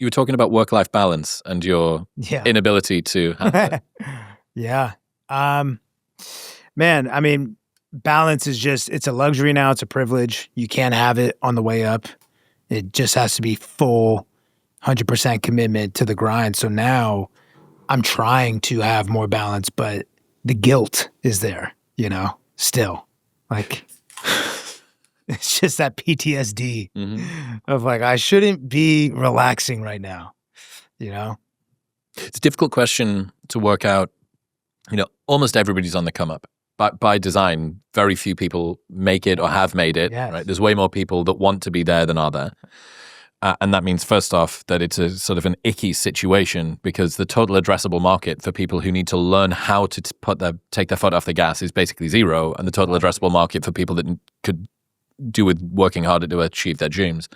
You were talking about work-life balance and your inability to have it. Yeah. Man, I mean, balance is it's a luxury now. It's a privilege. You can't have it on the way up. It just has to be full 100% commitment to the grind. So now I'm trying to have more balance, but the guilt is there, still. Like, it's just that PTSD of like, I shouldn't be relaxing right now, It's a difficult question to work out. Almost everybody's on the come up. By design, very few people make it or have made it. Yes. Right? There's way more people that want to be there than are there. And that means, first off, that it's a sort of an icky situation because the total addressable market for people who need to learn how to take their foot off the gas is basically zero. And the total addressable market for people that could do with working harder to achieve their dreams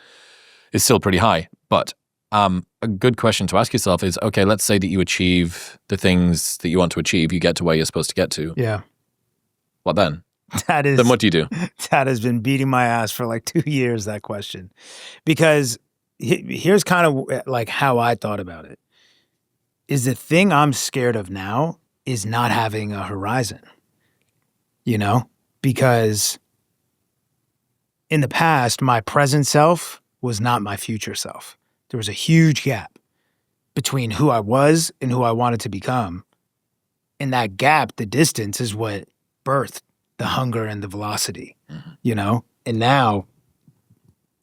is still pretty high. But a good question to ask yourself is, okay, let's say that you achieve the things that you want to achieve. You get to where you're supposed to get to. Yeah. What then? Then what do you do? That has been beating my ass for like 2 years, that question. Because here's kind of like how I thought about it. Is the thing I'm scared of now is not having a horizon, Because in the past, my present self was not my future self. There was a huge gap between who I was and who I wanted to become. And that gap, the distance, is what birthed the hunger and the velocity, And now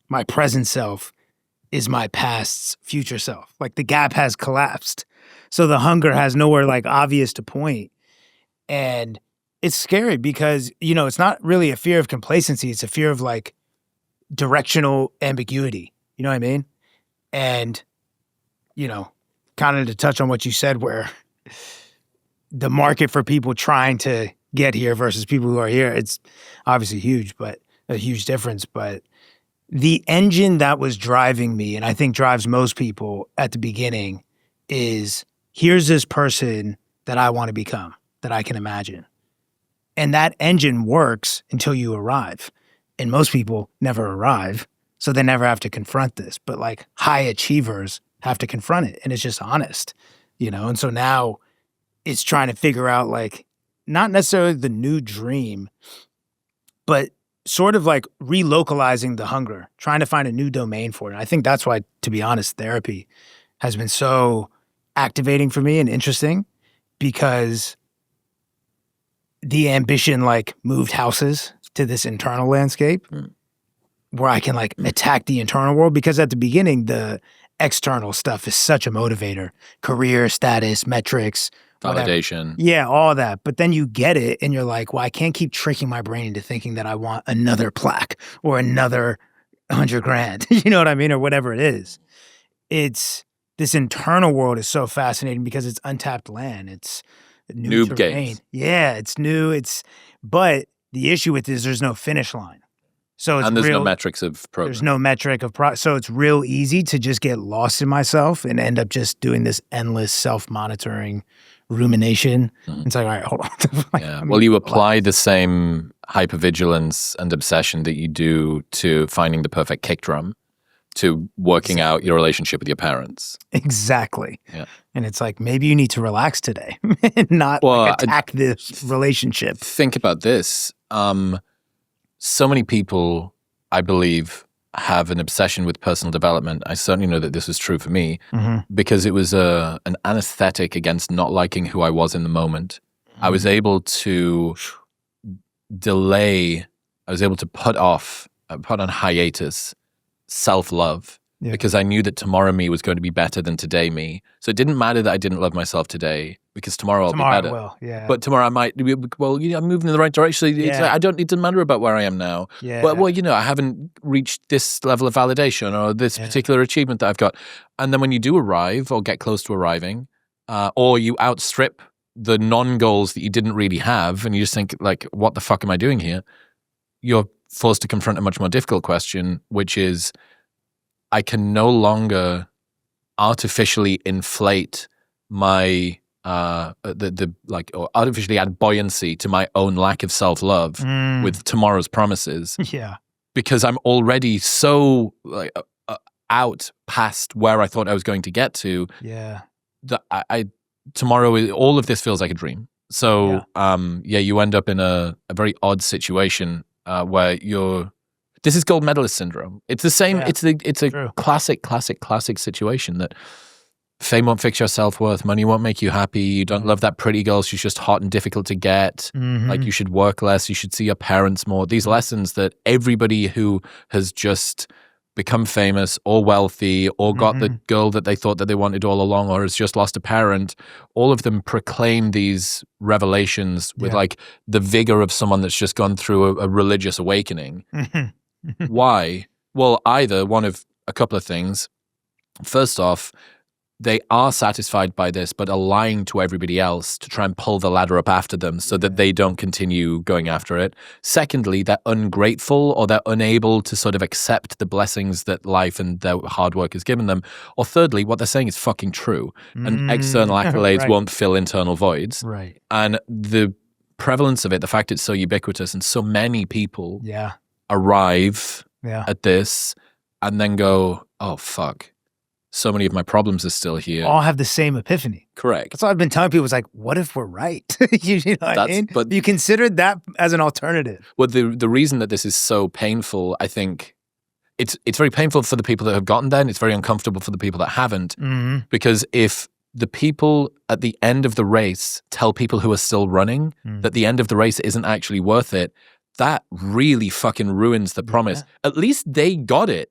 my present self is my past's future self. Like the gap has collapsed. So the hunger has nowhere like obvious to point. And it's scary because, it's not really a fear of complacency. It's a fear of like directional ambiguity. You know what I mean? And, kind of to touch on what you said, where the market for people trying to get here versus people who are here, it's obviously huge, but a huge difference. But the engine that was driving me, and I think drives most people at the beginning, is here's this person that I want to become, that I can imagine. And that engine works until you arrive. And most people never arrive, so they never have to confront this. But like high achievers have to confront it, and it's just honest, And so now it's trying to figure out like, not necessarily the new dream, but sort of like relocalizing the hunger, trying to find a new domain for it. And I think that's why, to be honest, therapy has been so activating for me and interesting, because the ambition like moved houses to this internal landscape where I can like attack the internal world, because at the beginning, the external stuff is such a motivator, career, status, metrics, validation. Whatever. Yeah, all that. But then you get it and you're like, well, I can't keep tricking my brain into thinking that I want another plaque or another $100,000, you know what I mean? Or whatever it is. It's this internal world is so fascinating because it's untapped land. It's new terrain. Games. Yeah, it's new. But the issue with it is there's no finish line. So it's there's no metrics of progress. There's no metric of so it's real easy to just get lost in myself and end up just doing this endless self-monitoring rumination. It's like, all right, hold on. Yeah. Well, you apply the same hypervigilance and obsession that you do to finding the perfect kick drum to working out your relationship with your parents. Exactly. Yeah. And it's like, maybe you need to relax today and not attack this relationship. Think about this. So many people, I believe, have an obsession with personal development. I certainly know that this was true for me because it was an anesthetic against not liking who I was in the moment. I was able to delay, I was able to put on hiatus self-love because I knew that tomorrow me was going to be better than today me. So it didn't matter that I didn't love myself today because tomorrow I'll be better. I will, yeah. But tomorrow I might, I'm moving in the right direction. It's like, it doesn't matter about where I am now. Yeah. But, I haven't reached this level of validation or this particular achievement that I've got. And then when you do arrive or get close to arriving, or you outstrip the non-goals that you didn't really have, and you just think, like, what the fuck am I doing here? You're forced to confront a much more difficult question, which is, I can no longer artificially inflate my or artificially add buoyancy to my own lack of self-love with tomorrow's promises. Yeah. Because I'm already so out past where I thought I was going to get to, Yeah. Tomorrow, all of this feels like a dream. So, you end up in a very odd situation where this is gold medalist syndrome. It's the same. Yeah. It's a True. classic situation that fame won't fix your self-worth. Money won't make you happy. You don't love that pretty girl. She's just hot and difficult to get. Mhm. Like, you should work less. You should see your parents more. These lessons that everybody who has just become famous or wealthy or got the girl that they thought that they wanted all along or has just lost a parent, all of them proclaim these revelations with like the vigor of someone that's just gone through a religious awakening. Why? Well, either one of a couple of things. First off, they are satisfied by this, but are lying to everybody else to try and pull the ladder up after them so that they don't continue going after it. Secondly, they're ungrateful or they're unable to sort of accept the blessings that life and their hard work has given them. Or thirdly, what they're saying is fucking true. And external accolades won't fill internal voids. Right. And the prevalence of it, the fact it's so ubiquitous and so many people arrive at this and then go, oh, fuck. So many of my problems are still here. All have the same epiphany. Correct. That's what I've been telling people. It's like, what if we're right? you know what I mean? But you considered that as an alternative. Well, the reason that this is so painful, I think, it's very painful for the people that have gotten there, and it's very uncomfortable for the people that haven't. Because if the people at the end of the race tell people who are still running that the end of the race isn't actually worth it, that really fucking ruins the promise. At least they got it.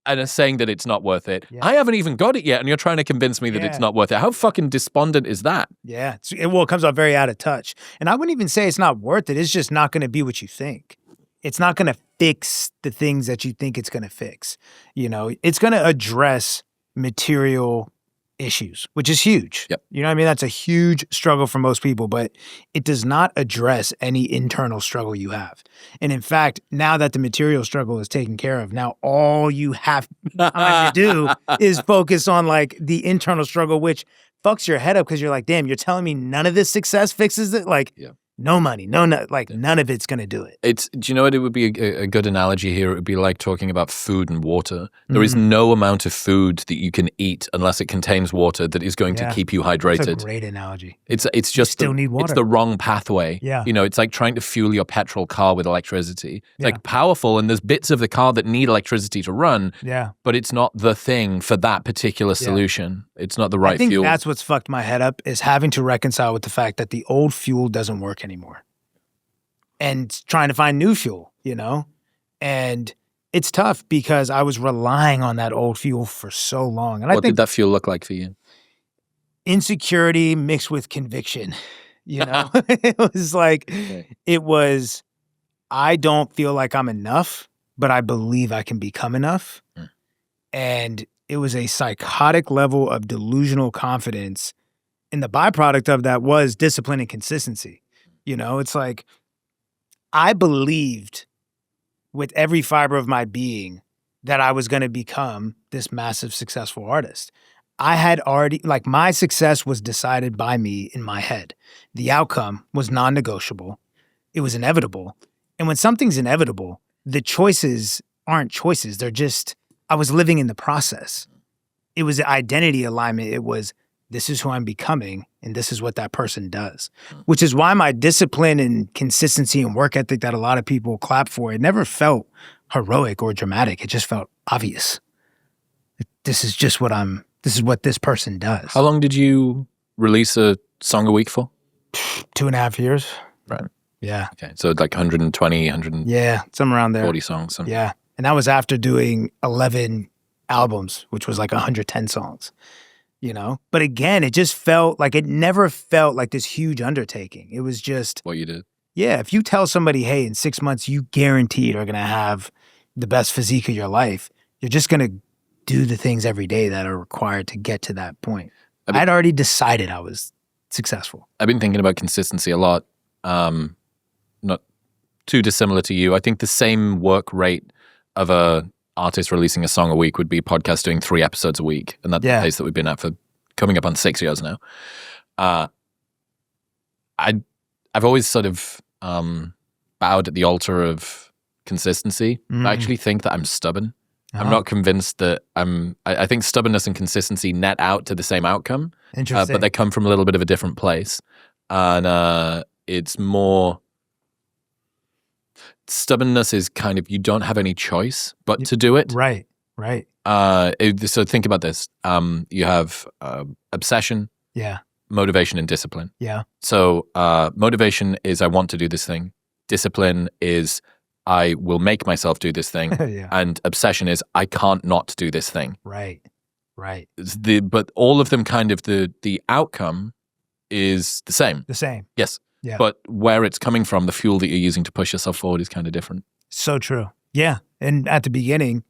And are saying that it's not worth it. I haven't even got it yet, and you're trying to convince me that it's not worth it. How fucking despondent is that? Yeah. It comes out very out of touch. And I wouldn't even say it's not worth it. It's just not going to be what you think. It's not going to fix the things that you think it's going to fix. You know, it's going to address material issues, which is huge. Yep. You know what I mean? That's a huge struggle for most people, but it does not address any internal struggle you have. And in fact, now that the material struggle is taken care of, now all you have to do is focus on like the internal struggle, which fucks your head up because you're like, damn, you're telling me none of this success fixes it? Like, no money, none of it's going to do it. Do you know what it would be a good analogy here? It would be like talking about food and water. There is no amount of food that you can eat unless it contains water that is going to keep you hydrated. That's a great analogy. It's just you still need water. It's the wrong pathway. Yeah. You know, it's like trying to fuel your petrol car with electricity. It's like powerful, and there's bits of the car that need electricity to run. Yeah. But it's not the thing for that particular solution. It's not the right fuel. I think that's what's fucked my head up, is having to reconcile with the fact that the old fuel doesn't work anymore. And trying to find new fuel, you know? And it's tough because I was relying on that old fuel for so long. And what did that fuel look like for you? Insecurity mixed with conviction, you know? It was like, I don't feel like I'm enough, but I believe I can become enough. And it was a psychotic level of delusional confidence. And the byproduct of that was discipline and consistency. You know, it's like, I believed with every fiber of my being that I was going to become this massive successful artist. I had already, like, my success was decided by me in my head. The outcome was non-negotiable. It was inevitable. And when something's inevitable, the choices aren't choices. They're just, I was living in the process. It was identity alignment. It was, this is who I'm becoming, and this is what that person does. Which is why my discipline and consistency and work ethic that a lot of people clap for, it never felt heroic or dramatic. It just felt obvious. This is just this is what this person does. How long did you release a song a week for? 2.5 years. Right. Yeah. Okay. So like 120, 140 yeah, somewhere around there. songs. Yeah. And that was after doing 11 albums, which was like 110 songs. You know, but again, it just felt like, it never felt like this huge undertaking. It was just what you did. Yeah. If you tell somebody, hey, in 6 months, you guaranteed are going to have the best physique of your life, you're just going to do the things every day that are required to get to that point. I'd already decided I was successful. I've been thinking about consistency a lot. Not too dissimilar to you. I think the same work rate of a artist releasing a song a week would be podcast doing 3 episodes a week. And that's the pace that we've been at for coming up on 6 years now. I've always sort of bowed at the altar of consistency. I actually think that I'm stubborn. I'm not convinced that I think stubbornness and consistency net out to the same outcome. Interesting. But they come from a little bit of a different place. And it's more... Stubbornness is kind of, you don't have any choice but to do it. Right. So think about this. You have obsession, motivation, and discipline. Yeah. So motivation is I want to do this thing. Discipline is I will make myself do this thing. And obsession is I can't not do this thing. Right. But all of them kind of the outcome is the same. The same. Yes. Yeah. But where it's coming from, the fuel that you're using to push yourself forward is kind of different. So true. Yeah. And at the beginning,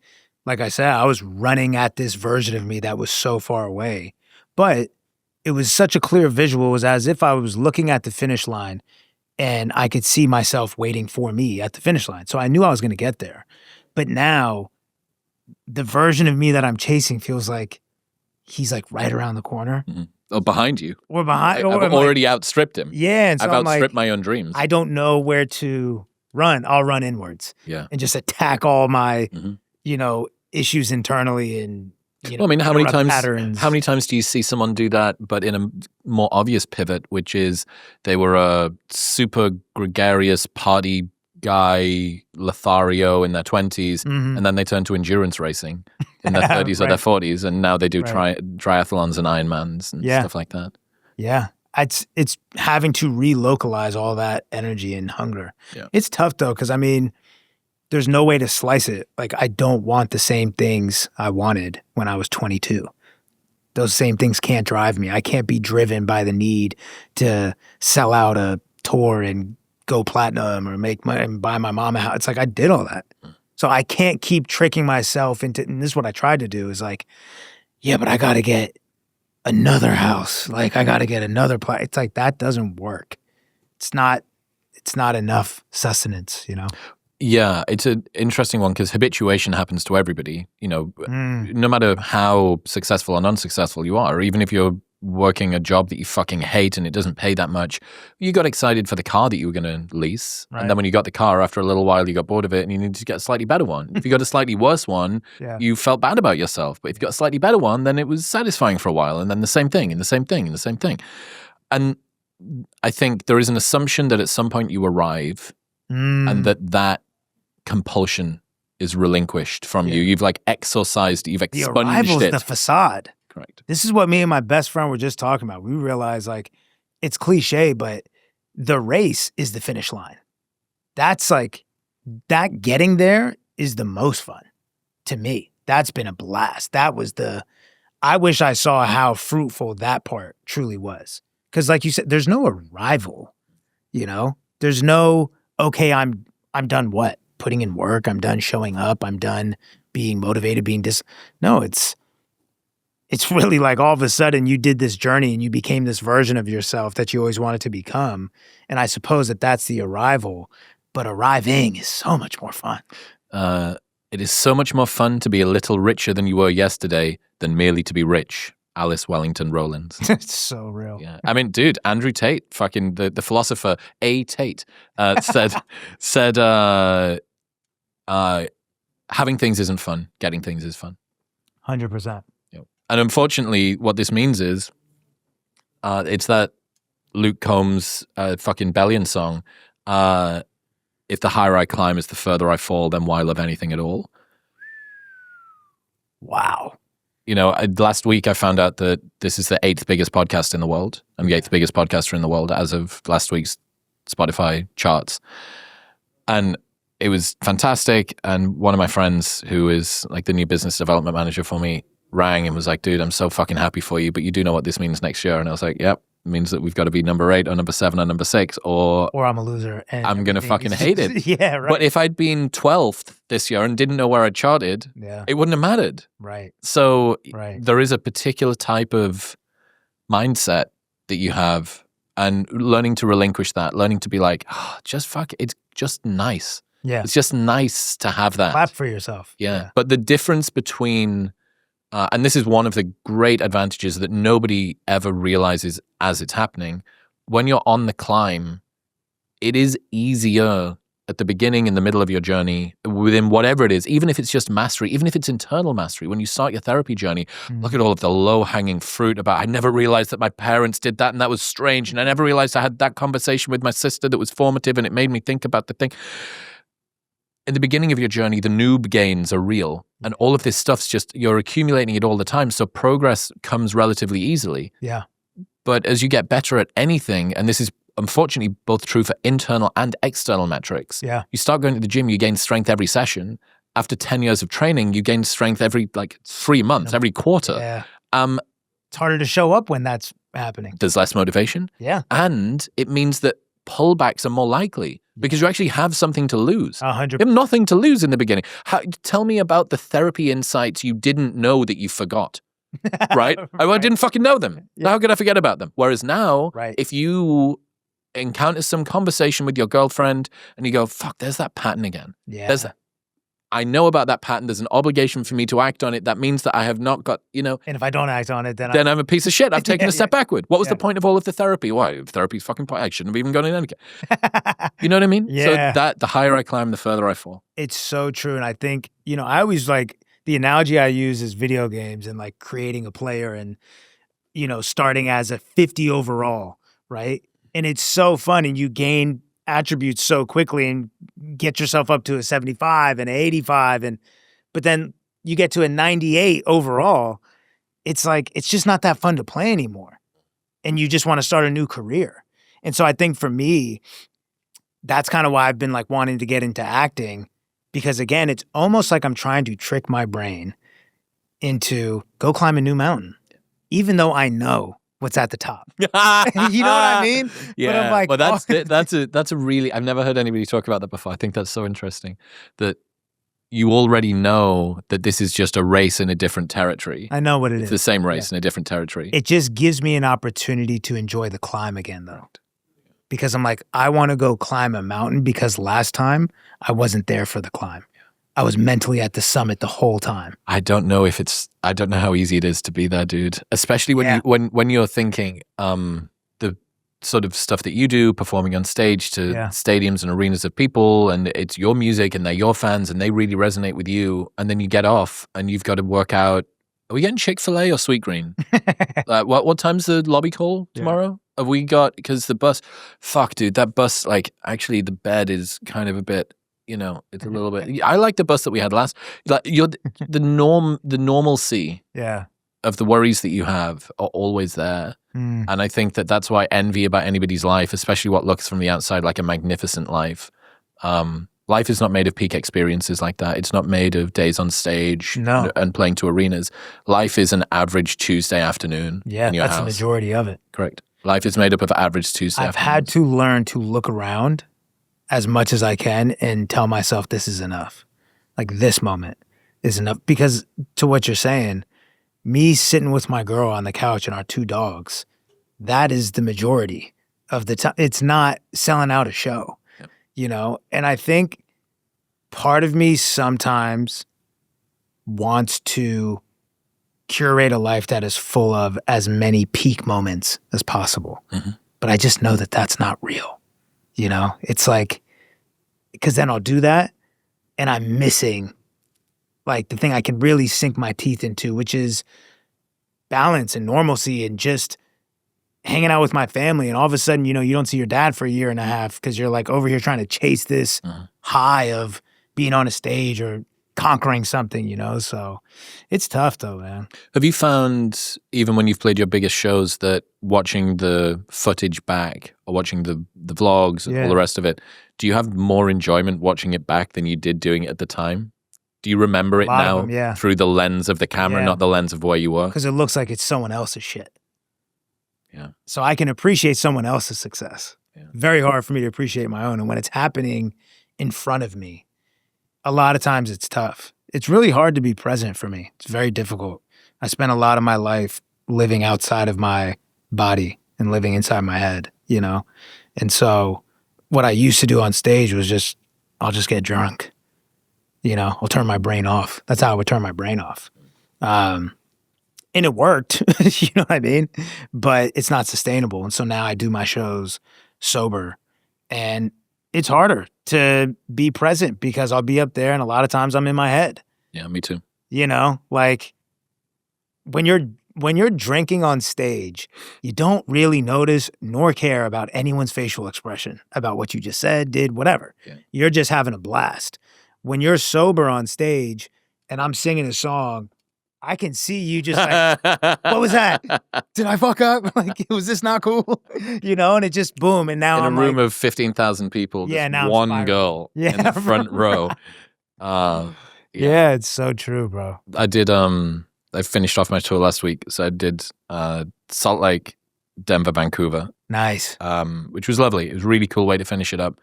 like I said, I was running at this version of me that was so far away. But it was such a clear visual. It was as if I was looking at the finish line and I could see myself waiting for me at the finish line. So I knew I was going to get there. But now the version of me that I'm chasing feels like he's like right around the corner. Mm-hmm. Or behind you. Or behind. I've already outstripped him. Yeah. And so I've outstripped my own dreams. I don't know where to run. I'll run inwards. Yeah. And just attack all my, issues internally and, well, I mean, how many patterns. times do you see someone do that, but in a more obvious pivot, which is they were a super gregarious party guy, Lothario in their 20s, and then they turn to endurance racing in their 30s or their 40s, and now they do triathlons and Ironmans and stuff like that. Yeah. It's having to relocalize all that energy and hunger. Yeah. It's tough though, because I mean, there's no way to slice it. Like I don't want the same things I wanted when I was 22. Those same things can't drive me. I can't be driven by the need to sell out a tour and go platinum or make money and buy my mom a house. It's like I did all that. So I can't keep tricking myself into, and this is what I tried to do is like, yeah, but I got to get another house. Like I got to get another place. It's like, that doesn't work. It's not enough sustenance, Yeah, it's an interesting one because habituation happens to everybody. No matter how successful or unsuccessful you are, or even if you're working a job that you fucking hate and it doesn't pay that much, you got excited for the car that you were going to lease. Right. And then when you got the car, after a little while, you got bored of it and you needed to get a slightly better one. If you got a slightly worse one, you felt bad about yourself. But if you got a slightly better one, then it was satisfying for a while. And then the same thing and the same thing and the same thing. And I think there is an assumption that at some point you arrive and that compulsion is relinquished from you. You've like exorcised, you've expunged the arrival's it. The facade. Correct. This is what me and my best friend were just talking about. We realized like it's cliche, but the race is the finish line. That's like, that getting there is the most fun to me. That's been a blast. I wish I saw how fruitful that part truly was. Because like you said, there's no arrival, There's no, okay, I'm done what? Putting in work, I'm done showing up, I'm done being motivated, No, it's really like all of a sudden you did this journey and you became this version of yourself that you always wanted to become. And I suppose that's the arrival, but arriving is so much more fun. It is so much more fun to be a little richer than you were yesterday than merely to be rich. Alice Wellington Rowlands. It's so real. Yeah. I mean, dude, Andrew Tate, fucking the philosopher A. Tate, said having things isn't fun. Getting things is fun. 100%. And unfortunately, what this means is it's that Luke Combs fucking Bellion song. If the higher I climb is the further I fall, then why love anything at all? Wow. Last week I found out that this is the 8th biggest podcast in the world. I'm the 8th biggest podcaster in the world as of last week's Spotify charts. And it was fantastic. And one of my friends, who is like the new business development manager for me, rang and was like, dude, I'm so fucking happy for you, but you do know what this means next year. And I was like, yep, it means that we've got to be number 8 or number 7 or number 6 or I'm a loser. And I'm going to fucking hate it. Yeah, right. But if I'd been 12th this year and didn't know where I'd charted, it wouldn't have mattered. Right. So there is a particular type of mindset that you have, and learning to relinquish that, learning to be like, just fuck it. It's just nice. Yeah. It's just nice to have that. Clap for yourself. Yeah. But the difference between, and this is one of the great advantages that nobody ever realizes as it's happening, when you're on the climb, it is easier at the beginning, in the middle of your journey, within whatever it is, even if it's just mastery, even if it's internal mastery, when you start your therapy journey, look at all of the low-hanging fruit about, I never realized that my parents did that and that was strange, and I never realized I had that conversation with my sister that was formative and it made me think about the thing. In the beginning of your journey, the noob gains are real, and all of this stuff's just, you're accumulating it all the time, so progress comes relatively easily. Yeah. But as you get better at anything, and this is unfortunately both true for internal and external metrics. Yeah. You start going to the gym, you gain strength every session. After 10 years of training, you gain strength every 3 months, every quarter. Yeah. It's harder to show up when that's happening. There's less motivation. Yeah. And it means that pullbacks are more likely because you actually have something to lose. 100%. You have nothing to lose in the beginning. Tell me about the therapy insights you didn't know that you forgot. Right? I didn't fucking know them. Yeah. How could I forget about them? Whereas now, if you encounter some conversation with your girlfriend and you go, fuck, there's that pattern again. Yeah. There's that. I know about that pattern. There's an obligation for me to act on it. That means that I have not got, And if I don't act on it, then I'm a piece of shit. I've taken a step backward. What was the point of all of the therapy? Why? Therapy's fucking point. I shouldn't have even gone in any case. You know what I mean? Yeah. So the higher I climb, the further I fall. It's so true. And I think, I always the analogy I use is video games and creating a player and, starting as a 50 overall, right? And it's so fun, and you gain attributes so quickly and get yourself up to a 75 and an 85, but then you get to a 98 overall. It's it's just not that fun to play anymore, and you just want to start a new career. And so I think for me, that's kind of why I've been wanting to get into acting, because again, it's almost like I'm trying to trick my brain into go climb a new mountain, even though I know what's at the top. You know what I mean? Yeah. But I'm that's a really, I've never heard anybody talk about that before. I think that's so interesting that you already know that this is just a race in a different territory. I know what it is. It's the same race in a different territory. It just gives me an opportunity to enjoy the climb again, though. Because I'm I want to go climb a mountain because last time I wasn't there for the climb. I was mentally at the summit the whole time. I don't know how easy it is to be there, dude. Especially when you're thinking the sort of stuff that you do, performing on stage to stadiums and arenas of people, and it's your music and they're your fans and they really resonate with you. And then you get off and you've got to work out, are we getting Chick-fil-A or Sweet Green? What time's the lobby call tomorrow? Have we got, because the bus, fuck, dude, that bus, actually the bed is kind of a bit, it's a little bit. I like the bus that we had last. You're the normalcy of the worries that you have are always there, and I think that's why envy about anybody's life, especially what looks from the outside like a magnificent life. Life is not made of peak experiences like that. It's not made of days on stage and playing to arenas. Life is an average Tuesday afternoon. Yeah, in your that's house. the majority of it. Correct. Life is made up of average Tuesday. I've had to learn to look around as much as I can and tell myself this is enough. This moment is enough. Because to what you're saying, me sitting with my girl on the couch and our 2 dogs, that is the majority of the time. It's not selling out a show, And I think part of me sometimes wants to curate a life that is full of as many peak moments as possible. Mm-hmm. But I just know that that's not real. It's because then I'll do that and I'm missing the thing I can really sink my teeth into, which is balance and normalcy and just hanging out with my family. And all of a sudden, you don't see your dad for a year and a half because you're over here trying to chase this high of being on a stage or conquering something, so it's tough though, man. Have you found, even when you've played your biggest shows, that watching the footage back or watching the vlogs and all the rest of it, do you have more enjoyment watching it back than you did doing it at the time? Do you remember it now through the lens of the camera, not the lens of where you were? Because it looks like it's someone else's shit. Yeah. So I can appreciate someone else's success. Yeah. Very hard for me to appreciate my own. And when it's happening in front of me, a lot of times it's tough. It's really hard to be present for me. It's very difficult. I spent a lot of my life living outside of my body and living inside my head, And so what I used to do on stage was I'll just get drunk. I'll turn my brain off. That's how I would turn my brain off. And it worked, you know what I mean? But it's not sustainable. And so now I do my shows sober, and it's harder to be present because I'll be up there and a lot of times I'm in my head. Yeah, me too. You know, like when you're drinking on stage, you don't really notice nor care about anyone's facial expression, about what you just said, did, whatever. Yeah. You're just having a blast. When you're sober on stage and I'm singing a song, I can see you just like, what was that? Did I fuck up? Like, was this not cool? You know, and it just boom. And now in I'm a room like, of 15,000 people, Yeah, just now I'm one spiraling. girl Yeah, in the front row. yeah, it's so true, bro. I did, I finished off my tour last week. So I did Salt Lake, Denver, Vancouver, Nice. which was lovely. It was a really cool way to finish it up.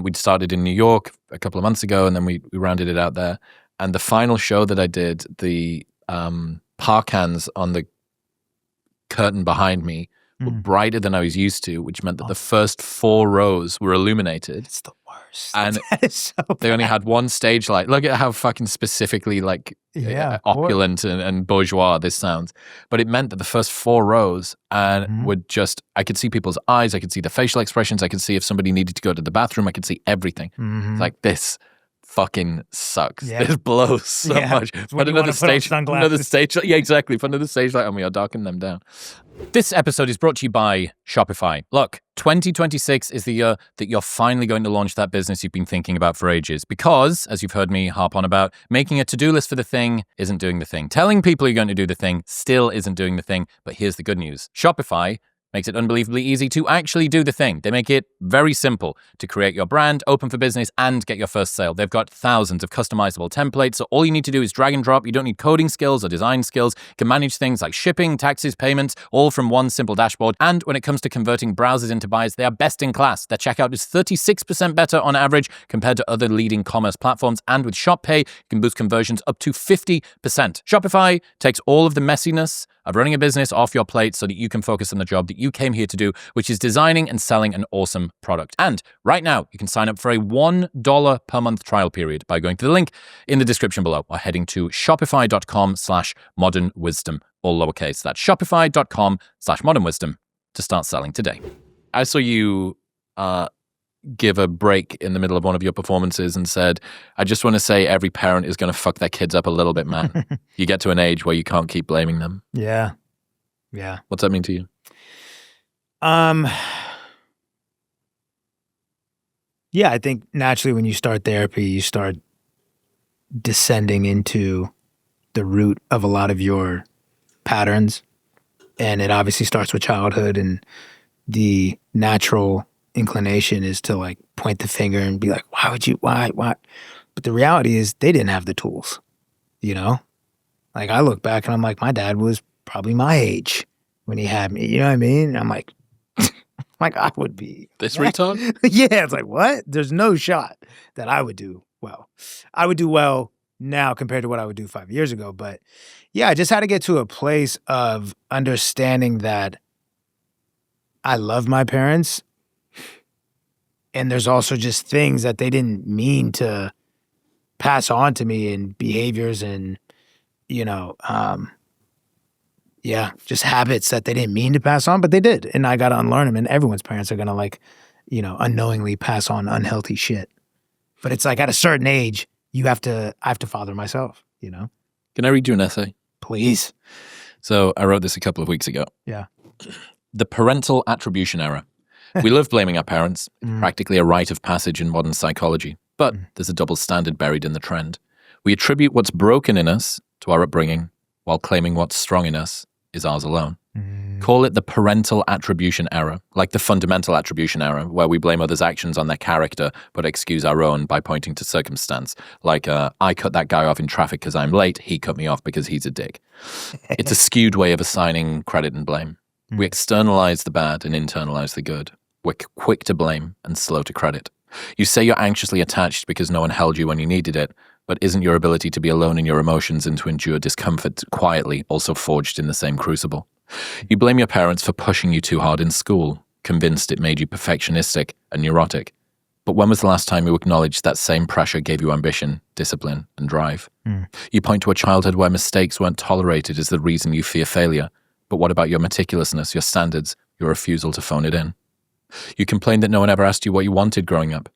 We'd started in New York a couple of months ago, and then we rounded it out there. And the final show that I did, the park cans on the curtain behind me were brighter than I was used to, which meant that the first 4 rows were illuminated. It's the worst. And that is so they only bad. had one stage light. Look at how fucking specifically like Yeah, opulent and bourgeois this sounds. But it meant that the first 4 rows would just, I could see people's eyes, I could see the facial expressions, I could see if somebody needed to go to the bathroom, I could see everything. It's like, this fucking sucks. Yeah. This blows so much. Put another stage, yeah, exactly. Put another stage light on me, I'll darken them down. This episode is brought to you by Shopify. Look, 2026 is the year that you're finally going to launch that business you've been thinking about for ages. Because, as you've heard me harp on about, making a to-do list for the thing isn't doing the thing. Telling people you're going to do the thing still isn't doing the thing. But here's the good news. Shopify makes it unbelievably easy to actually do the thing. They make it very simple to create your brand, open for business, and get your first sale. They've got thousands of customizable templates, so all you need to do is drag and drop. You don't need coding skills or design skills. You can manage things like shipping, taxes, payments, all from one simple dashboard. And when it comes to converting browsers into buyers, they are best in class. Their checkout is 36% better on average compared to other leading commerce platforms. And with Shop Pay, you can boost conversions up to 50%. Shopify takes all of the messiness of running a business off your plate so that you can focus on the job that you came here to do, which is designing and selling an awesome product. And right now, you can sign up for a $1 per month trial period by going to the link in the description below or heading to shopify.com/modernwisdom, all lowercase. That's shopify.com/modernwisdom to start selling today. I saw you give a break in the middle of one of your performances and said, I just want to say every parent is going to fuck their kids up a little bit, man. You get to an age where you can't keep blaming them. Yeah. Yeah. What's that mean to you? Yeah, I think naturally when you start therapy, you start descending into the root of a lot of your patterns. And it obviously starts with childhood, and the natural inclination is to like point the finger and be like, why? But the reality is they didn't have the tools, you know? Like I look back and I'm like, my dad was probably my age when he had me, you know what I mean? And I'm like, I would be. This retard? Yeah, it's like, what? There's no shot that I would do well. I would do well now compared to what I would do 5 years ago. But yeah, I just had to get to a place of understanding that I love my parents. And there's also just things that they didn't mean to pass on to me, and behaviors and, you know, just habits that they didn't mean to pass on, but they did. And I got to unlearn them. And everyone's parents are going to like, you know, unknowingly pass on unhealthy shit. But it's like at a certain age, I have to father myself, you know? Can I read you an essay? Please. So I wrote this a couple of weeks ago. Yeah. The parental attribution error. We love blaming our parents. It's practically a rite of passage in modern psychology. But there's a double standard buried in the trend. We attribute what's broken in us to our upbringing, while claiming what's strong in us is ours alone. Call it the parental attribution error, like the fundamental attribution error, where we blame others' actions on their character, but excuse our own by pointing to circumstance. Like, I cut that guy off in traffic because I'm late, he cut me off because he's a dick. It's a skewed way of assigning credit and blame. We externalize the bad and internalize the good. We're quick to blame and slow to credit. You say you're anxiously attached because no one held you when you needed it, but isn't your ability to be alone in your emotions and to endure discomfort quietly also forged in the same crucible? You blame your parents for pushing you too hard in school, convinced it made you perfectionistic and neurotic. But when was the last time you acknowledged that same pressure gave you ambition, discipline, and drive? You point to a childhood where mistakes weren't tolerated as the reason you fear failure. But what about your meticulousness, your standards, your refusal to phone it in? You complain that no one ever asked you what you wanted growing up.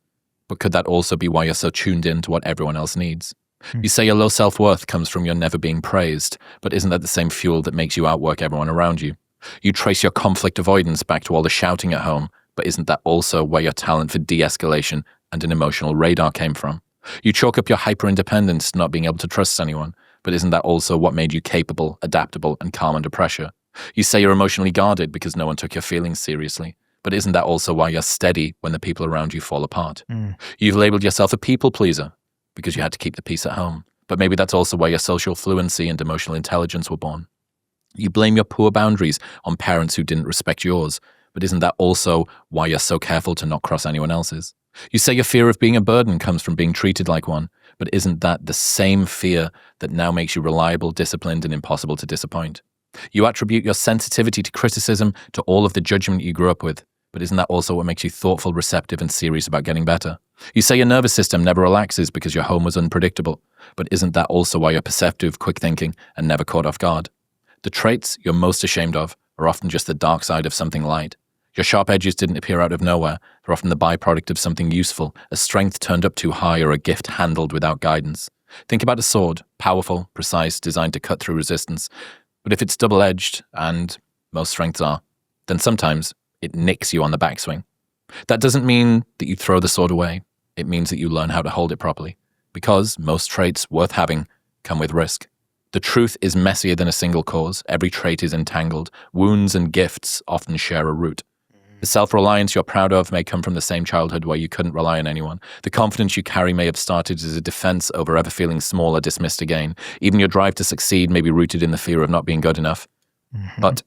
but could that also be why you're so tuned in to what everyone else needs? You say your low self-worth comes from your never being praised, but isn't that the same fuel that makes you outwork everyone around you? You trace your conflict avoidance back to all the shouting at home, but isn't that also where your talent for de-escalation and an emotional radar came from? You chalk up your hyper-independence to not being able to trust anyone, but isn't that also what made you capable, adaptable, and calm under pressure? You say you're emotionally guarded because no one took your feelings seriously, but isn't that also why you're steady when the people around you fall apart? You've labeled yourself a people pleaser because you had to keep the peace at home, but maybe that's also where your social fluency and emotional intelligence were born. You blame your poor boundaries on parents who didn't respect yours, but isn't that also why you're so careful to not cross anyone else's? You say your fear of being a burden comes from being treated like one, but isn't that the same fear that now makes you reliable, disciplined, and impossible to disappoint? You attribute your sensitivity to criticism to all of the judgment you grew up with, but isn't that also what makes you thoughtful, receptive, and serious about getting better? You say your nervous system never relaxes because your home was unpredictable, but isn't that also why you're perceptive, quick thinking, and never caught off guard? The traits you're most ashamed of are often just the dark side of something light. Your sharp edges didn't appear out of nowhere. They're often the byproduct of something useful, a strength turned up too high or a gift handled without guidance. Think about a sword, powerful, precise, designed to cut through resistance. But if it's double-edged, and most strengths are, then sometimes it nicks you on the backswing. That doesn't mean that you throw the sword away. It means that you learn how to hold it properly. Because most traits worth having come with risk. The truth is messier than a single cause. Every trait is entangled. Wounds and gifts often share a root. The self-reliance you're proud of may come from the same childhood where you couldn't rely on anyone. The confidence you carry may have started as a defense over ever feeling small or dismissed again. Even your drive to succeed may be rooted in the fear of not being good enough. But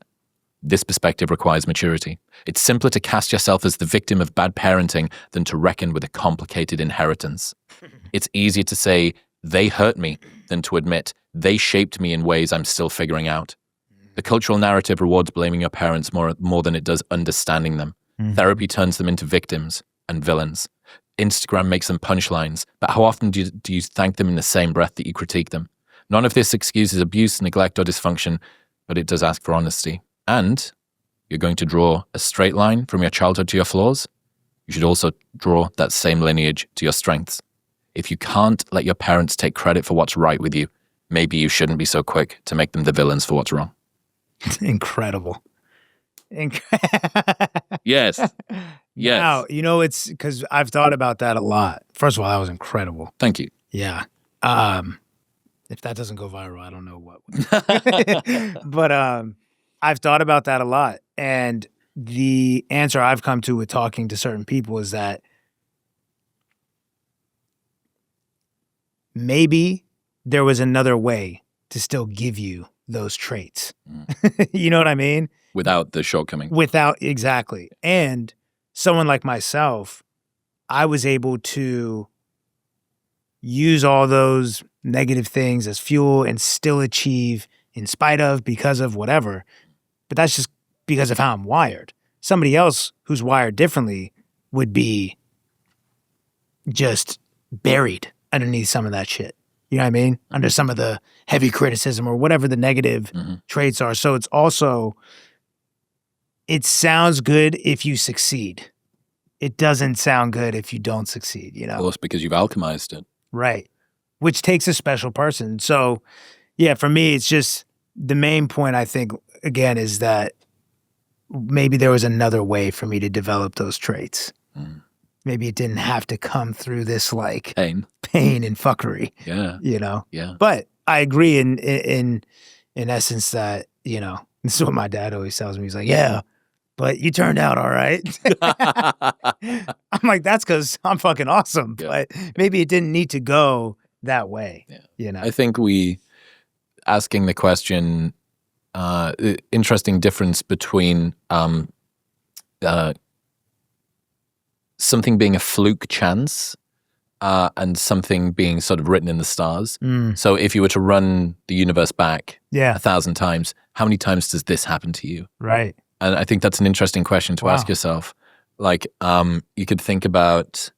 this perspective requires maturity. It's simpler to cast yourself as the victim of bad parenting than to reckon with a complicated inheritance. It's easier to say, they hurt me, than to admit, they shaped me in ways I'm still figuring out. The cultural narrative rewards blaming your parents more than it does understanding them. Therapy turns them into victims and villains. Instagram makes them punchlines, but how often do you thank them in the same breath that you critique them? None of this excuses abuse, neglect, or dysfunction, but it does ask for honesty. And you're going to draw a straight line from your childhood to your flaws. You should also draw that same lineage to your strengths. If you can't let your parents take credit for what's right with you, maybe you shouldn't be so quick to make them the villains for what's wrong. Incredible. Yes. Yes. Now, it's because I've thought about that a lot. First of all, that was incredible. Thank you. Yeah. If that doesn't go viral, I don't know what would. But I've thought about that a lot. And the answer I've come to with talking to certain people is that maybe there was another way to still give you those traits. You know what I mean? Without the shortcoming. Exactly. And someone like myself, I was able to use all those negative things as fuel and still achieve in spite of, because of, whatever. But that's just because of how I'm wired. Somebody else who's wired differently would be just buried underneath some of that shit. You know what I mean? Under some of the heavy criticism or whatever the negative traits are. So it's also, it sounds good if you succeed. It doesn't sound good if you don't succeed, Of course, because you've alchemized it. Right. Which takes a special person. So, yeah, for me, it's just the main point, I think, again, is that maybe there was another way for me to develop those traits. Maybe it didn't have to come through this like pain and fuckery. Yeah. Yeah. But I agree in essence that, this is what my dad always tells me. He's like, yeah, but you turned out all right. I'm like, that's because I'm fucking awesome. Yeah. But maybe it didn't need to go that way. Yeah. I think asking the question, interesting difference between something being a fluke chance and something being sort of written in the stars. So if you were to run the universe back 1,000 times, how many times does this happen to you? Right. And I think that's an interesting question to ask yourself. Like, you could think about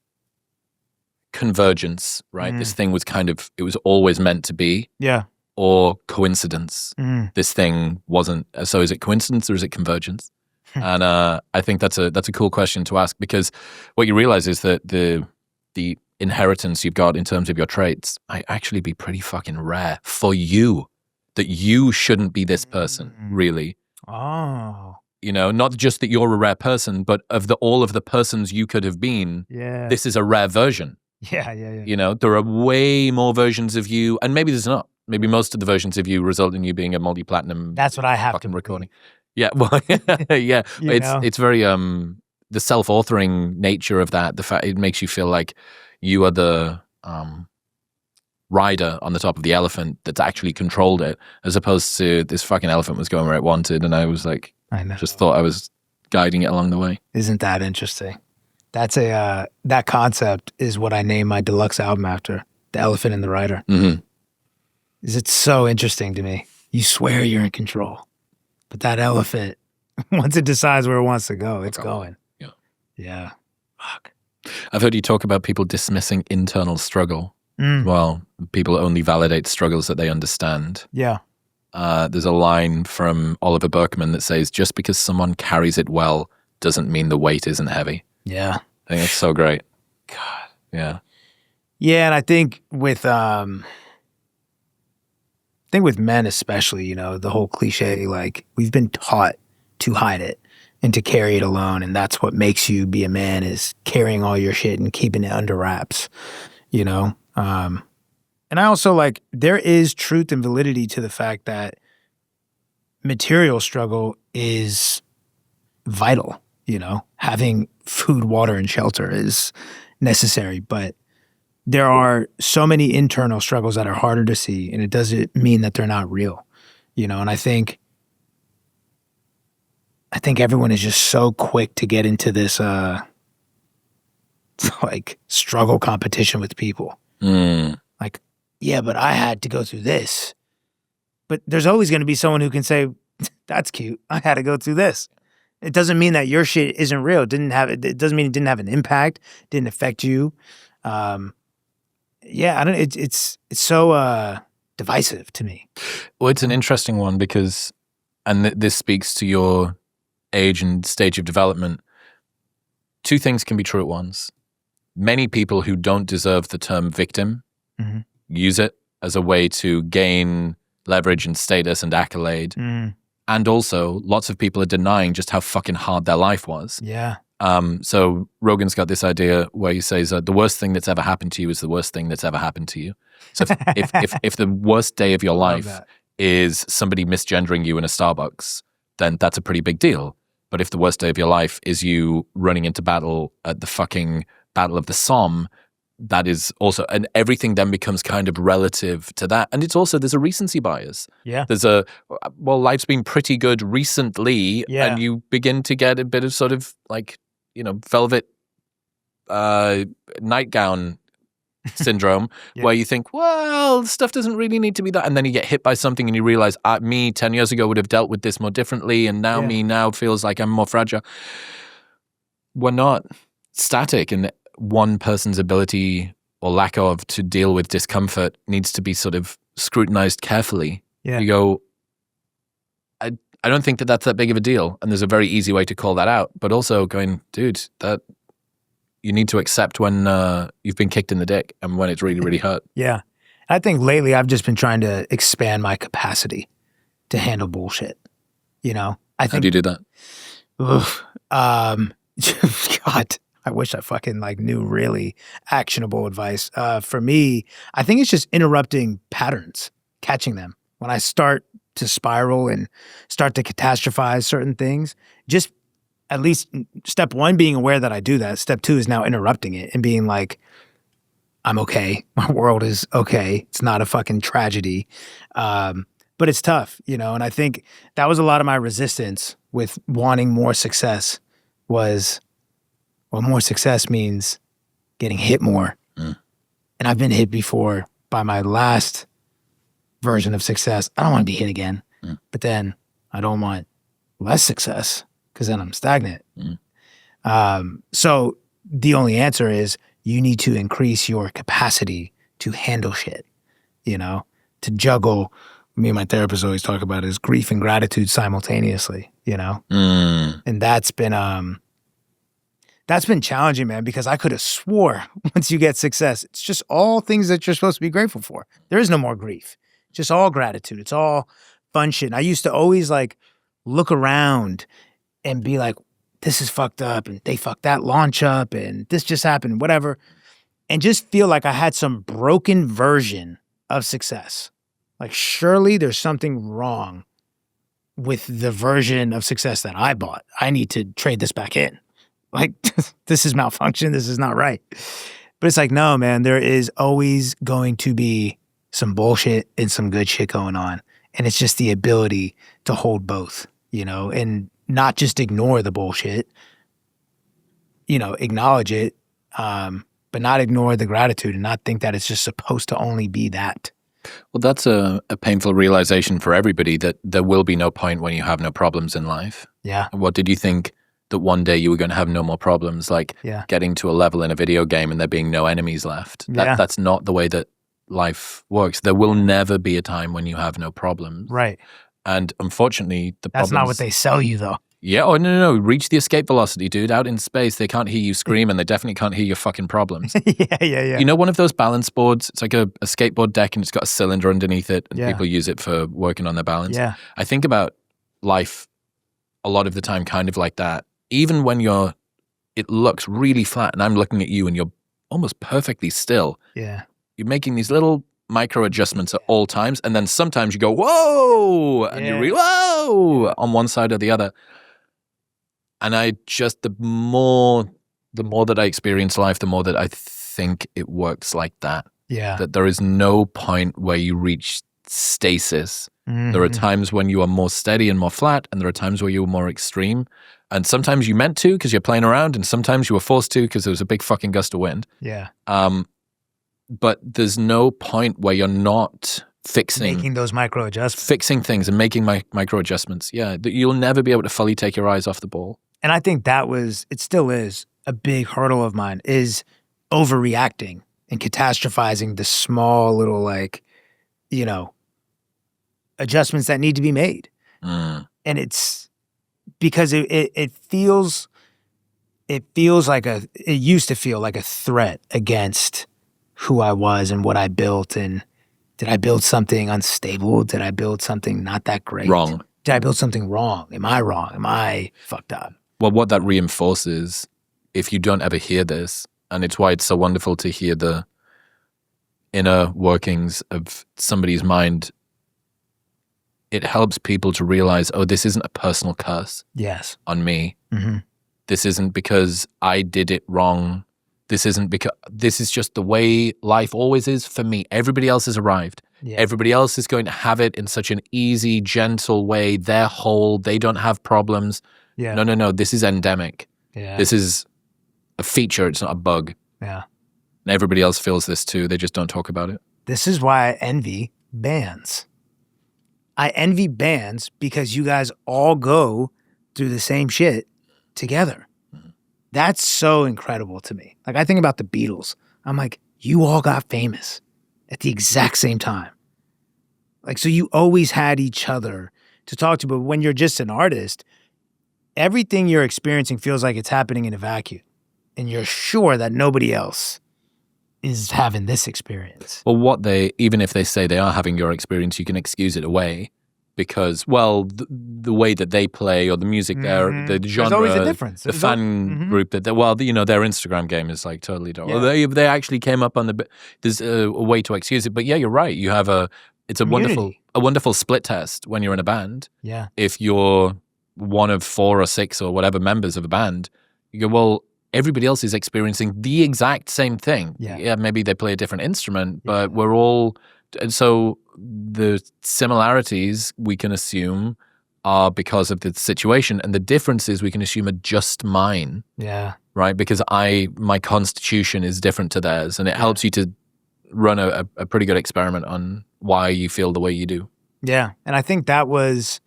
convergence, right? This thing was it was always meant to be. Yeah. Or coincidence. This thing wasn't. So is it coincidence or is it convergence? And I think that's a cool question to ask, because what you realize is that the inheritance you've got in terms of your traits might actually be pretty fucking rare for you, that you shouldn't be this person, really. Oh. You know, not just that you're a rare person, but of all of the persons you could have been, this is a rare version. Yeah. You know, there are way more versions of you, and maybe there's not. Maybe most of the versions of you result in you being a multi-platinum. That's what I have fucking to recording. Yeah, well, yeah. It's very the self-authoring nature of that. The fact it makes you feel like you are the rider on the top of the elephant that's actually controlled it, as opposed to this fucking elephant was going where it wanted, and I was like, I know. Just thought I was guiding it along the way. Isn't that interesting? That's that concept is what I named my deluxe album after, The Elephant and the Rider. Mm-hmm. It's so interesting to me. You swear you're in control, but that elephant, once it decides where it wants to go, it's going. Yeah. Fuck. I've heard you talk about people dismissing internal struggle. Well, people only validate struggles that they understand. Yeah. There's a line from Oliver Berkman that says, just because someone carries it well doesn't mean the weight isn't heavy. Yeah. I think that's so great. God. Yeah. Yeah, and I think with men especially, you know, the whole cliche, like we've been taught to hide it and to carry it alone, and that's what makes you be a man, is carrying all your shit and keeping it under wraps, you know? And I also like, there is truth and validity to the fact that material struggle is vital, you know? Having food, water, and shelter is necessary, but there are so many internal struggles that are harder to see, and it doesn't mean that they're not real, you know? And I think everyone is just so quick to get into this, like struggle competition with people. Like, yeah, but I had to go through this. But there's always going to be someone who can say, that's cute, I had to go through this. It doesn't mean that your shit isn't real. It doesn't mean it didn't have an impact, didn't affect you. Yeah, it's so divisive to me. Well, it's an interesting one because, and this speaks to your age and stage of development. Two things can be true at once. Many people who don't deserve the term victim use it as a way to gain leverage and status and accolade. And also, lots of people are denying just how fucking hard their life was. Yeah. So Rogan's got this idea where he says the worst thing that's ever happened to you is the worst thing that's ever happened to you. So if the worst day of your life is somebody misgendering you in a Starbucks, then that's a pretty big deal. But if the worst day of your life is you running into battle at the fucking Battle of the Somme, that is also, and everything then becomes kind of relative to that. And it's also, there's a recency bias. Yeah. There's life's been pretty good recently, and you begin to get a bit of sort of like, you know, velvet nightgown syndrome where you think, well, stuff doesn't really need to be that. And then you get hit by something and you realize, me 10 years ago would have dealt with this more differently. And now me now feels like I'm more fragile. We're not static, and one person's ability or lack of to deal with discomfort needs to be sort of scrutinized carefully. Yeah. You go, I don't think that that's that big of a deal. And there's a very easy way to call that out. But also going, dude, that you need to accept when you've been kicked in the dick and when it's really, really hurt. Yeah. I think lately I've just been trying to expand my capacity to handle bullshit. You know? How do you do that? God, I wish I fucking like knew really actionable advice. For me, I think it's just interrupting patterns, catching them. When I start to spiral and start to catastrophize certain things, just at least step one, being aware that I do that. Step two is now interrupting it and being like, I'm okay. My world is okay. It's not a fucking tragedy. But it's tough, you know? And I think that was a lot of my resistance with wanting more success was, well, more success means getting hit more. And I've been hit before by my last version of success. I don't want to be hit again. But then I don't want less success because then I'm stagnant. So the only answer is you need to increase your capacity to handle shit, you know, to juggle. Me and my therapist always talk about is grief and gratitude simultaneously, you know? And that's been that's been challenging, man, because I could have swore once you get success, it's just all things that you're supposed to be grateful for. There is no more grief. Just all gratitude. It's all fun shit. And I used to always like look around and be like, this is fucked up and they fucked that launch up and this just happened, whatever. And just feel like I had some broken version of success. Like surely there's something wrong with the version of success that I bought. I need to trade this back in. Like this is malfunction. This is not right. But it's like, no, man, there is always going to be some bullshit and some good shit going on. And it's just the ability to hold both, you know, and not just ignore the bullshit, you know, acknowledge it, but not ignore the gratitude and not think that it's just supposed to only be that. Well, that's a painful realization for everybody, that there will be no point when you have no problems in life. Yeah. What did you think that one day you were going to have no more problems, like getting to a level in a video game and there being no enemies left? That's not the way that life works. There will never be a time when you have no problems. Right. And unfortunately, that's not what they sell you, though. Yeah. Oh, no. Reach the escape velocity, dude. Out in space, they can't hear you scream and they definitely can't hear your fucking problems. Yeah. You know, one of those balance boards, it's like a skateboard deck and it's got a cylinder underneath it and people use it for working on their balance. Yeah. I think about life a lot of the time kind of like that. Even when it looks really flat and I'm looking at you and you're almost perfectly still. Yeah. You're making these little micro adjustments at all times. And then sometimes you go, whoa, and you whoa, on one side or the other. And the more that I experience life, the more that I think it works like that. Yeah. That there is no point where you reach stasis. Mm-hmm. There are times when you are more steady and more flat, and there are times where you are more extreme. And sometimes you meant to because you're playing around, and sometimes you were forced to because there was a big fucking gust of wind. Yeah. But there's no point where you're not making those micro adjustments. Fixing things and making micro adjustments. Yeah. You'll never be able to fully take your eyes off the ball. And I think it still is a big hurdle of mine, is overreacting and catastrophizing the small little, like, you know, adjustments that need to be made. And it's because it feels like it used to feel like a threat against who I was and what I built. And did I build something unstable? Did I build something not that great? Wrong. Did I build something wrong? Am I wrong? Am I fucked up? Well, what that reinforces, if you don't ever hear this, and it's why it's so wonderful to hear the inner workings of somebody's mind, it helps people to realize, oh, this isn't a personal curse on me. Mm-hmm. This isn't because I did it wrong. This isn't because this is just the way life always is for me. Everybody else has arrived. Yeah. Everybody else is going to have it in such an easy, gentle way. They're whole. They don't have problems. Yeah. No. This is endemic. Yeah. This is a feature. It's not a bug. Yeah. And everybody else feels this too. They just don't talk about it. This is why I envy bands. I envy bands because you guys all go through the same shit together. That's so incredible to me. Like, I think about the Beatles. I'm like, you all got famous at the exact same time. Like, so you always had each other to talk to. But when you're just an artist, everything you're experiencing feels like it's happening in a vacuum. And you're sure that nobody else is having this experience. Well, even if they say they are having your experience, you can excuse it away. Because, well, the way that they play or the music there, the genre, there's always a difference. The fan group that, their Instagram game is like totally different. Yeah. They actually came up on there's a way to excuse it. But yeah, you're right. You have it's a wonderful split test when you're in a band. Yeah. If you're one of 4 or 6 or whatever members of a band, you go, well, everybody else is experiencing the exact same thing. Yeah, maybe they play a different instrument, but we're all... And so the similarities we can assume are because of the situation, and the differences we can assume are just mine. Yeah. Right? Because my constitution is different to theirs, and it helps you to run a pretty good experiment on why you feel the way you do. Yeah. And I think that was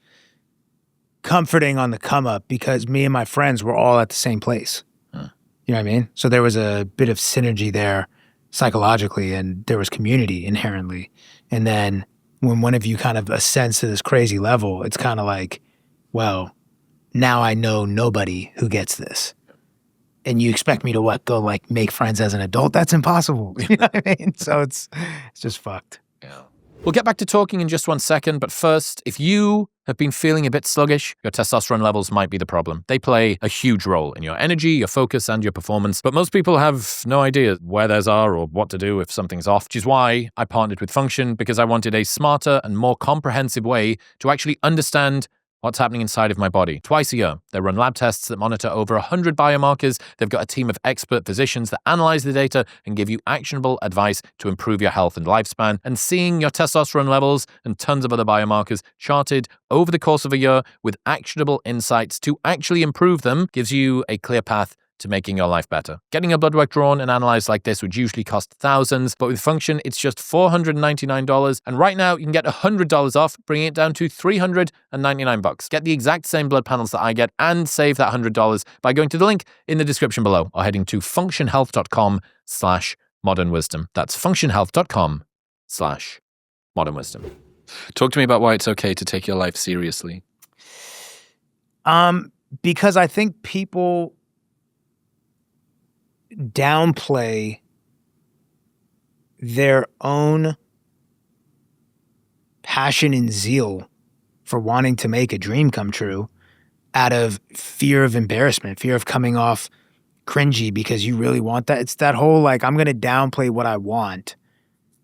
comforting on the come up because me and my friends were all at the same place. Huh. You know what I mean? So there was a bit of synergy there psychologically, and there was community inherently. And then when one of you kind of ascends to this crazy level, it's kind of like, well, now I know nobody who gets this. and you expect me to go like make friends as an adult? That's impossible. You know what I mean? So it's just fucked. Yeah. We'll get back to talking in just one second, but first, if you have been feeling a bit sluggish, your testosterone levels might be the problem. They play a huge role in your energy, your focus, and your performance, but most people have no idea where theirs are or what to do if something's off, which is why I partnered with Function, because I wanted a smarter and more comprehensive way to actually understand what's happening inside of my body. Twice a year, they run lab tests that monitor over 100 biomarkers. They've got a team of expert physicians that analyze the data and give you actionable advice to improve your health and lifespan. And seeing your testosterone levels and tons of other biomarkers charted over the course of a year with actionable insights to actually improve them gives you a clear path to making your life better. Getting your blood work drawn and analyzed like this would usually cost thousands, but with Function, it's just $499. And right now, you can get $100 off, bringing it down to $399. Get the exact same blood panels that I get and save that $100 by going to the link in the description below or heading to functionhealth.com/modernwisdom. That's functionhealth.com/modernwisdom. Talk to me about why it's okay to take your life seriously. Because I think people downplay their own passion and zeal for wanting to make a dream come true out of fear of embarrassment, fear of coming off cringy because you really want that. It's that whole like, I'm going to downplay what I want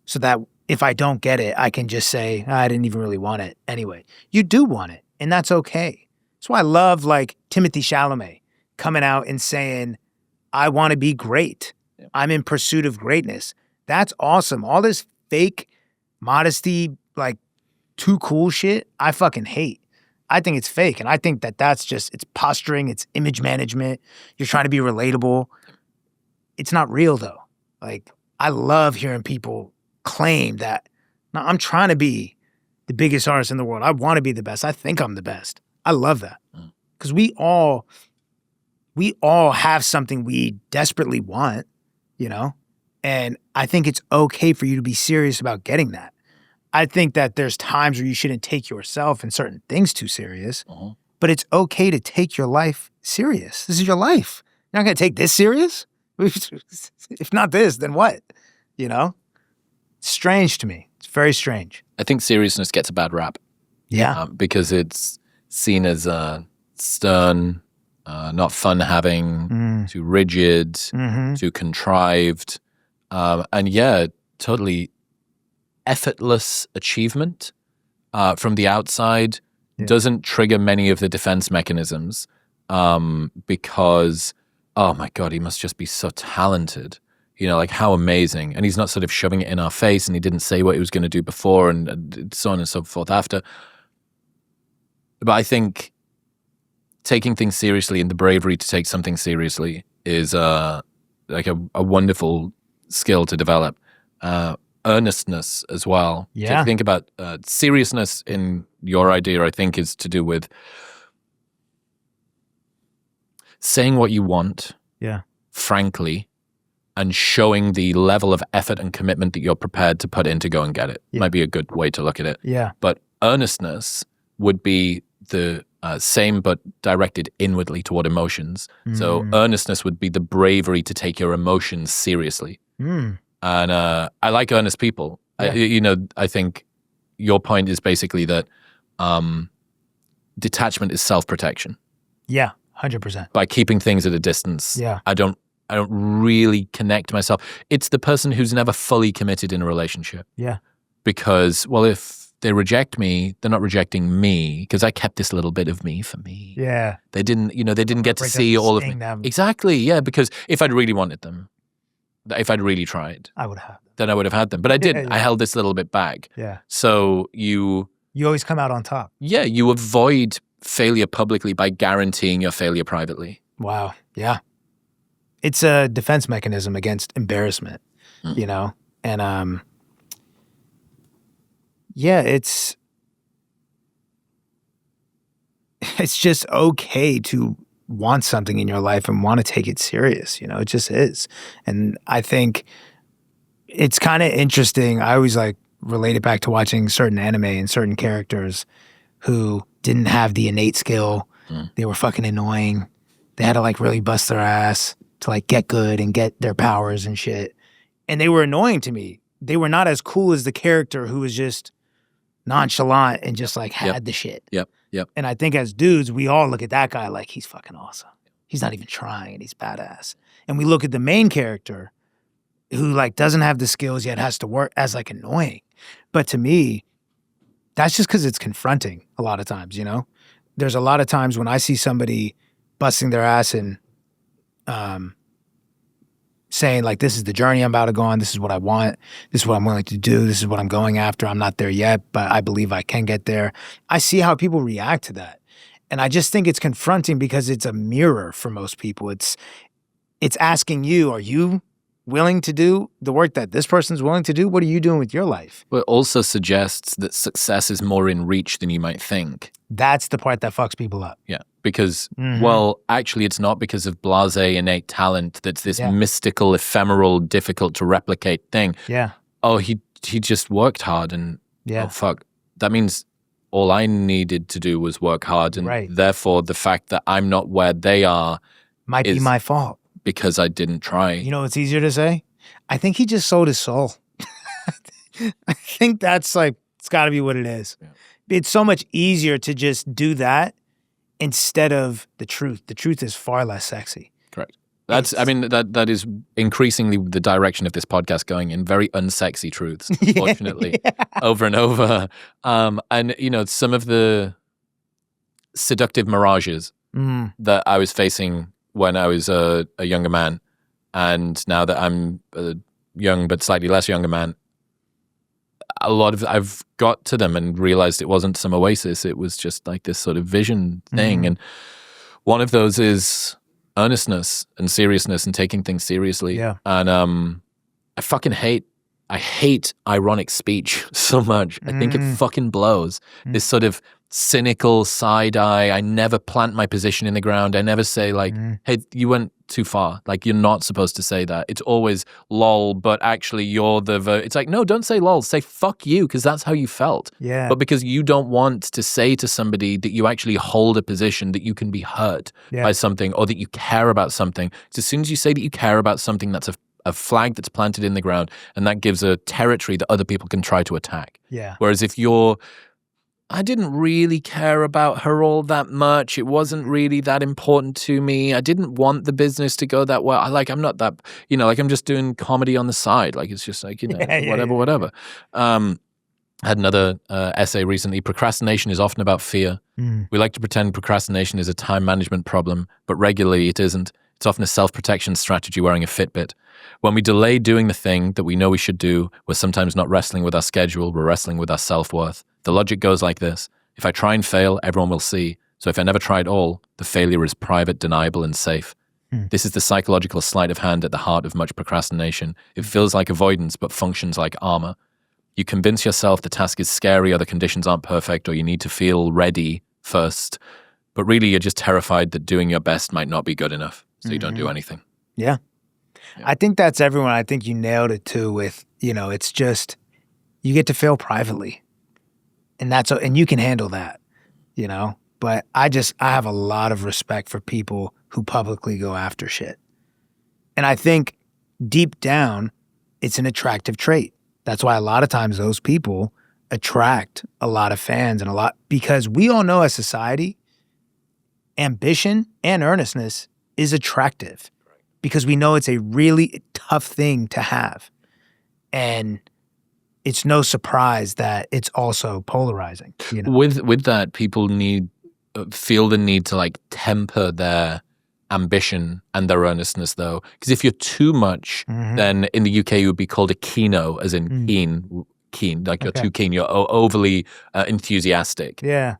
so that if I don't get it, I can just say, I didn't even really want it anyway. You do want it, and that's okay. That's why I love like Timothée Chalamet coming out and saying, I want to be great. Yeah. I'm in pursuit of greatness. That's awesome. All this fake modesty, like too cool shit, I fucking hate. I think it's fake. And I think that that's just, it's posturing, it's image management. You're trying to be relatable. It's not real though. Like, I love hearing people claim that, no, I'm trying to be the biggest artist in the world. I want to be the best. I think I'm the best. I love that. Because we all have something we desperately want, you know? And I think it's okay for you to be serious about getting that. I think that there's times where you shouldn't take yourself and certain things too serious, but it's okay to take your life serious. This is your life. You're not going to take this serious? If not this, then what? You know? It's strange to me. It's very strange. I think seriousness gets a bad rap. Yeah. Because it's seen as stern, not fun-having, too rigid, too contrived, and yeah, totally effortless achievement from the outside doesn't trigger many of the defense mechanisms because, oh my God, he must just be so talented. You know, like how amazing. And he's not sort of shoving it in our face and he didn't say what he was going to do before and so on and so forth after. But I think taking things seriously and the bravery to take something seriously is like a wonderful skill to develop. Earnestness as well. Yeah. To think about seriousness in your idea, I think, is to do with saying what you want, frankly, and showing the level of effort and commitment that you're prepared to put in to go and get it. Might be a good way to look at it. Yeah. But earnestness would be the same but directed inwardly toward emotions. So earnestness would be the bravery to take your emotions seriously. And I like earnest people. Yeah. I think your point is basically that detachment is self-protection. Yeah, 100%. By keeping things at a distance. Yeah. I don't really connect myself. It's the person who's never fully committed in a relationship. Yeah. Because, well, if they reject me, they're not rejecting me because I kept this little bit of me for me. Yeah. They didn't get to see all of me. Them. Exactly, yeah, because if I'd really wanted them, if I'd really tried, I would have them. Then I would have had them. But I didn't. Yeah. I held this little bit back. Yeah. So you always come out on top. Yeah, you avoid failure publicly by guaranteeing your failure privately. Wow. Yeah. It's a defense mechanism against embarrassment, you know? And yeah, it's just okay to want something in your life and want to take it serious, you know? It just is. And I think it's kind of interesting. I always like relate it back to watching certain anime and certain characters who didn't have the innate skill. They were fucking annoying. They had to like really bust their ass. to like get good and get their powers and shit. And they were annoying to me. They were not as cool as the character who was just nonchalant and just like had the shit. Yep. And I think as dudes, we all look at that guy like he's fucking awesome. He's not even trying and he's badass. And we look at the main character who like doesn't have the skills yet has to work as like annoying. But to me, that's just because it's confronting a lot of times, you know? There's a lot of times when I see somebody busting their ass and saying like, this is the journey I'm about to go on. This is what I want. This is what I'm willing to do. This is what I'm going after. I'm not there yet, but I believe I can get there. I see how people react to that. And I just think it's confronting because it's a mirror for most people. It's asking you, are you willing to do the work that this person's willing to do? What are you doing with your life? But it also suggests that success is more in reach than you might think. That's the part that fucks people up. Yeah, because, well, actually it's not because of blasé innate talent that's this mystical, ephemeral, difficult to replicate thing. Yeah. Oh, he just worked hard and, oh, fuck. That means all I needed to do was work hard. And therefore, the fact that I'm not where they are might be my fault. Because I didn't try. You know what's easier to say? I think he just sold his soul. I think that's like, it's got to be what it is. Yeah. It's so much easier to just do that instead of the truth. The truth is far less sexy. Correct. That is increasingly the direction of this podcast going in, very unsexy truths, unfortunately, over and over. And, you know, some of the seductive mirages that I was facing when I was a younger man, and now that I'm a young but slightly less younger man, I've got to them and realized it wasn't some oasis. It was just like this sort of vision thing. And one of those is earnestness and seriousness and taking things seriously. Yeah. And I hate ironic speech so much. I think it fucking blows. This sort of cynical side eye. I never plant my position in the ground. I never say like, hey, you went too far. Like, you're not supposed to say that. It's always lol, but actually you're it's like, no, don't say lol. Say fuck you, because that's how you felt. Yeah. But because you don't want to say to somebody that you actually hold a position that you can be hurt by something, or that you care about something. So as soon as you say that you care about something, that's a flag that's planted in the ground, and that gives a territory that other people can try to attack. Yeah. Whereas if I didn't really care about her all that much. It wasn't really that important to me. I didn't want the business to go that well. I'm not that, I'm just doing comedy on the side. Like, it's just like, whatever. I had another essay recently. Procrastination is often about fear. We like to pretend procrastination is a time management problem, but regularly it isn't. It's often a self-protection strategy wearing a Fitbit. When we delay doing the thing that we know we should do, we're sometimes not wrestling with our schedule, we're wrestling with our self-worth. The logic goes like this. If I try and fail, everyone will see. So if I never try at all, the failure is private, deniable, and safe. This is the psychological sleight of hand at the heart of much procrastination. It feels like avoidance, but functions like armor. You convince yourself the task is scary, or the conditions aren't perfect, or you need to feel ready first. But really, you're just terrified that doing your best might not be good enough, so you don't do anything. Yeah. I think that's everyone. I think you nailed it too with, it's just, you get to fail privately. And you can handle that, But I have a lot of respect for people who publicly go after shit. And I think deep down, it's an attractive trait. That's why a lot of times those people attract a lot of fans because we all know as society, ambition and earnestness is attractive because we know it's a really tough thing to have. And it's no surprise that it's also polarizing. With that, people feel the need to like temper their ambition and their earnestness, though, because if you're too much, then in the UK you would be called a keno, as in keen, like you're too keen, you're overly enthusiastic. Yeah.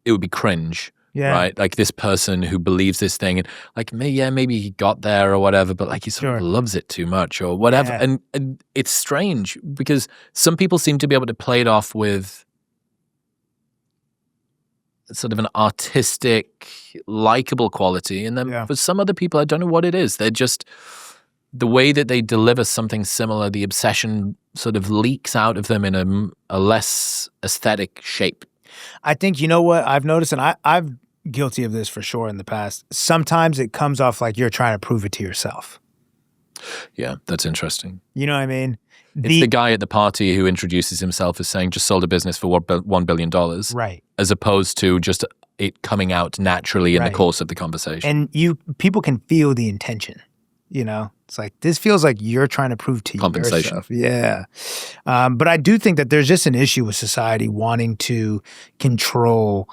It would be cringe. Yeah. Right? Like this person who believes this thing and like, maybe he got there or whatever, but like he sort of loves it too much or whatever. Yeah. And it's strange because some people seem to be able to play it off with sort of an artistic, likable quality. And then for some other people, I don't know what it is. They're just, the way that they deliver something similar, the obsession sort of leaks out of them in a less aesthetic shape. I think, you know what I've noticed, and I've guilty of this for sure in the past. Sometimes it comes off like you're trying to prove it to yourself. Yeah, that's interesting. You know what I mean? It's the guy at the party who introduces himself as saying, just sold a business for $1 billion. Right. As opposed to just it coming out naturally in the course of the conversation. And people can feel the intention, you know? It's like, this feels like you're trying to prove to yourself. Yeah. But I do think that there's just an issue with society wanting to control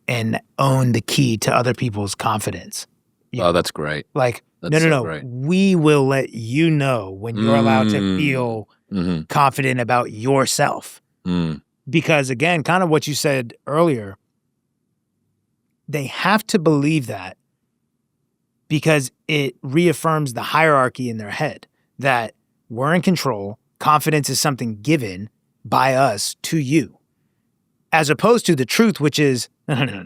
and own the key to other people's confidence. That's great. Like, That's no. great. We will let you know when you're allowed to feel confident about yourself. Because again, kind of what you said earlier, they have to believe that because it reaffirms the hierarchy in their head that we're in control. Confidence is something given by us to you, as opposed to the truth, which is, no.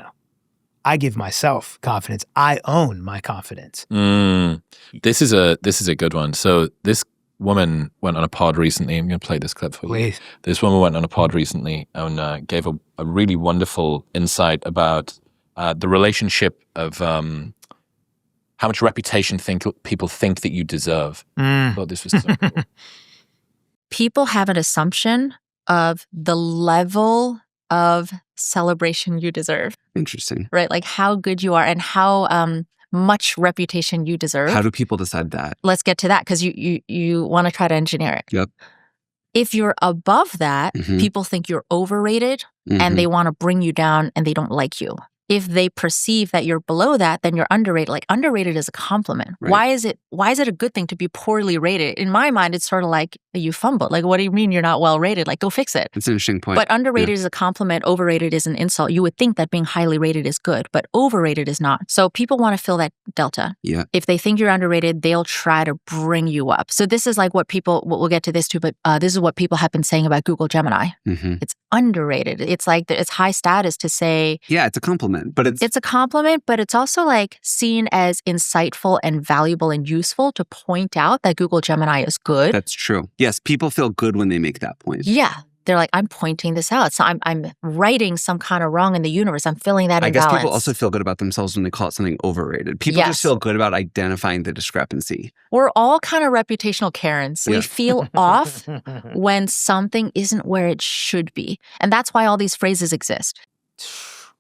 I give myself confidence. I own my confidence. This is a good one. So this woman went on a pod recently. I'm going to play this clip for you. Please. This woman went on a pod recently and gave a really wonderful insight about the relationship of how much reputation people think that you deserve. I thought this was so cool. People have an assumption of the level of celebration you deserve. Interesting. Right? Like how good you are and how much reputation you deserve. How do people decide that? Let's get to that because you want to try to engineer it. Yep. If you're above that, people think you're overrated and they want to bring you down and they don't like you. If they perceive that you're below that, then you're underrated. Like underrated is a compliment. Right. Why is it a good thing to be poorly rated? In my mind, it's sort of like you fumbled. Like, what do you mean you're not well rated? Like, go fix it. That's an interesting point. But underrated is a compliment. Overrated is an insult. You would think that being highly rated is good, but overrated is not. So people want to fill that delta. Yeah. If they think you're underrated, they'll try to bring you up. So this is like we'll get to this too, but this is what people have been saying about Google Gemini. It's underrated. It's like it's high status to say. Yeah, it's a compliment, but it's a compliment, but it's also like seen as insightful and valuable and useful to point out that Google Gemini is good. That's true. Yes, people feel good when they make that point. Yeah. They're like, I'm pointing this out. So I'm righting some kind of wrong in the universe. I'm filling that imbalance. I guess people also feel good about themselves when they call it something overrated. People just feel good about identifying the discrepancy. We're all kind of reputational Karens. We feel off when something isn't where it should be. And that's why all these phrases exist.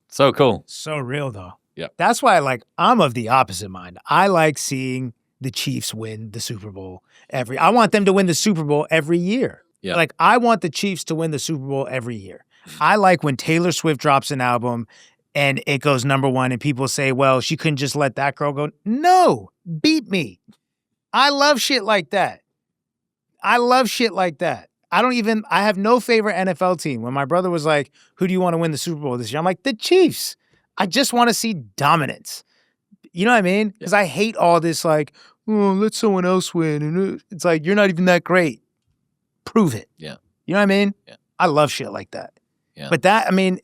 So cool. So real though. Yeah. That's why I'm of the opposite mind. I like seeing the Chiefs win the Super Bowl I want them to win the Super Bowl every year. Yeah. Like I want the Chiefs to win the Super Bowl every year. I like when Taylor Swift drops an album and it goes #1 and people say, well, she couldn't just let that girl go. No, beat me. I love shit like that. I have no favorite NFL team. When my brother was like, who do you want to win the Super Bowl this year? I'm like, the Chiefs. I just want to see dominance. You know what I mean? Because I hate all this like, oh, let someone else win. And it's like, you're not even that great. Prove it. Yeah. You know what I mean? Yeah. I love shit like that. Yeah. But that, I mean,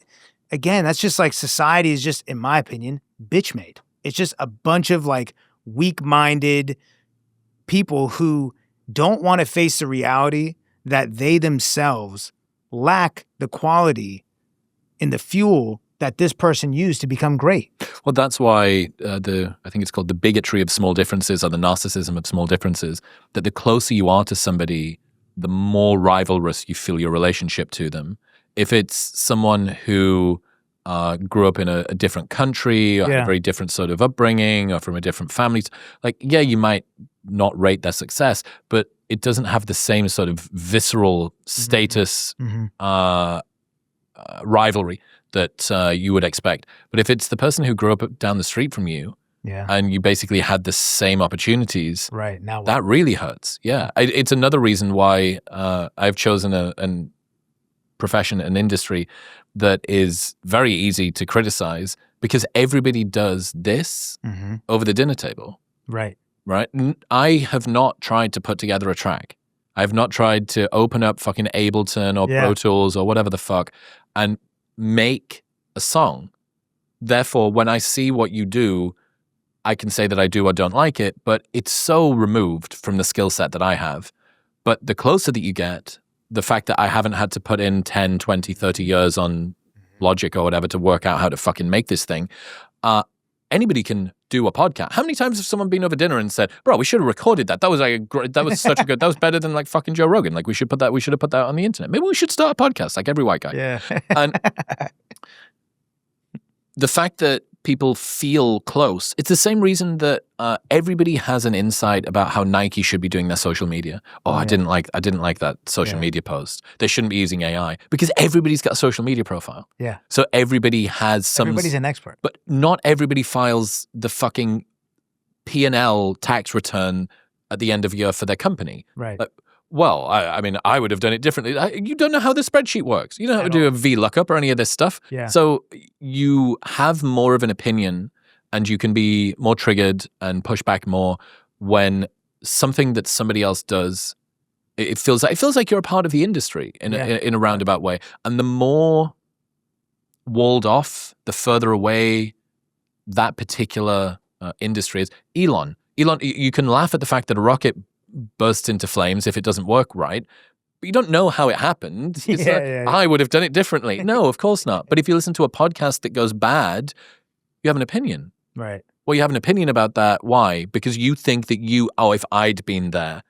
again, that's just like society is just, in my opinion, bitch made. It's just a bunch of like weak-minded people who don't want to face the reality that they themselves lack the quality and the fuel that this person used to become great. Well, that's why I think it's called the bigotry of small differences or the narcissism of small differences, that the closer you are to somebody, the more rivalrous you feel your relationship to them. If it's someone who grew up in a different country or had a very different sort of upbringing or from a different family, like, yeah, you might not rate their success, but it doesn't have the same sort of visceral status rivalry that you would expect. But if it's the person who grew up down the street from you and you basically had the same opportunities, right now that really hurts. Yeah. It's another reason why I've chosen a profession, an industry that is very easy to criticize because everybody does this over the dinner table. Right. Right? I have not tried to put together a track. I have not tried to open up fucking Ableton or Pro Tools or whatever the fuck and make a song. Therefore, when I see what you do, I can say that I do or don't like it, but it's so removed from the skill set that I have. But the closer that you get, the fact that I haven't had to put in 10, 20, 30 years on logic or whatever to work out how to fucking make this thing. Anybody can do a podcast. How many times have someone been over dinner and said, "Bro, we should have recorded that. That was that was better than like fucking Joe Rogan. Like we should have put that on the internet. Maybe we should start a podcast like every white guy." Yeah. And the fact that people feel close, it's the same reason that everybody has an insight about how Nike should be doing their social media. I didn't like that social media post. They shouldn't be using AI because everybody's got a social media profile. Yeah. So everybody has some. Everybody's an expert. But not everybody files the fucking P&L tax return at the end of year for their company. Right. Well, I mean, I would have done it differently. You don't know how the spreadsheet works. You don't know how to do a VLOOKUP or any of this stuff. Yeah. So you have more of an opinion and you can be more triggered and push back more when something that somebody else does, it feels like you're a part of the industry in a roundabout way. And the more walled off, the further away that particular industry is. Elon, you can laugh at the fact that a rocket bursts into flames if it doesn't work right, but you don't know how it happened. I would have done it differently. No, of course not. But if you listen to a podcast that goes bad, you have an opinion. Right. Well, you have an opinion about that. Why? Because you think that if I'd been there,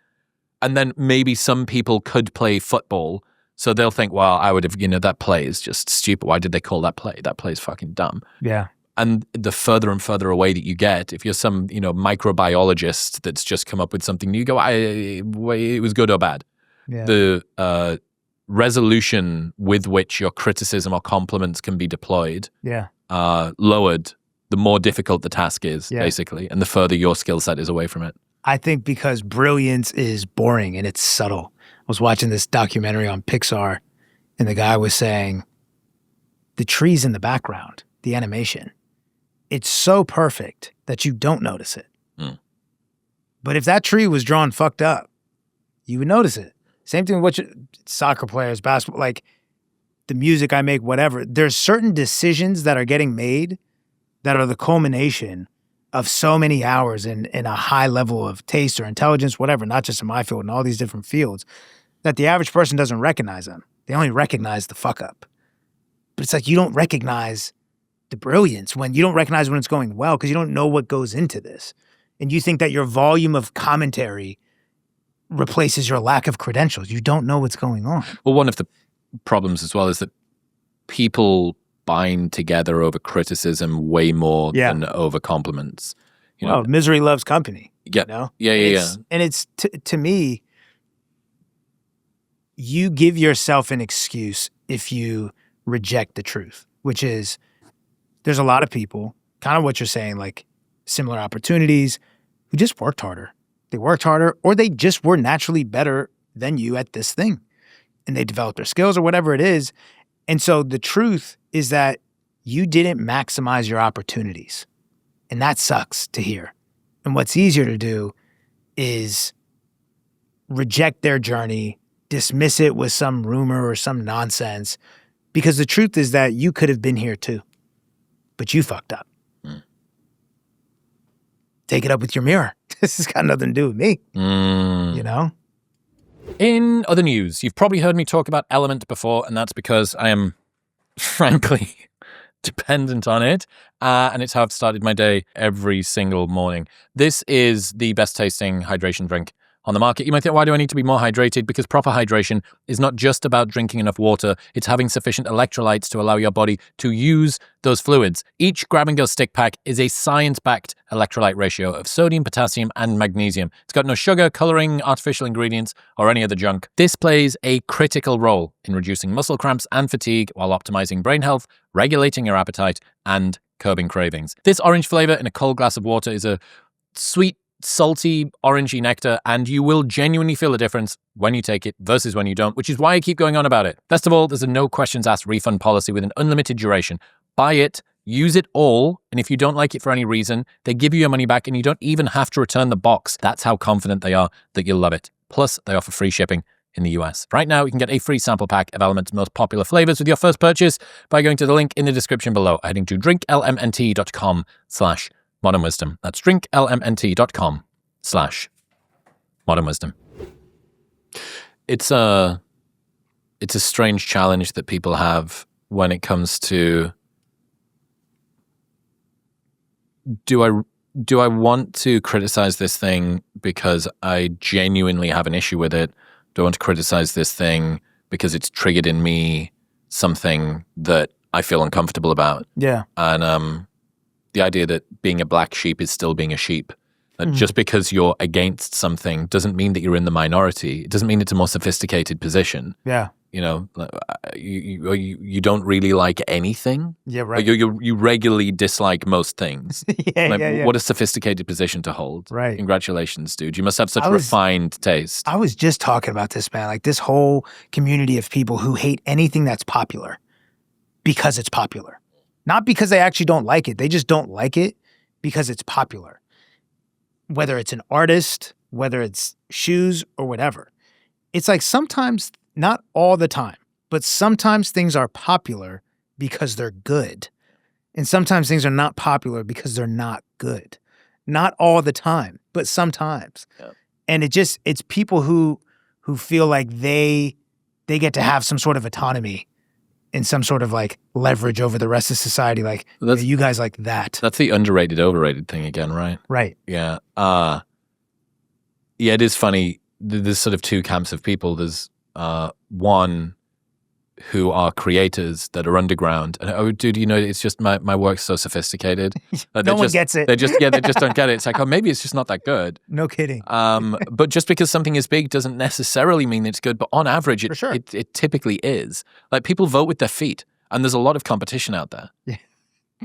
and then maybe some people could play football, so they'll think, well, I would have, that play is just stupid. Why did they call that play? That play is fucking dumb. Yeah. And the further and further away that you get, if you're some, microbiologist that's just come up with something new, you go, it was good or bad. Yeah. The resolution with which your criticism or compliments can be deployed, lowered, the more difficult the task is, basically, and the further your skill set is away from it. I think because brilliance is boring and it's subtle. I was watching this documentary on Pixar, and the guy was saying, the trees in the background, the animation, it's so perfect that you don't notice it. Mm. But if that tree was drawn fucked up, you would notice it. Same thing with soccer players, basketball, like the music I make, whatever. There's certain decisions that are getting made that are the culmination of so many hours in a high level of taste or intelligence, whatever, not just in my field, in all these different fields, that the average person doesn't recognize them. They only recognize the fuck up. But it's like you don't recognize the brilliance when you don't recognize when it's going well because you don't know what goes into this. And you think that your volume of commentary replaces your lack of credentials. You don't know what's going on. Well, one of the problems as well is that people bind together over criticism way more than over compliments. Misery loves company. Yeah. Yeah. And it's, to me, you give yourself an excuse if you reject the truth, which is there's a lot of people, kind of what you're saying, like similar opportunities, who just worked harder. They worked harder, or they just were naturally better than you at this thing. And they developed their skills or whatever it is. And so the truth is that you didn't maximize your opportunities. And that sucks to hear. And what's easier to do is reject their journey, dismiss it with some rumor or some nonsense, because the truth is that you could have been here too, but you fucked up. Mm. Take it up with your mirror. This has got nothing to do with me, In other news, you've probably heard me talk about Element before, and that's because I am, frankly, dependent on it, and it's how I've started my day every single morning. This is the best tasting hydration drink on the market. You might think, why do I need to be more hydrated? Because proper hydration is not just about drinking enough water. It's having sufficient electrolytes to allow your body to use those fluids. Each grab-and-go stick pack is a science-backed electrolyte ratio of sodium, potassium, and magnesium. It's got no sugar, coloring, artificial ingredients, or any other junk. This plays a critical role in reducing muscle cramps and fatigue while optimizing brain health, regulating your appetite, and curbing cravings. This orange flavor in a cold glass of water is a sweet, salty, orangey nectar, and you will genuinely feel a difference when you take it versus when you don't, which is why I keep going on about it. Best of all, there's a no questions asked refund policy with an unlimited duration. Buy it, use it all, and if you don't like it for any reason, they give you your money back and you don't even have to return the box. That's how confident they are that you'll love it. Plus, they offer free shipping in the US. Right now, you can get a free sample pack of Element's most popular flavors with your first purchase by going to the link in the description below, heading to drinklmnt.com/Modern Wisdom. That's drinklmnt.com/Modern Wisdom. It's a strange challenge that people have when it comes to do I want to criticize this thing because I genuinely have an issue with it? Do I want to criticize this thing because it's triggered in me something that I feel uncomfortable about? Yeah. And the idea that being a black sheep is still being a sheep. That just because you're against something doesn't mean that you're in the minority. It doesn't mean it's a more sophisticated position. Yeah. You know, you don't really like anything. Yeah, right. You regularly dislike most things. Yeah. What a sophisticated position to hold. Right. Congratulations, dude. You must have such refined taste. I was just talking about this, man. Like this whole community of people who hate anything that's popular because it's popular. Not because they actually don't like it. They just don't like it because it's popular. Whether it's an artist, whether it's shoes or whatever. It's like sometimes, not all the time, but sometimes things are popular because they're good. And sometimes things are not popular because they're not good. Not all the time, but sometimes. Yeah. And it's people who feel like they get to have some sort of autonomy and some sort of like leverage over the rest of society. Like, you guys like that. That's the underrated, overrated thing again, right? Right. Yeah. Yeah, it is funny. There's sort of two camps of people. There's one who are creators that are underground. And, oh, dude, you know, it's just my work's so sophisticated. No one gets it. They just don't get it. It's like, oh, maybe it's just not that good. No kidding. But just because something is big doesn't necessarily mean it's good. But on average, it typically is. Like people vote with their feet. And there's a lot of competition out there. Yeah.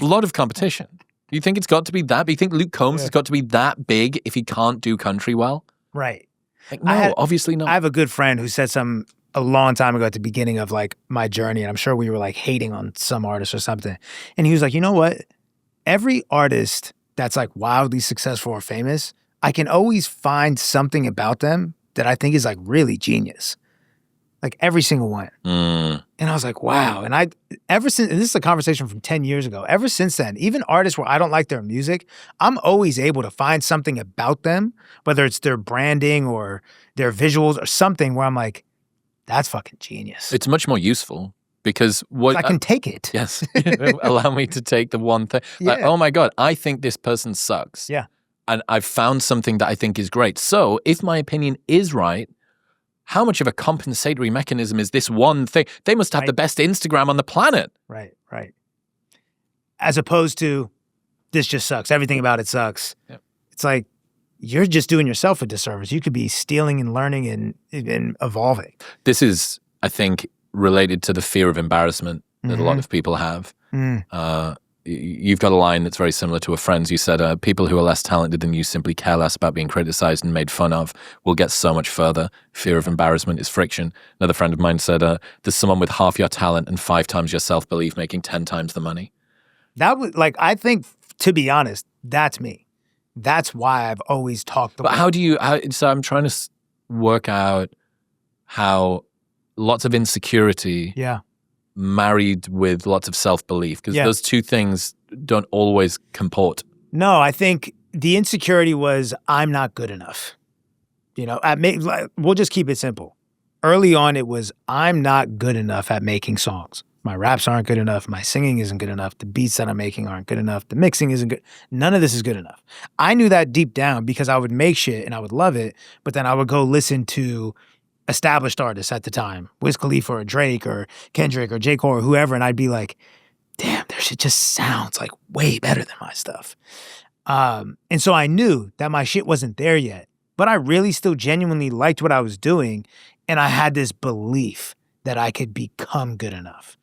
A lot of competition. You think it's got to be that big? You think Luke Combs has got to be that big if he can't do country well? Right. Like, no, obviously not. I have a good friend who said something a long time ago at the beginning of like my journey, and I'm sure we were like hating on some artist or something. And he was like, you know what? Every artist that's like wildly successful or famous, I can always find something about them that I think is like really genius. Like every single one. And I was like, wow. And ever since, and this is a conversation from 10 years ago, ever since then, even artists where I don't like their music, I'm always able to find something about them, whether it's their branding or their visuals or something where I'm like, that's fucking genius. It's much more useful because I can take it. Yes. Allow me to take the one thing. Like, oh my God, I think this person sucks. Yeah. And I've found something that I think is great. So if my opinion is right, how much of a compensatory mechanism is this one thing? They must have the best Instagram on the planet. Right. As opposed to, this just sucks. Everything about it sucks. Yep. It's like, you're just doing yourself a disservice. You could be stealing and learning and evolving. This is, I think, related to the fear of embarrassment that a lot of people have. You've got a line that's very similar to a friend's. You said, people who are less talented than you simply care less about being criticized and made fun of will get so much further. Fear of embarrassment is friction. Another friend of mine said, there's someone with half your talent and 5 times your self-belief making 10 times the money. That was like, I think, to be honest, that's me. That's why I've always talked. But so I'm trying to work out how lots of insecurity married with lots of self-belief, because those two things don't always comport. No, I think the insecurity was, I'm not good enough. You know, we'll just keep it simple. Early on, it was, I'm not good enough at making songs. My raps aren't good enough. My singing isn't good enough. The beats that I'm making aren't good enough. The mixing isn't good. None of this is good enough. I knew that deep down because I would make shit and I would love it, but then I would go listen to established artists at the time, Wiz Khalifa or Drake or Kendrick or J. Cole or whoever, and I'd be like, damn, their shit just sounds like way better than my stuff. And so I knew that my shit wasn't there yet, but I really still genuinely liked what I was doing, and I had this belief that I could become good enough.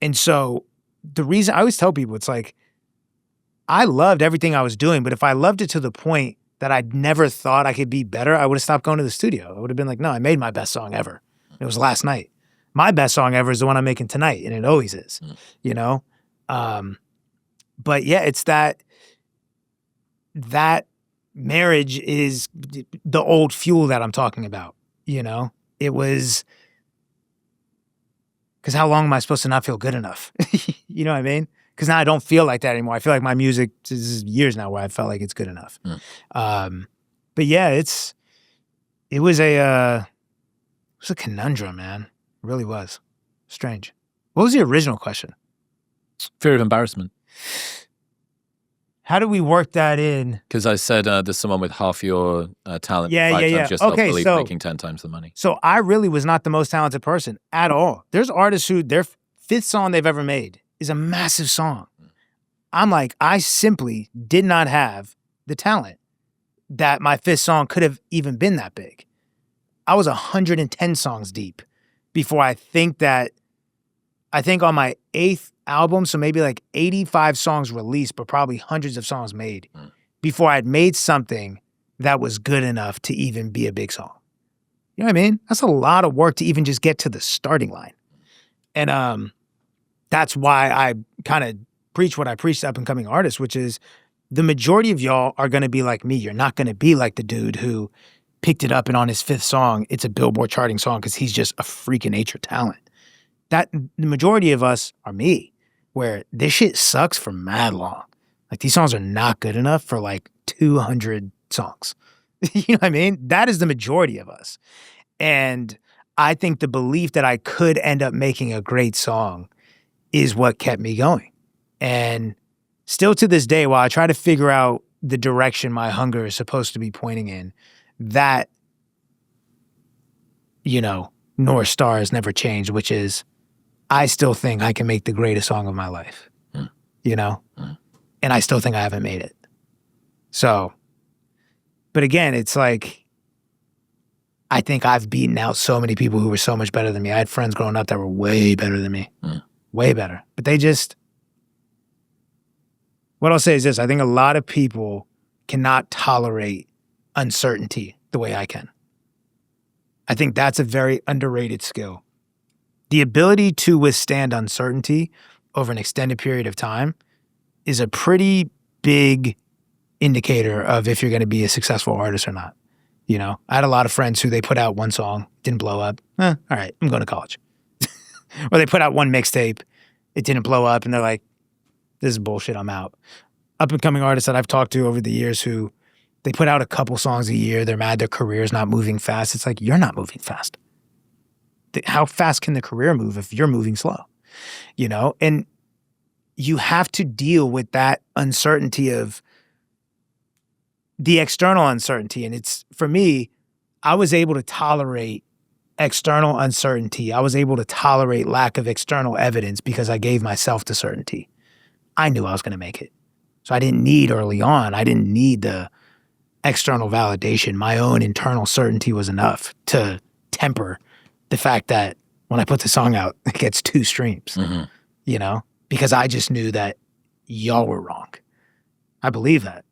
And so the reason I always tell people, it's like, I loved everything I was doing, but if I loved it to the point that I'd never thought I could be better, I would have stopped going to the studio. I would have been like, no, I made my best song ever. It was last night. My best song ever is the one I'm making tonight, and it always is, you know? But yeah, it's that marriage is the old fuel that I'm talking about, you know? It was, because how long am I supposed to not feel good enough? You know what I mean? Because now I don't feel like that anymore. I feel like my music, this is years now where I felt like it's good enough. But yeah, it was a conundrum, man. It really was. Strange. What was the original question? Fear of embarrassment. How do we work that in? Because I said there's someone with half your talent, Yeah. times your self-belief, making 10 times the money. So I really was not the most talented person at all. There's artists who their fifth song they've ever made is a massive song. I'm like, I simply did not have the talent that my fifth song could have even been that big. I was 110 songs deep before I think on my 8th album, so maybe like 85 songs released, but probably hundreds of songs made before I'd made something that was good enough to even be a big song. You know what I mean? That's a lot of work to even just get to the starting line. And that's why I kind of preach what I preach to up-and-coming artists, which is the majority of y'all are going to be like me. You're not going to be like the dude who picked it up and on his 5th song, it's a Billboard charting song because he's just a freak of nature talent. The majority of us are me, where this shit sucks for mad long. Like, these songs are not good enough for like 200 songs. You know what I mean? That is the majority of us. And I think the belief that I could end up making a great song is what kept me going. And still to this day, while I try to figure out the direction my hunger is supposed to be pointing in, that, North Star has never changed, which is I still think I can make the greatest song of my life, And I still think I haven't made it. So, but again, it's like, I think I've beaten out so many people who were so much better than me. I had friends growing up that were way better than me, way better. But what I'll say is this, I think a lot of people cannot tolerate uncertainty the way I can. I think that's a very underrated skill. The ability to withstand uncertainty over an extended period of time is a pretty big indicator of if you're going to be a successful artist or not. I had a lot of friends who they put out one song, didn't blow up. All right, I'm going to college. Or they put out one mixtape, it didn't blow up, and they're like, this is bullshit, I'm out. Up-and-coming artists that I've talked to over the years who they put out a couple songs a year, they're mad their career's not moving fast. It's like, you're not moving fast. How fast can the career move if you're moving slow? And you have to deal with that uncertainty of the external uncertainty. And it's, for me, I was able to tolerate external uncertainty. I was able to tolerate lack of external evidence because I gave myself the certainty. I knew I was going to make it. So I didn't need the external validation. My own internal certainty was enough to temper the fact that when I put the song out, it gets 2 streams, because I just knew that y'all were wrong. I believe that.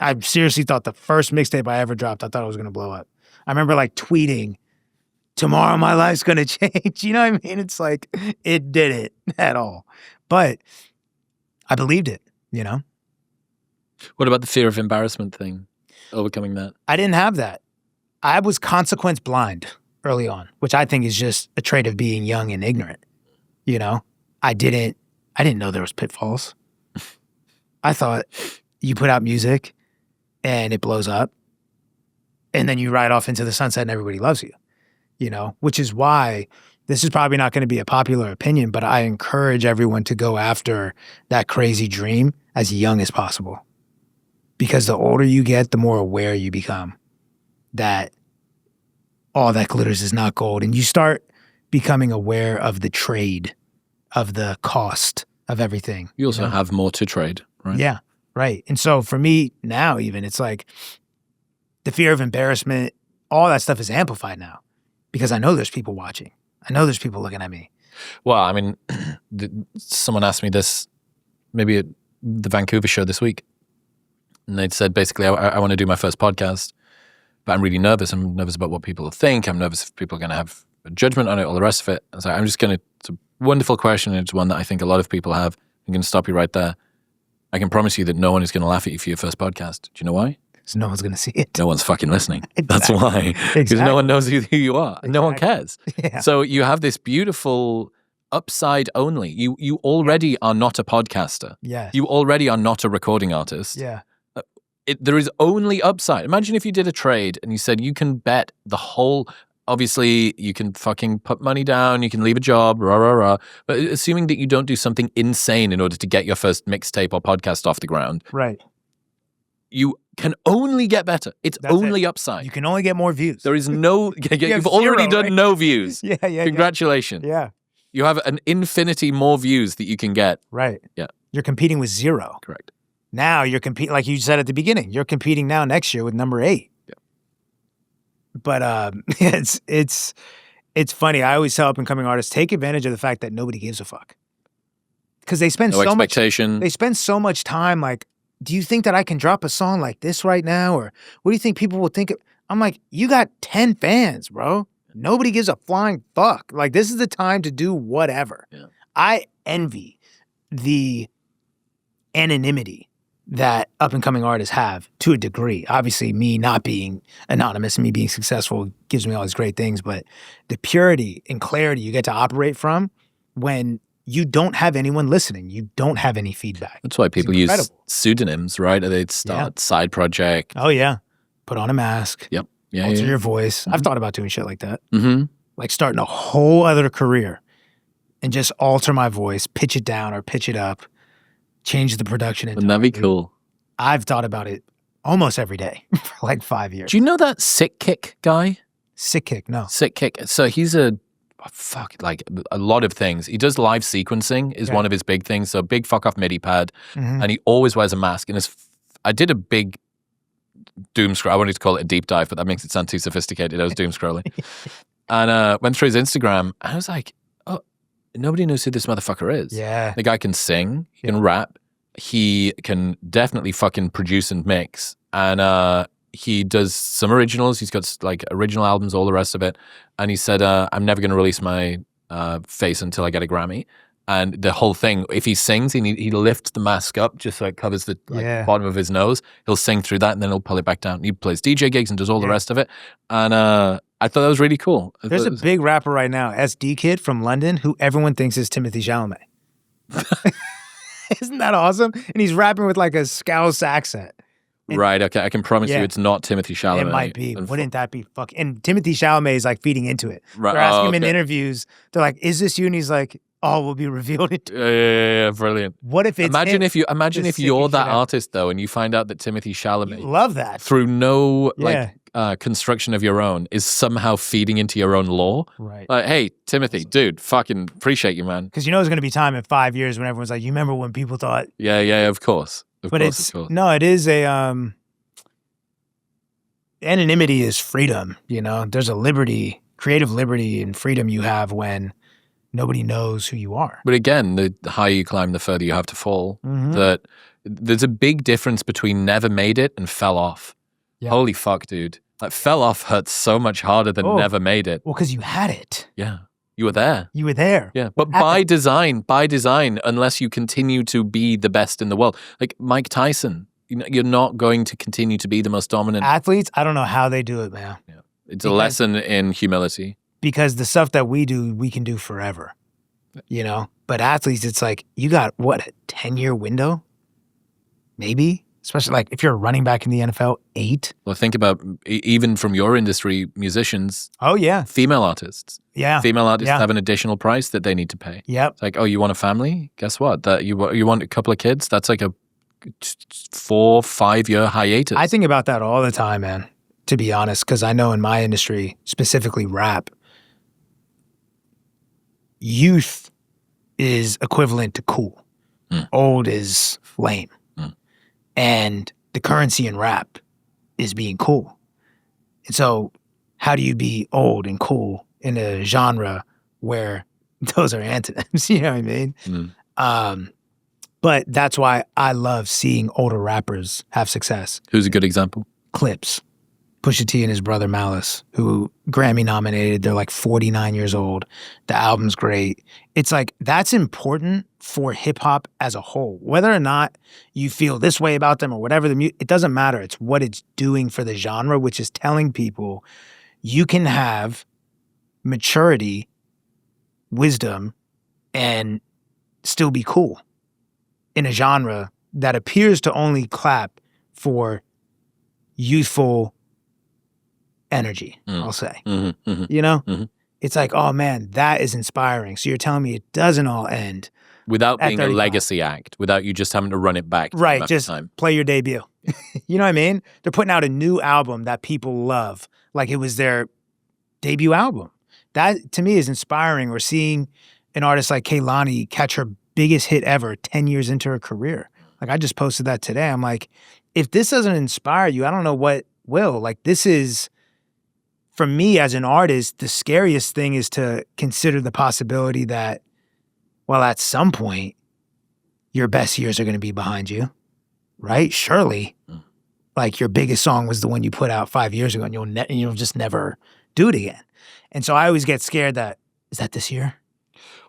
I seriously thought the first mixtape I ever dropped, I thought it was going to blow up. I remember like tweeting, tomorrow my life's going to change. You know what I mean? It's like, it didn't at all. But I believed it, What about the fear of embarrassment thing? Overcoming that? I didn't have that. I was consequence blind early on, which I think is just a trait of being young and ignorant. I didn't know there was pitfalls. I thought you put out music and it blows up and then you ride off into the sunset and everybody loves you, which is why this is probably not going to be a popular opinion, but I encourage everyone to go after that crazy dream as young as possible. Because the older you get, the more aware you become that all that glitters is not gold. And you start becoming aware of the trade, of the cost of everything. You also have more to trade, right? Yeah, right. And so for me now even, it's like the fear of embarrassment, all that stuff is amplified now because I know there's people watching. I know there's people looking at me. Well, I mean, someone asked me this maybe at the Vancouver show this week. And they'd said, basically, I want to do my first podcast, but I'm really nervous. I'm nervous about what people will think. I'm nervous if people are going to have a judgment on it, all the rest of it. So I'm just going to, it's a wonderful question. It's one that I think a lot of people have. I'm going to stop you right there. I can promise you that no one is going to laugh at you for your first podcast. Do you know why? So no one's going to see it. No one's fucking listening. Exactly. That's why. Because no one knows who you are. Exactly. No one cares. Yeah. So you have this beautiful upside only. You already are not a podcaster. Yeah. You already are not a recording artist. Yeah. There is only upside. Imagine if you did a trade and you said you can bet the whole obviously you can fucking put money down, you can leave a job, rah, rah, rah. But assuming that you don't do something insane in order to get your first mixtape or podcast off the ground. Right. You can only get better. It's only upside. You can only get more views. There is no... You've already done no views. Yeah. Congratulations. Yeah. You have an infinity more views that you can get. Right. Yeah. You're competing with 0. Correct. Now you're competing, like you said at the beginning, you're competing now next year with number 8. Yeah. But it's funny. I always tell up-and-coming artists, take advantage of the fact that nobody gives a fuck. Because they spend so much... They spend so much time like, do you think that I can drop a song like this right now? Or what do you think people will think of? I'm like, you got 10 fans, bro. Nobody gives a flying fuck. Like, this is the time to do whatever. Yeah. I envy the anonymity that up-and-coming artists have to a degree. Obviously, me not being anonymous and me being successful gives me all these great things, but the purity and clarity you get to operate from when you don't have anyone listening, you don't have any feedback. That's why people use pseudonyms, right? They'd start side project. Oh, yeah. Put on a mask. Yep. Yeah, alter your voice. I've thought about doing shit like that. Mm-hmm. Like starting a whole other career and just alter my voice, pitch it down or pitch it up, change the production. Wouldn't that be cool? I've thought about it almost every day for like 5 years. Do you know that Sick Kick guy? Sick Kick, no. Sick Kick. So he's a lot of things. He does live sequencing is one of his big things. So big fuck off MIDI pad. Mm-hmm. And he always wears a mask. And I did a big doom scroll. I wanted to call it a deep dive, but that makes it sound too sophisticated. I was doom scrolling. And went through his Instagram. And I was like, oh, nobody knows who this motherfucker is. Yeah. The guy can sing, he can rap. He can definitely fucking produce and mix. And he does some originals. He's got like original albums, all the rest of it. And he said, I'm never going to release my face until I get a Grammy. And the whole thing, if he sings, he lifts the mask up just so it covers the bottom of his nose. He'll sing through that and then he'll pull it back down. He plays DJ gigs and does all the rest of it. And I thought that was really cool. There's a big rapper right now, SD Kid from London, who everyone thinks is Timothée Chalamet. Isn't that awesome? And he's rapping with like a Scouse accent. And right, okay. I can promise you it's not Timothée Chalamet. It might be. Wouldn't that be fucking... And Timothée Chalamet is like feeding into it. Right. They're asking him in interviews. They're like, is this you? And he's like, all will be revealed. Yeah, brilliant. What if it's... Imagine if you're that artist though and you find out that Timothée Chalamet... You love that. Through no construction of your own is somehow feeding into your own lore. Right. Like, hey, Timothy, dude, fucking appreciate you, man. Because you know there's going to be time in 5 years when everyone's like, you remember when people thought... Yeah, of course. Of course. No, it is a... anonymity is freedom, you know? There's a liberty, creative liberty and freedom you have when nobody knows who you are. But again, the higher you climb, the further you have to fall. Mm-hmm. That there's a big difference between never made it and fell off. Yeah. Holy fuck, dude. Like, fell off hurts so much harder than never made it. Well, because you had it. Yeah. You were there. You were there. Yeah. But by design, unless you continue to be the best in the world. Like Mike Tyson, you're not going to continue to be the most dominant. Athletes, I don't know how they do it, man. Yeah. It's a lesson in humility. Because the stuff that we do, we can do forever, you know? But athletes, it's like, you got, what, a 10-year window? Maybe? Especially like if you're a running back in the NFL, 8. Well, think about even from your industry, musicians. Oh, yeah. Female artists. Yeah. Female artists have an additional price that they need to pay. Yep. It's like, oh, you want a family? Guess what? That you want a couple of kids? That's like a 4-5 year hiatus. I think about that all the time, man, to be honest, because I know in my industry, specifically rap, youth is equivalent to cool. Old is lame. And the currency in rap is being cool. And so how do you be old and cool in a genre where those are antonyms? You know what I mean? But that's why I love seeing older rappers have success. Who's a good example? Clips. Pusha T and his brother Malice, who Grammy nominated. They're like 49 years old. The album's great. It's like, that's important for hip hop as a whole. Whether or not you feel this way about them or whatever, it doesn't matter. It's what it's doing for the genre, which is telling people you can have maturity, wisdom, and still be cool in a genre that appears to only clap for youthful energy, I'll say. Mm-hmm, mm-hmm, you know? Mm-hmm. It's like, oh man, that is inspiring. So you're telling me it doesn't all end. Without being 35. a legacy act, without you just having to run it back. Right, just time. play your debut. You know what I mean? They're putting out a new album that people love, like it was their debut album. That, to me, is inspiring. Or seeing an artist like Kehlani catch her biggest hit ever 10 years into her career. Like, I just posted that today. I'm like, if this doesn't inspire you, I don't know what will. Like, this is, for me as an artist, the scariest thing is to consider the possibility that, well, at some point, your best years are going to be behind you, right? Surely, like your biggest song was the one you put out 5 years ago, and you'll just never do it again. And so I always get scared that, is that this year?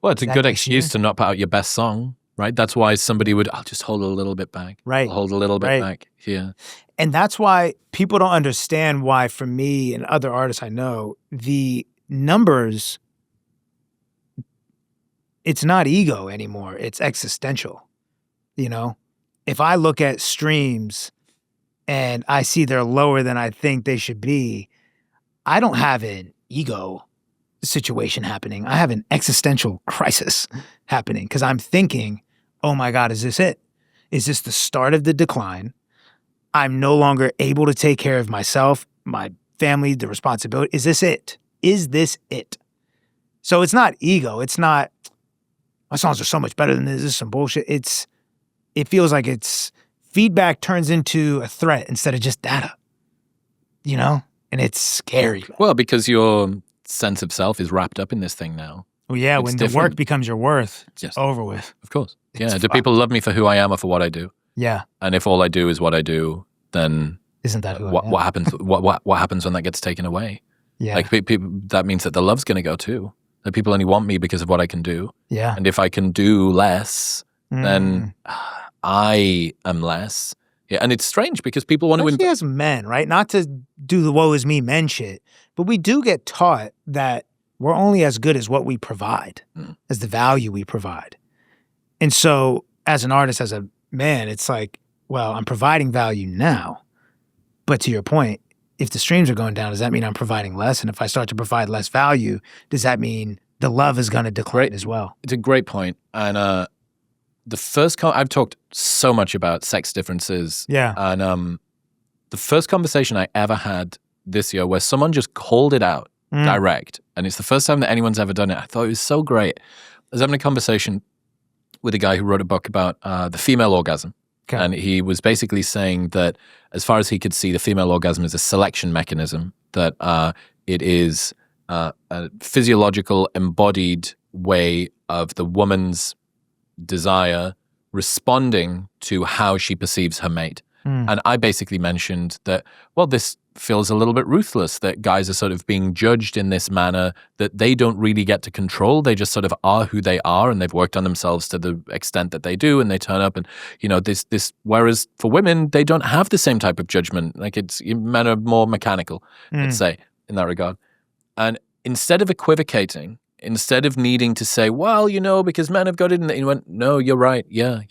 Well, it's a good excuse to not put out your best song, right? That's why somebody would, I'll just hold a little bit back. Right. I'll hold a little bit back here. And that's why people don't understand why, for me and other artists I know, the numbers, it's not ego anymore. It's existential. You know, if I look at streams and I see they're lower than I think they should be, I don't have an ego situation happening. I have an existential crisis happening because I'm thinking, oh my God, is this it? Is this the start of the decline? I'm no longer able to take care of myself, my family, the responsibility. Is this it? Is this it? So it's not ego. It's not, my songs are so much better than this. This is some bullshit. It feels like it's feedback turns into a threat instead of just data, you know? And it's scary. Well, because your sense of self is wrapped up in this thing now. Well, yeah, It's when different. the work becomes your worth, it's Yes. over with. Of course. Yeah. It's Do fucked. people love me for who I am or for what I do? Yeah. And if all I do is what I do, then Isn't that who I am? what happens? What happens when that gets taken away? Yeah. Like people, that means that the love's going to go too. That people only want me because of what I can do. yeah. And if I can do less, then I am less. Yeah, and it's strange because people want Especially to. as men, right? Not to do the woe is me men shit, but we do get taught that we're only as good as what we provide, as the value we provide. And so as an artist, as a man, it's like, well, I'm providing value now. But to your point, if the streams are going down, does that mean I'm providing less? And if I start to provide less value, does that mean the love is going to decline as well? It's a great point. And the first I've talked so much about sex differences. Yeah. And the first conversation I ever had this year where someone just called it out direct, and it's the first time that anyone's ever done it. I thought it was so great. I was having a conversation with a guy who wrote a book about the female orgasm. Okay. And he was basically saying that as far as he could see, the female orgasm is a selection mechanism, that it is a physiological embodied way of the woman's desire responding to how she perceives her mate. And I basically mentioned that, well, this feels a little bit ruthless, that guys are sort of being judged in this manner that they don't really get to control. They just sort of are who they are, and they've worked on themselves to the extent that they do, and they turn up and, you know, this, whereas for women, they don't have the same type of judgment. Like men are more mechanical, let's say, in that regard. And instead of equivocating, instead of needing to say, well, you know, because men have got it, and he went, no, you're right. Yeah,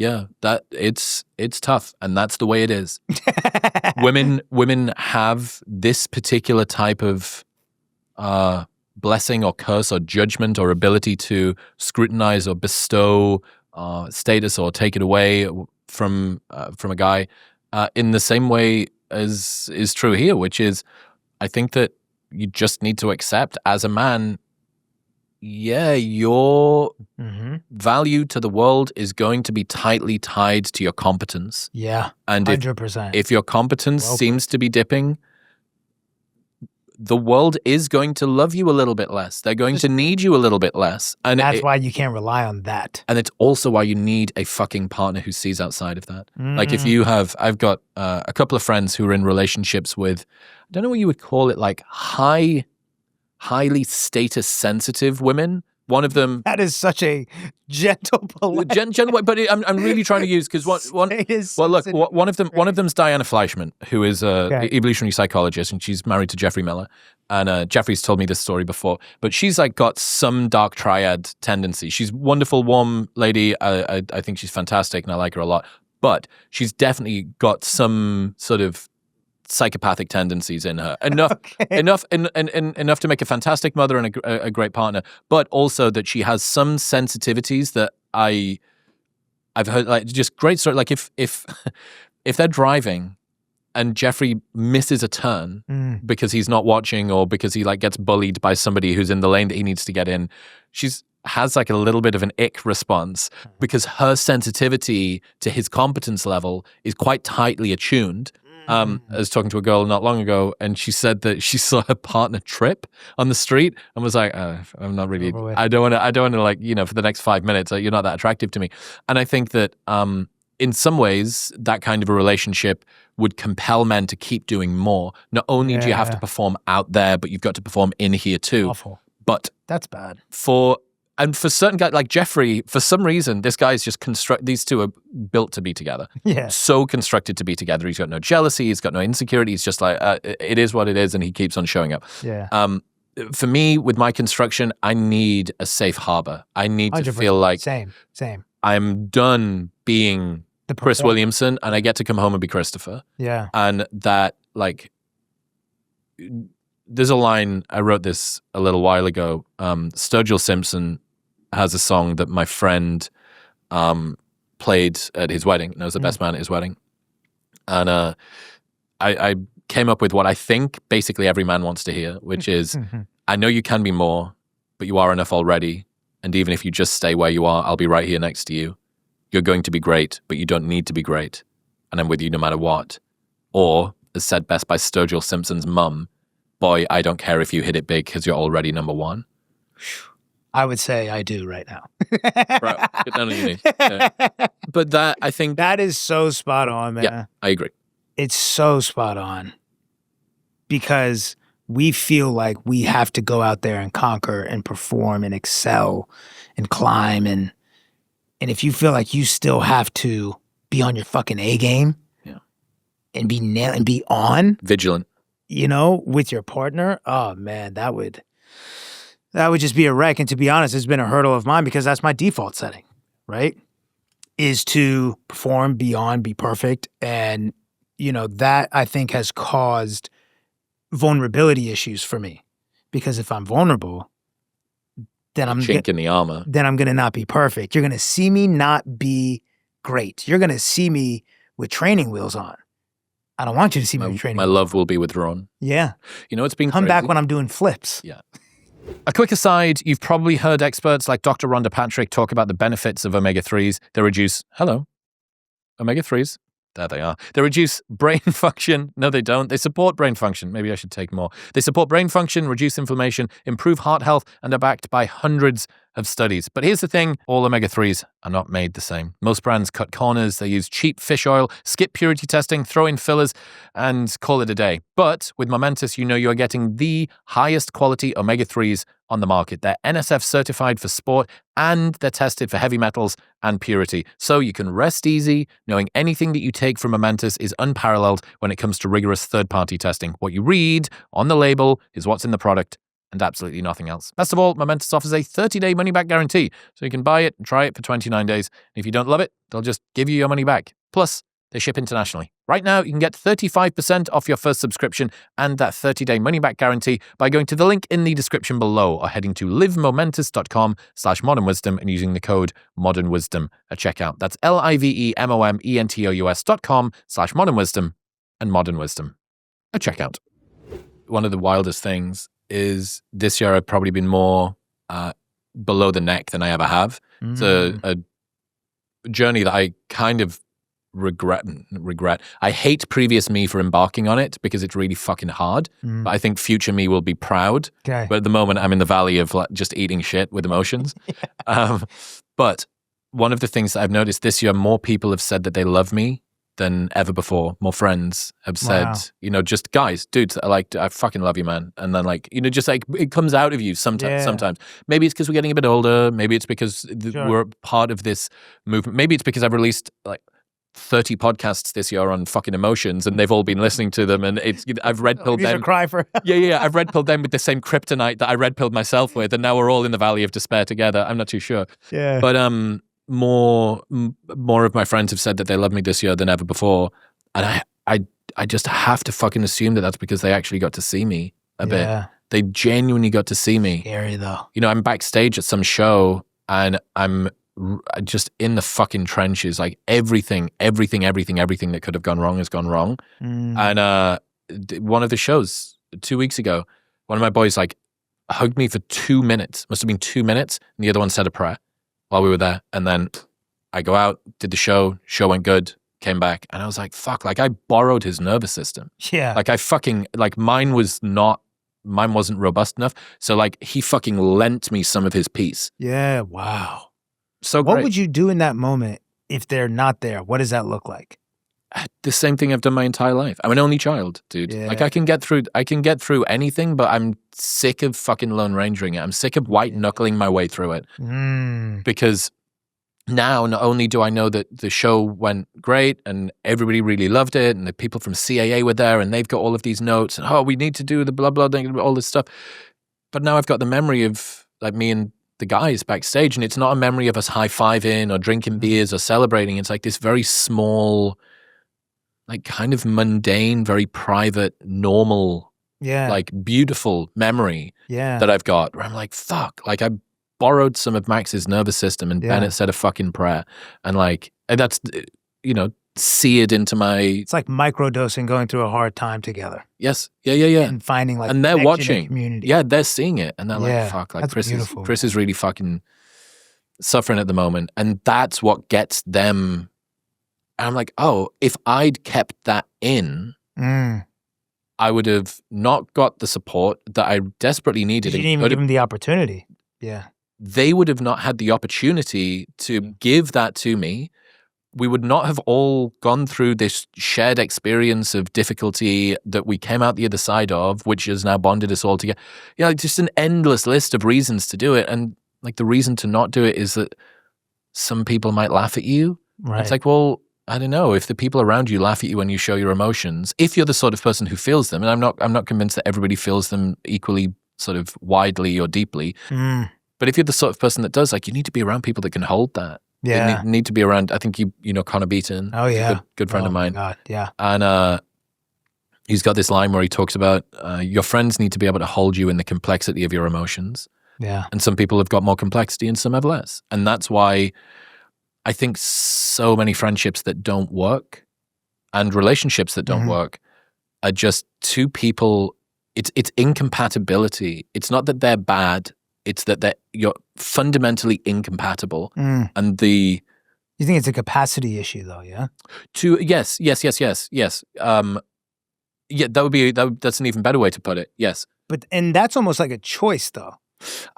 that it's tough, and that's the way it is. Women have this particular type of blessing or curse or judgment or ability to scrutinize or bestow status or take it away from a guy in the same way as is true here, which is, I think that you just need to accept as a man, yeah, your value to the world is going to be tightly tied to your competence. Yeah, and 100%. If your competence seems to be dipping, the world is going to love you a little bit less. They're going to need you a little bit less. And that's why you can't rely on that. And it's also why you need a fucking partner who sees outside of that. Like if you have, I've got a couple of friends who are in relationships with, I don't know what you would call it, like highly status sensitive women. One of them, that is such a gentle, gentle, but I'm really trying to use because one of them's Diana Fleischman, who is a evolutionary psychologist, and she's married to Jeffrey Miller. And Jeffrey's told me this story before, but she's like got some dark triad tendency. She's a wonderful, warm lady. I think she's fantastic, and I like her a lot. But she's definitely got some sort of psychopathic tendencies in her. Enough to make a fantastic mother and a great partner, but also that she has some sensitivities that I've heard, like, just great story. Like if they're driving and Jeffrey misses a turn because he's not watching or because he like gets bullied by somebody who's in the lane that he needs to get in, has like a little bit of an ick response because her sensitivity to his competence level is quite tightly attuned. I was talking to a girl not long ago, and she said that she saw her partner trip on the street and was like, "I'm not really. I don't want to like, you know, for the next 5 minutes, you're not that attractive to me." And I think that in some ways, that kind of a relationship would compel men to keep doing more. Not only do you have to perform out there, but you've got to perform in here too. Awful. But that's bad for certain guys like Jeffrey, for some reason, this guy's just these two are built to be together. Yeah. So constructed to be together. He's got no jealousy. He's got no insecurity. He's just like, it is what it is. And he keeps on showing up. Yeah. For me, with my construction, I need a safe harbor. I need to 100%. feel like Same. I'm done being Chris Williamson and I get to come home and be Christopher. Yeah. And that, like, there's a line, I wrote this a little while ago. Sturgill Simpson has a song that my friend played at his wedding. And I was the best man at his wedding. And I came up with what I think basically every man wants to hear, which is, I know you can be more, but you are enough already. And even if you just stay where you are, I'll be right here next to you. You're going to be great, but you don't need to be great. And I'm with you no matter what. Or, as said best by Sturgill Simpson's mum, boy, I don't care if you hit it big because you're already number one. I would say I do right now. Right, get down on your knees. Yeah. But that, I think... That is so spot on, man. Yeah, I agree. It's so spot on. Because we feel like we have to go out there and conquer and perform and excel and climb. And if you feel like you still have to be on your fucking A game and be on. Vigilant. You know, with your partner, oh man, that would just be a wreck. And to be honest, it's been a hurdle of mine because that's my default setting, right? Is to perform, be on, be perfect. And, you know, that I think has caused vulnerability issues for me. Because if I'm vulnerable, then I'm chink in the armor. Then I'm gonna not be perfect. You're gonna see me not be great. You're gonna see me with training wheels on. I don't want you to see me with training. My love will be withdrawn. Yeah. You know, it's been Come crazy. back when I'm doing flips. Yeah. A quick aside, you've probably heard experts like Dr. Rhonda Patrick talk about the benefits of omega-3s. They reduce, omega-3s. There they are. They reduce brain function. No, they don't. They support brain function. Maybe I should take more. They support brain function, reduce inflammation, improve heart health, and are backed by hundreds of studies. But here's the thing, all omega-3s are not made the same. Most brands cut corners. They use cheap fish oil, skip purity testing, throw in fillers, and call it a day. But with Momentous, you know you're getting the highest quality omega-3s on the market. They're NSF certified for sport, and they're tested for heavy metals and purity. So you can rest easy knowing anything that you take from Momentous is unparalleled when it comes to rigorous third-party testing. What you read on the label is what's in the product, and absolutely nothing else. Best of all, Momentous offers a 30-day money-back guarantee, so you can buy it and try it for 29 days. And if you don't love it, they'll just give you your money back. Plus, they ship internationally. Right now, you can get 35% off your first subscription and that 30-day money-back guarantee by going to the link in the description below or heading to livemomentous.com/modernwisdom and using the code modernwisdom at checkout. That's livemomentous.com/modernwisdom and modernwisdom at checkout. One of the wildest things is this year I've probably been more below the neck than I ever have. It's a journey that I kind of regret. I hate previous me for embarking on it because it's really fucking hard. But I think future me will be proud. Okay. But at the moment, I'm in the valley of like just eating shit with emotions. But one of the things that I've noticed this year, more people have said that they love me than ever before. More friends have said, you know, just guys, dudes that are like, I fucking love you, man. And then like, you know, just like it comes out of you sometimes. Maybe it's because we're getting a bit older. Maybe it's because we're part of this movement. Maybe it's because I've released like 30 podcasts this year on fucking emotions and they've all been listening to them and it's I've red-pilled them. Cry for I've red-pilled them with the same kryptonite that I red-pilled myself with, and now we're all in the valley of despair together. I'm not too sure. Yeah. But more of my friends have said that they love me this year than ever before. And I just have to fucking assume that that's because they actually got to see me a bit. They genuinely got to see me. Scary though. You know, I'm backstage at some show and I'm just in the fucking trenches. Like everything that could have gone wrong has gone wrong. And one of the shows 2 weeks ago, one of my boys like hugged me for 2 minutes. Must have been 2 minutes. And the other one said a prayer while we were there. And then I go out, did the show went good, came back. And I was like, fuck, like I borrowed his nervous system. Yeah. Like I fucking, like mine wasn't robust enough. So like he fucking lent me some of his peace. Yeah. Wow. So what great. would you do in that moment if they're not there? What does that look like? The same thing I've done my entire life. I'm an only child, dude. Yeah. Like I can get through anything, but I'm sick of fucking Lone Rangering it. I'm sick of white knuckling my way through it. Because now not only do I know that the show went great and everybody really loved it and the people from CAA were there and they've got all of these notes and we need to do the blah blah thing, all this stuff. But now I've got the memory of like me and the guys backstage, and it's not a memory of us high-fiving or drinking beers or celebrating. It's like this very small, like kind of mundane, very private, normal, like beautiful memory that I've got where I'm like, fuck, like I borrowed some of Max's nervous system and Bennett said a fucking prayer. And like, and that's, you know, seared into my... It's like microdosing, going through a hard time together. Yes. Yeah. And finding like... And they're watching. Community. Yeah, they're seeing it. And they're like, fuck, like Chris is really fucking suffering at the moment. And that's what gets them... And I'm like, oh, if I'd kept that in, I would have not got the support that I desperately needed. You didn't even give them the opportunity. Yeah. They would have not had the opportunity to give that to me. We would not have all gone through this shared experience of difficulty that we came out the other side of, which has now bonded us all together. You know, just an endless list of reasons to do it. And like the reason to not do it is that some people might laugh at you. Right. It's like, well, I don't know, if the people around you laugh at you when you show your emotions, if you're the sort of person who feels them, and I'm not convinced that everybody feels them equally sort of widely or deeply, but if you're the sort of person that does, like you need to be around people that can hold that. Yeah. You need to be around, I think you know Connor Beaton. Oh yeah. Good friend of mine. God, yeah. And he's got this line where he talks about your friends need to be able to hold you in the complexity of your emotions. Yeah. And some people have got more complexity and some have less. And that's why I think so many friendships that don't work and relationships that don't work are just two people. It's incompatibility. It's not that they're bad. It's that you're fundamentally incompatible. And you think it's a capacity issue though, yeah? Yes. Yeah, that's an even better way to put it. Yes. And that's almost like a choice though.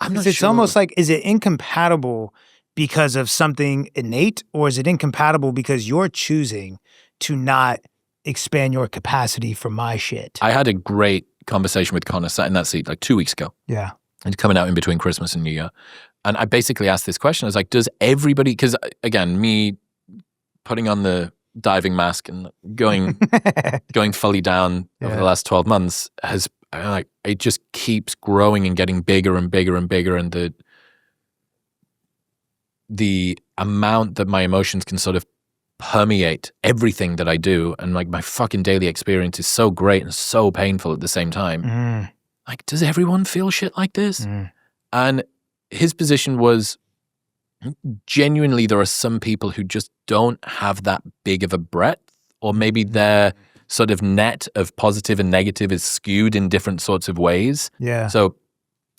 It's sure. almost like, is it incompatible because of something innate, or is it incompatible because you're choosing to not expand your capacity for my shit? I had a great conversation with Connor, sat in that seat like 2 weeks ago. Yeah. And coming out in between Christmas and New Year. And I basically asked this question. I was like, does everybody, because again, me putting on the diving mask and going fully down over the last 12 months has, like, it just keeps growing and getting bigger and bigger and bigger. And the amount that my emotions can sort of permeate everything that I do, and like my fucking daily experience is so great and so painful at the same time. Like, does everyone feel shit like this? And his position was, genuinely, there are some people who just don't have that big of a breadth, or maybe their sort of net of positive and negative is skewed in different sorts of ways. Yeah. So,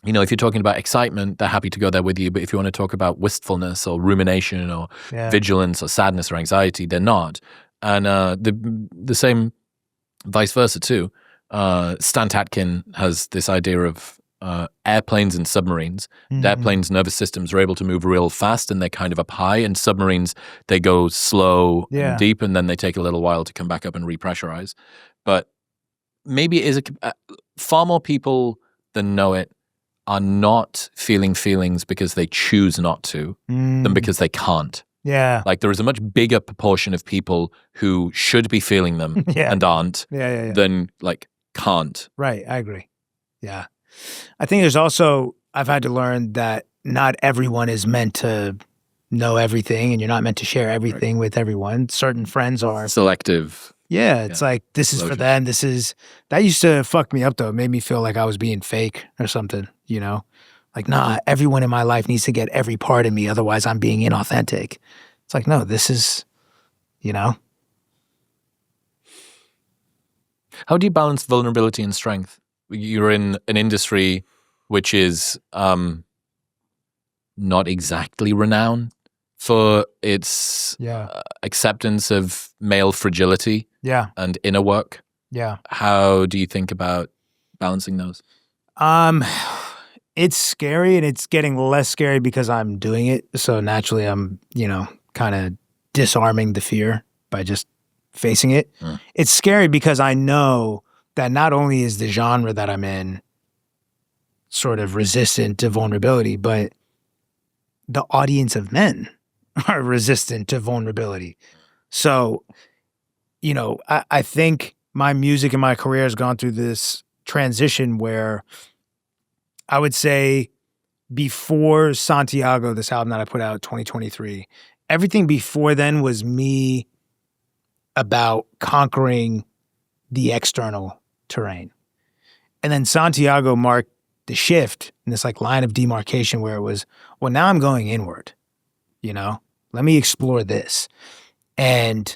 you know, if you're talking about excitement, they're happy to go there with you. But if you want to talk about wistfulness or rumination or vigilance or sadness or anxiety, they're not. And the same vice versa too. Stan Tatkin has this idea of airplanes and submarines. The airplanes' nervous systems are able to move real fast and they're kind of up high, and submarines, they go slow and deep, and then they take a little while to come back up and repressurize. But maybe it is far more people than know it are not feeling feelings because they choose not to than because they can't. Yeah. Like there is a much bigger proportion of people who should be feeling them and aren't than like can't. Right. I agree. Yeah. I think there's also, I've had to learn that not everyone is meant to know everything, and you're not meant to share everything with everyone. Certain friends are selective. Yeah, it's like, this is for them. That used to fuck me up though. It made me feel like I was being fake or something, you know? Like, nah, everyone in my life needs to get every part of me. Otherwise I'm being inauthentic. It's like, no, this is, you know? How do you balance vulnerability and strength? You're in an industry which is not exactly renowned for its acceptance of male fragility and inner work. Yeah. How do you think about balancing those? It's scary, and it's getting less scary because I'm doing it. So naturally I'm, you know, kind of disarming the fear by just facing it. It's scary because I know that not only is the genre that I'm in sort of resistant to vulnerability, but the audience of men are resistant to vulnerability. So, you know, I think my music and my career has gone through this transition where I would say before Santiago, this album that I put out 2023, everything before then was me about conquering the external terrain. And then Santiago marked the shift in this like line of demarcation where it was, well, now I'm going inward, you know? Let me explore this. And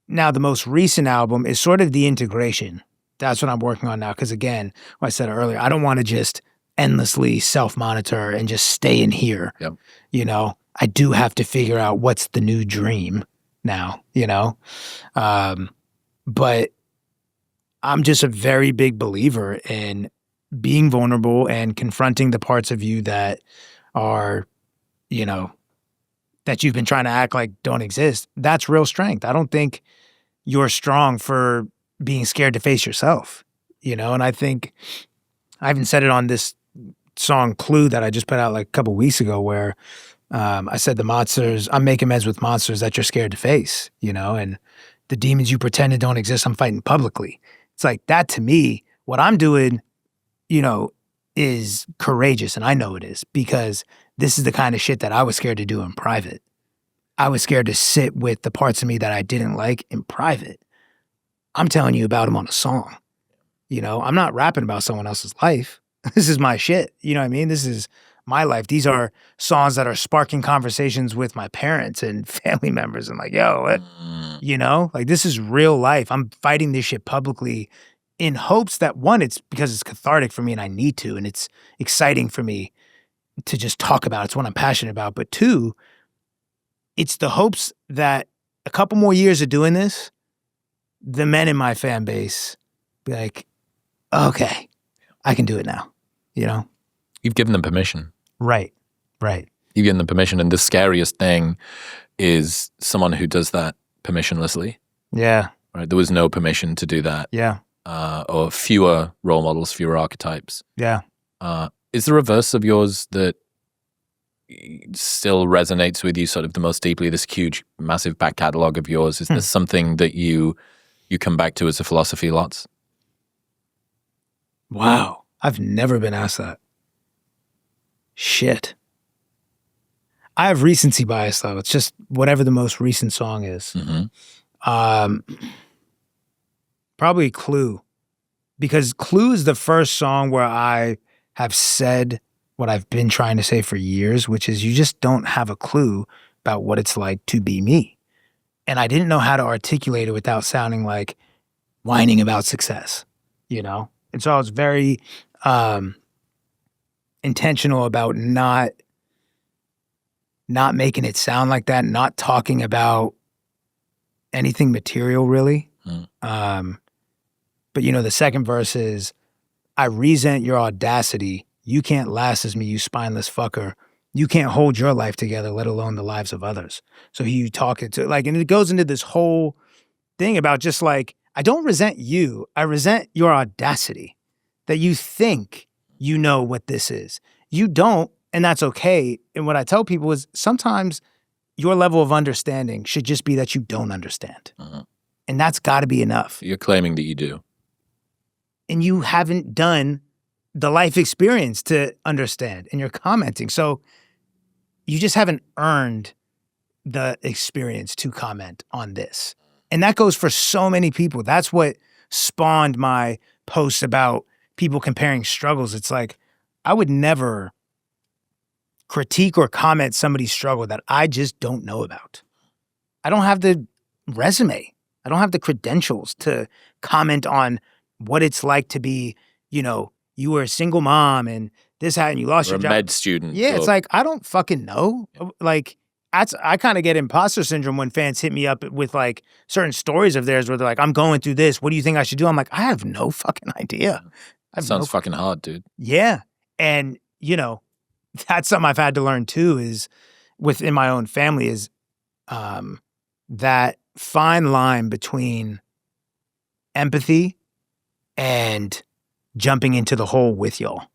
now the most recent album is sort of the integration. That's what I'm working on now. Because again, what I said earlier, I don't want to just endlessly self-monitor and just stay in here. Yep. You know, I do have to figure out what's the new dream now, you know? But I'm just a very big believer in being vulnerable and confronting the parts of you that are, you know, that you've been trying to act like don't exist. That's real strength. I don't think you're strong for being scared to face yourself, you know? And I think I even said it on this song Clue that I just put out like a couple weeks ago where I said the monsters, I'm making meds with monsters that you're scared to face, you know? And the demons you pretended don't exist, I'm fighting publicly. It's like that to me, what I'm doing, you know, is courageous. And I know it is because this is the kind of shit that I was scared to do in private. I was scared to sit with the parts of me that I didn't like in private. I'm telling you about them on a song. You know, I'm not rapping about someone else's life. This is my shit. You know what I mean? This is my life. These are songs that are sparking conversations with my parents and family members. And like, yo, what? You know, like this is real life. I'm fighting this shit publicly in hopes that one, it's because it's cathartic for me and I need to, and it's exciting for me to just talk about it. It's what I'm passionate about. But two, it's the hopes that a couple more years of doing this, the men in my fan base be like, okay, I can do it now, you know? You've given them permission. Right, right. You've given them permission, and the scariest thing is someone who does that permissionlessly. Yeah. Right? There was no permission to do that. Yeah. Or fewer role models, fewer archetypes. Yeah. Is there a verse of yours that still resonates with you sort of the most deeply, this huge, massive back catalog of yours? Is there something that you come back to as a philosophy lots? Wow. I've never been asked that. Shit. I have recency bias though. It's just whatever the most recent song is. Probably Clue. Because Clue is the first song where I have said what I've been trying to say for years, which is you just don't have a clue about what it's like to be me. And I didn't know how to articulate it without sounding like whining about success, you know? And so I was very intentional about not making it sound like that, not talking about anything material really. But you know, the second verse is, I resent your audacity. You can't last as me, you spineless fucker. You can't hold your life together, let alone the lives of others. So who you talking to? Like, and it goes into this whole thing about just like, I don't resent you. I resent your audacity that you think you know what this is. You don't, and that's okay. And what I tell people is sometimes your level of understanding should just be that you don't understand. And that's got to be enough. You're claiming that you do. And you haven't done the life experience to understand, and you're commenting. So you just haven't earned the experience to comment on this. And that goes for so many people. That's what spawned my posts about people comparing struggles. It's like, I would never critique or comment somebody's struggle that I just don't know about. I don't have the resume. I don't have the credentials to comment on what it's like to be, you were a single mom and this happened, you lost your job. Or a med student. Yeah, it's like, I don't fucking know. Yeah. Like, I kind of get imposter syndrome when fans hit me up with like certain stories of theirs where they're like, I'm going through this. What do you think I should do? I'm like, I have no fucking idea. That sounds fucking hard, dude. Yeah. And, that's something I've had to learn too is within my own family is that fine line between empathy and jumping into the hole with y'all.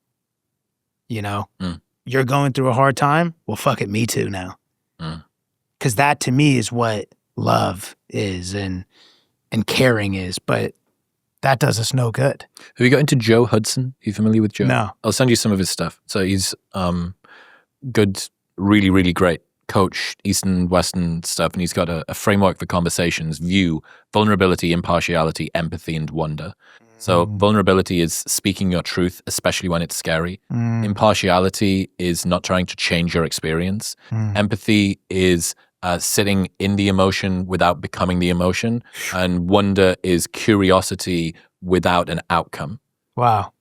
You're going through a hard time? Well, fuck it, me too now. Because that to me is what love is and caring is, but that does us no good. Have you got into Joe Hudson? Are you familiar with Joe? No. I'll send you some of his stuff. So he's good, really, really great coach, Eastern, Western stuff, and he's got a framework for conversations, view, vulnerability, impartiality, empathy, and wonder. So vulnerability is speaking your truth, especially when it's scary. Impartiality is not trying to change your experience. Empathy is sitting in the emotion without becoming the emotion. And wonder is curiosity without an outcome. Wow.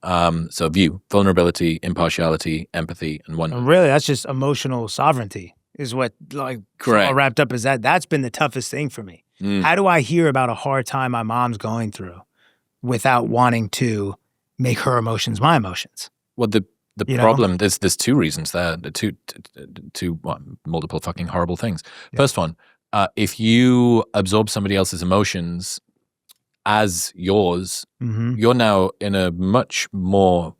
So view, vulnerability, impartiality, empathy, and wonder. And really, that's just emotional sovereignty is what Correct. All wrapped up is that. That's been the toughest thing for me. How do I hear about a hard time my mom's going through without wanting to make her emotions my emotions? Well, the problem, there's two reasons there, multiple fucking horrible things. Yeah. First one, if you absorb somebody else's emotions as yours, you're now in a much more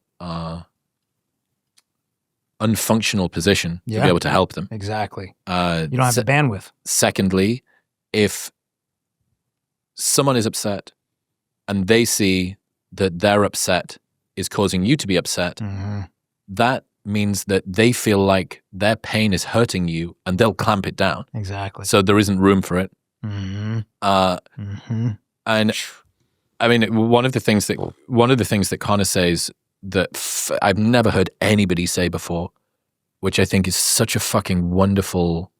unfunctional position to be able to help them. Exactly. You don't have the bandwidth. Secondly, if someone is upset and they see that their upset is causing you to be upset, that means that they feel like their pain is hurting you and they'll clamp it down. Exactly. So there isn't room for it. And I mean, one of the things that Connor says that I've never heard anybody say before, which I think is such a fucking wonderful,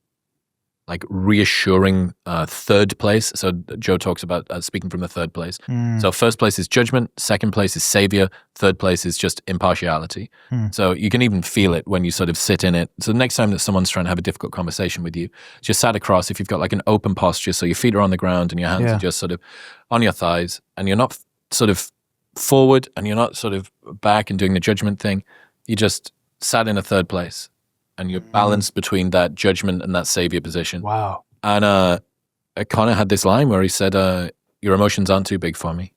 like reassuring third place. So Joe talks about speaking from the third place. So first place is judgment, second place is savior, third place is just impartiality. So you can even feel it when you sort of sit in it. So the next time that someone's trying to have a difficult conversation with you, just sat across, if you've got like an open posture, so your feet are on the ground and your hands are just sort of on your thighs and you're not sort of forward and you're not sort of back and doing the judgment thing, you just sat in a third place. And you're balanced between that judgment and that savior position. Wow. And Connor had this line where he said, your emotions aren't too big for me.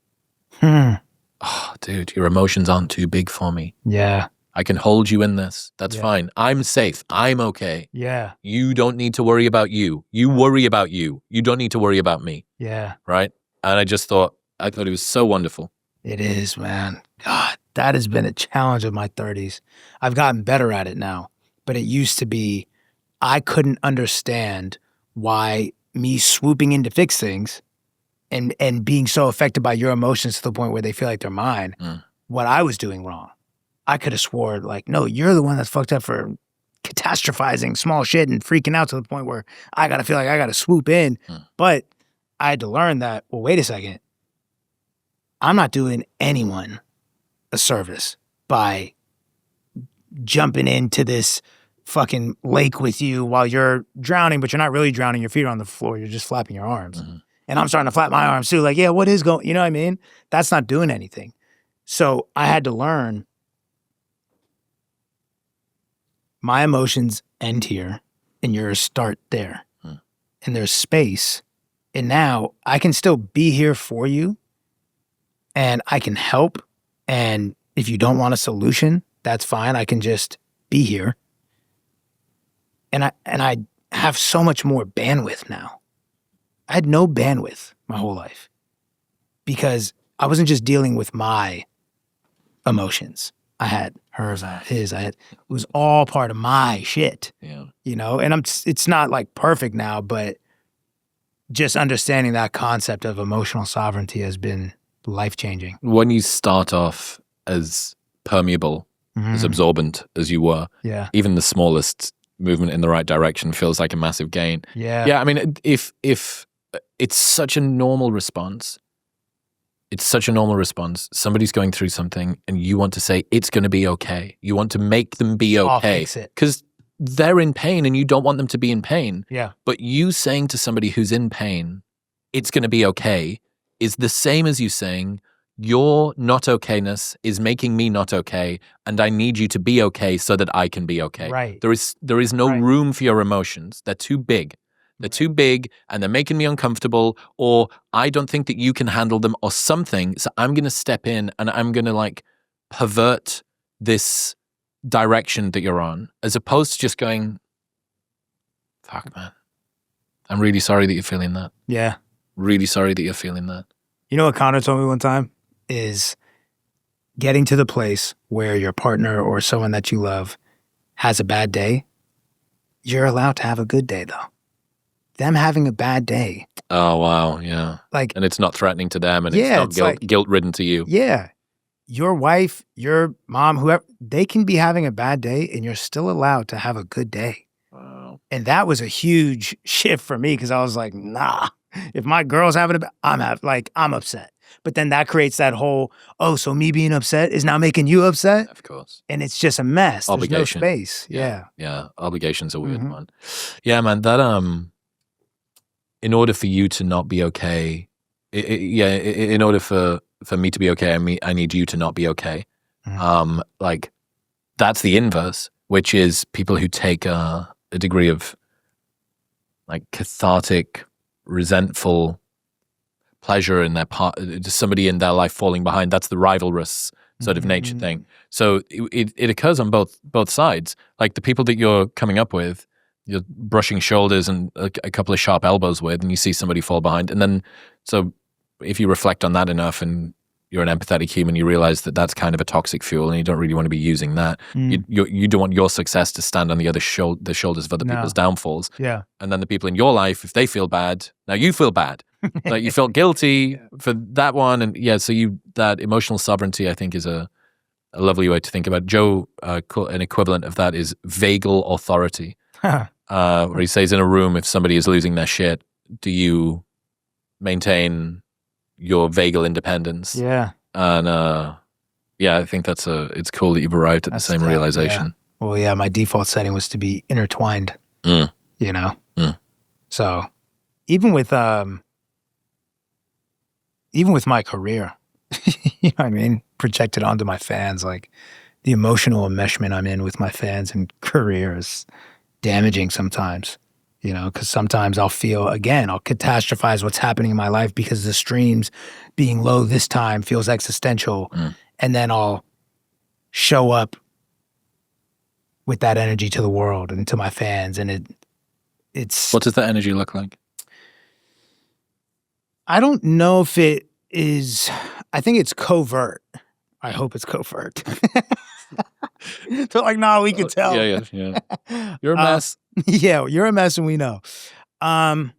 Oh, dude, your emotions aren't too big for me. Yeah. I can hold you in this. That's fine. I'm safe. I'm okay. Yeah. You don't need to worry about you. You worry about you. You don't need to worry about me. Yeah. Right? And I thought it was so wonderful. It is, man. God, that has been a challenge of my 30s. I've gotten better at it now. But it used to be, I couldn't understand why me swooping in to fix things and being so affected by your emotions to the point where they feel like they're mine, what I was doing wrong. I could have swore like, no, you're the one that's fucked up for catastrophizing small shit and freaking out to the point where I got to feel like I got to swoop in. But I had to learn that, well, wait a second. I'm not doing anyone a service by jumping into this fucking lake with you while you're drowning, but you're not really drowning. Your feet are on the floor. You're just flapping your arms. And I'm starting to flap my arms too. Like, yeah, what is going, you know what I mean? That's not doing anything. So I had to learn my emotions end here and yours start there. And there's space. And now I can still be here for you and I can help. And if you don't want a solution, that's fine. I can just be here. And I have so much more bandwidth now. I had no bandwidth my whole life because I wasn't just dealing with my emotions. I had hers, I had his, it was all part of my shit. Yeah. You know, and it's not like perfect now, but just understanding that concept of emotional sovereignty has been life-changing. When you start off as permeable, as absorbent as you were, even the smallest movement in the right direction feels like a massive gain. I mean, if it's such a normal response, somebody's going through something and you want to say it's going to be okay. You want to make them be okay. I'll fix it. Because they're in pain and you don't want them to be in pain. But you saying to somebody who's in pain, it's going to be okay, is the same as you saying, your not okayness is making me not okay, and I need you to be okay so that I can be okay. Right. There is no room for your emotions. They're too big. They're too big, and they're making me uncomfortable, or I don't think that you can handle them, or something. So I'm going to step in and I'm going to like pervert this direction that you're on, as opposed to just going, fuck, man, I'm really sorry that you're feeling that. Yeah. Really sorry that you're feeling that. You know what Connor told me one time? Is getting to the place where your partner or someone that you love has a bad day. You're allowed to have a good day, though. Them having a bad day. Oh, wow. Yeah. Like, and it's not threatening to them, and it's not guilt-ridden to you. Yeah. Your wife, your mom, whoever, they can be having a bad day and you're still allowed to have a good day. Wow. And that was a huge shift for me, because I was like, nah, if my girl's having a bad, I'm upset. But then that creates that whole, so me being upset is now making you upset? Of course. And it's just a mess. Obligation. There's no space. Yeah. Obligation's a weird one. Yeah, man, that, in order for you to not be okay, in order for me to be okay, I need you to not be okay. Like, that's the inverse, which is people who take a degree of like cathartic, resentful pleasure in their part, somebody in their life falling behind. That's the rivalrous sort of nature thing. So it occurs on both sides. Like the people that you're coming up with, you're brushing shoulders and a couple of sharp elbows with, and you see somebody fall behind. And then, so if you reflect on that enough and you're an empathetic human, you realize that that's kind of a toxic fuel, and you don't really want to be using that. You don't want your success to stand on the shoulders of other people's downfalls. Yeah. And then the people in your life, if they feel bad, now you feel bad. Like you felt guilty for that one. And so that emotional sovereignty, I think, is a lovely way to think about it. Joe, an equivalent of that is vagal authority, where he says in a room, if somebody is losing their shit, do you maintain your vagal independence? Yeah. And I think it's cool that you've arrived at the same realization. Yeah. Well, yeah, my default setting was to be intertwined, you know? So even with my career, you know what I mean? Projected onto my fans, like the emotional enmeshment I'm in with my fans and career is damaging sometimes. You know, because sometimes I'll catastrophize what's happening in my life because the streams being low this time feels existential. And then I'll show up with that energy to the world and to my fans. And it's... What does that energy look like? I don't know if it is... I think it's covert. I hope it's covert. They're like, nah, we can tell. Yeah. You're a mess. Yeah, you're a mess and we know. I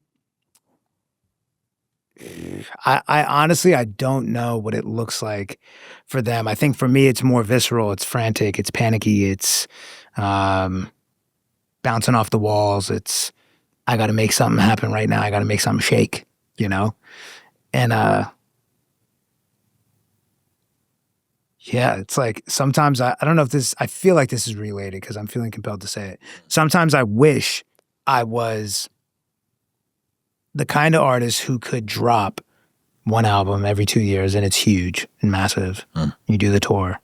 honestly, I don't know what it looks like for them. I think for me, it's more visceral. It's frantic. It's panicky. It's bouncing off the walls. It's, I got to make something happen right now. I got to make something shake, you know? And yeah, it's like sometimes I don't know if this, I feel like this is related because I'm feeling compelled to say it. Sometimes I wish I was the kind of artist who could drop one album every 2 years and it's huge and massive. You do the tour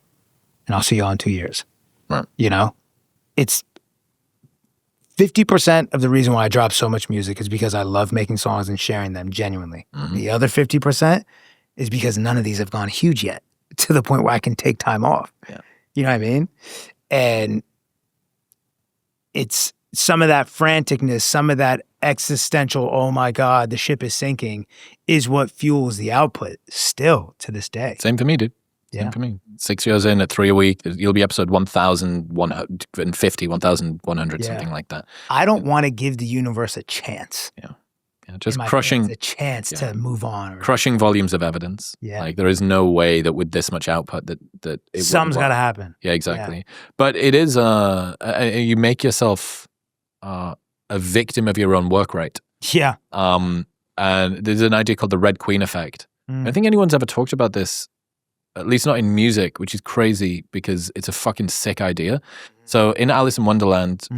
and I'll see you all in 2 years. You know? It's 50% of the reason why I drop so much music is because I love making songs and sharing them genuinely. The other 50% is because none of these have gone huge yet, to the point where I can take time off. You know what I mean? And it's some of that franticness, some of that existential, oh my God, the ship is sinking, is what fuels the output still to this day. Same for me, dude. Same for me. 6 years in at 3 a week, you'll be episode 1,150, 1,100, something like that. I don't want to give the universe a chance. just crushing a chance to move on. Crushing volumes of evidence. Yeah. Like there is no way that with this much output that it something's got to happen. Yeah, exactly. Yeah. But it is you make yourself a victim of your own work rate. Yeah. And there's an idea called the Red Queen effect. I think anyone's ever talked about this, at least not in music, which is crazy because it's a fucking sick idea. So in Alice in Wonderland,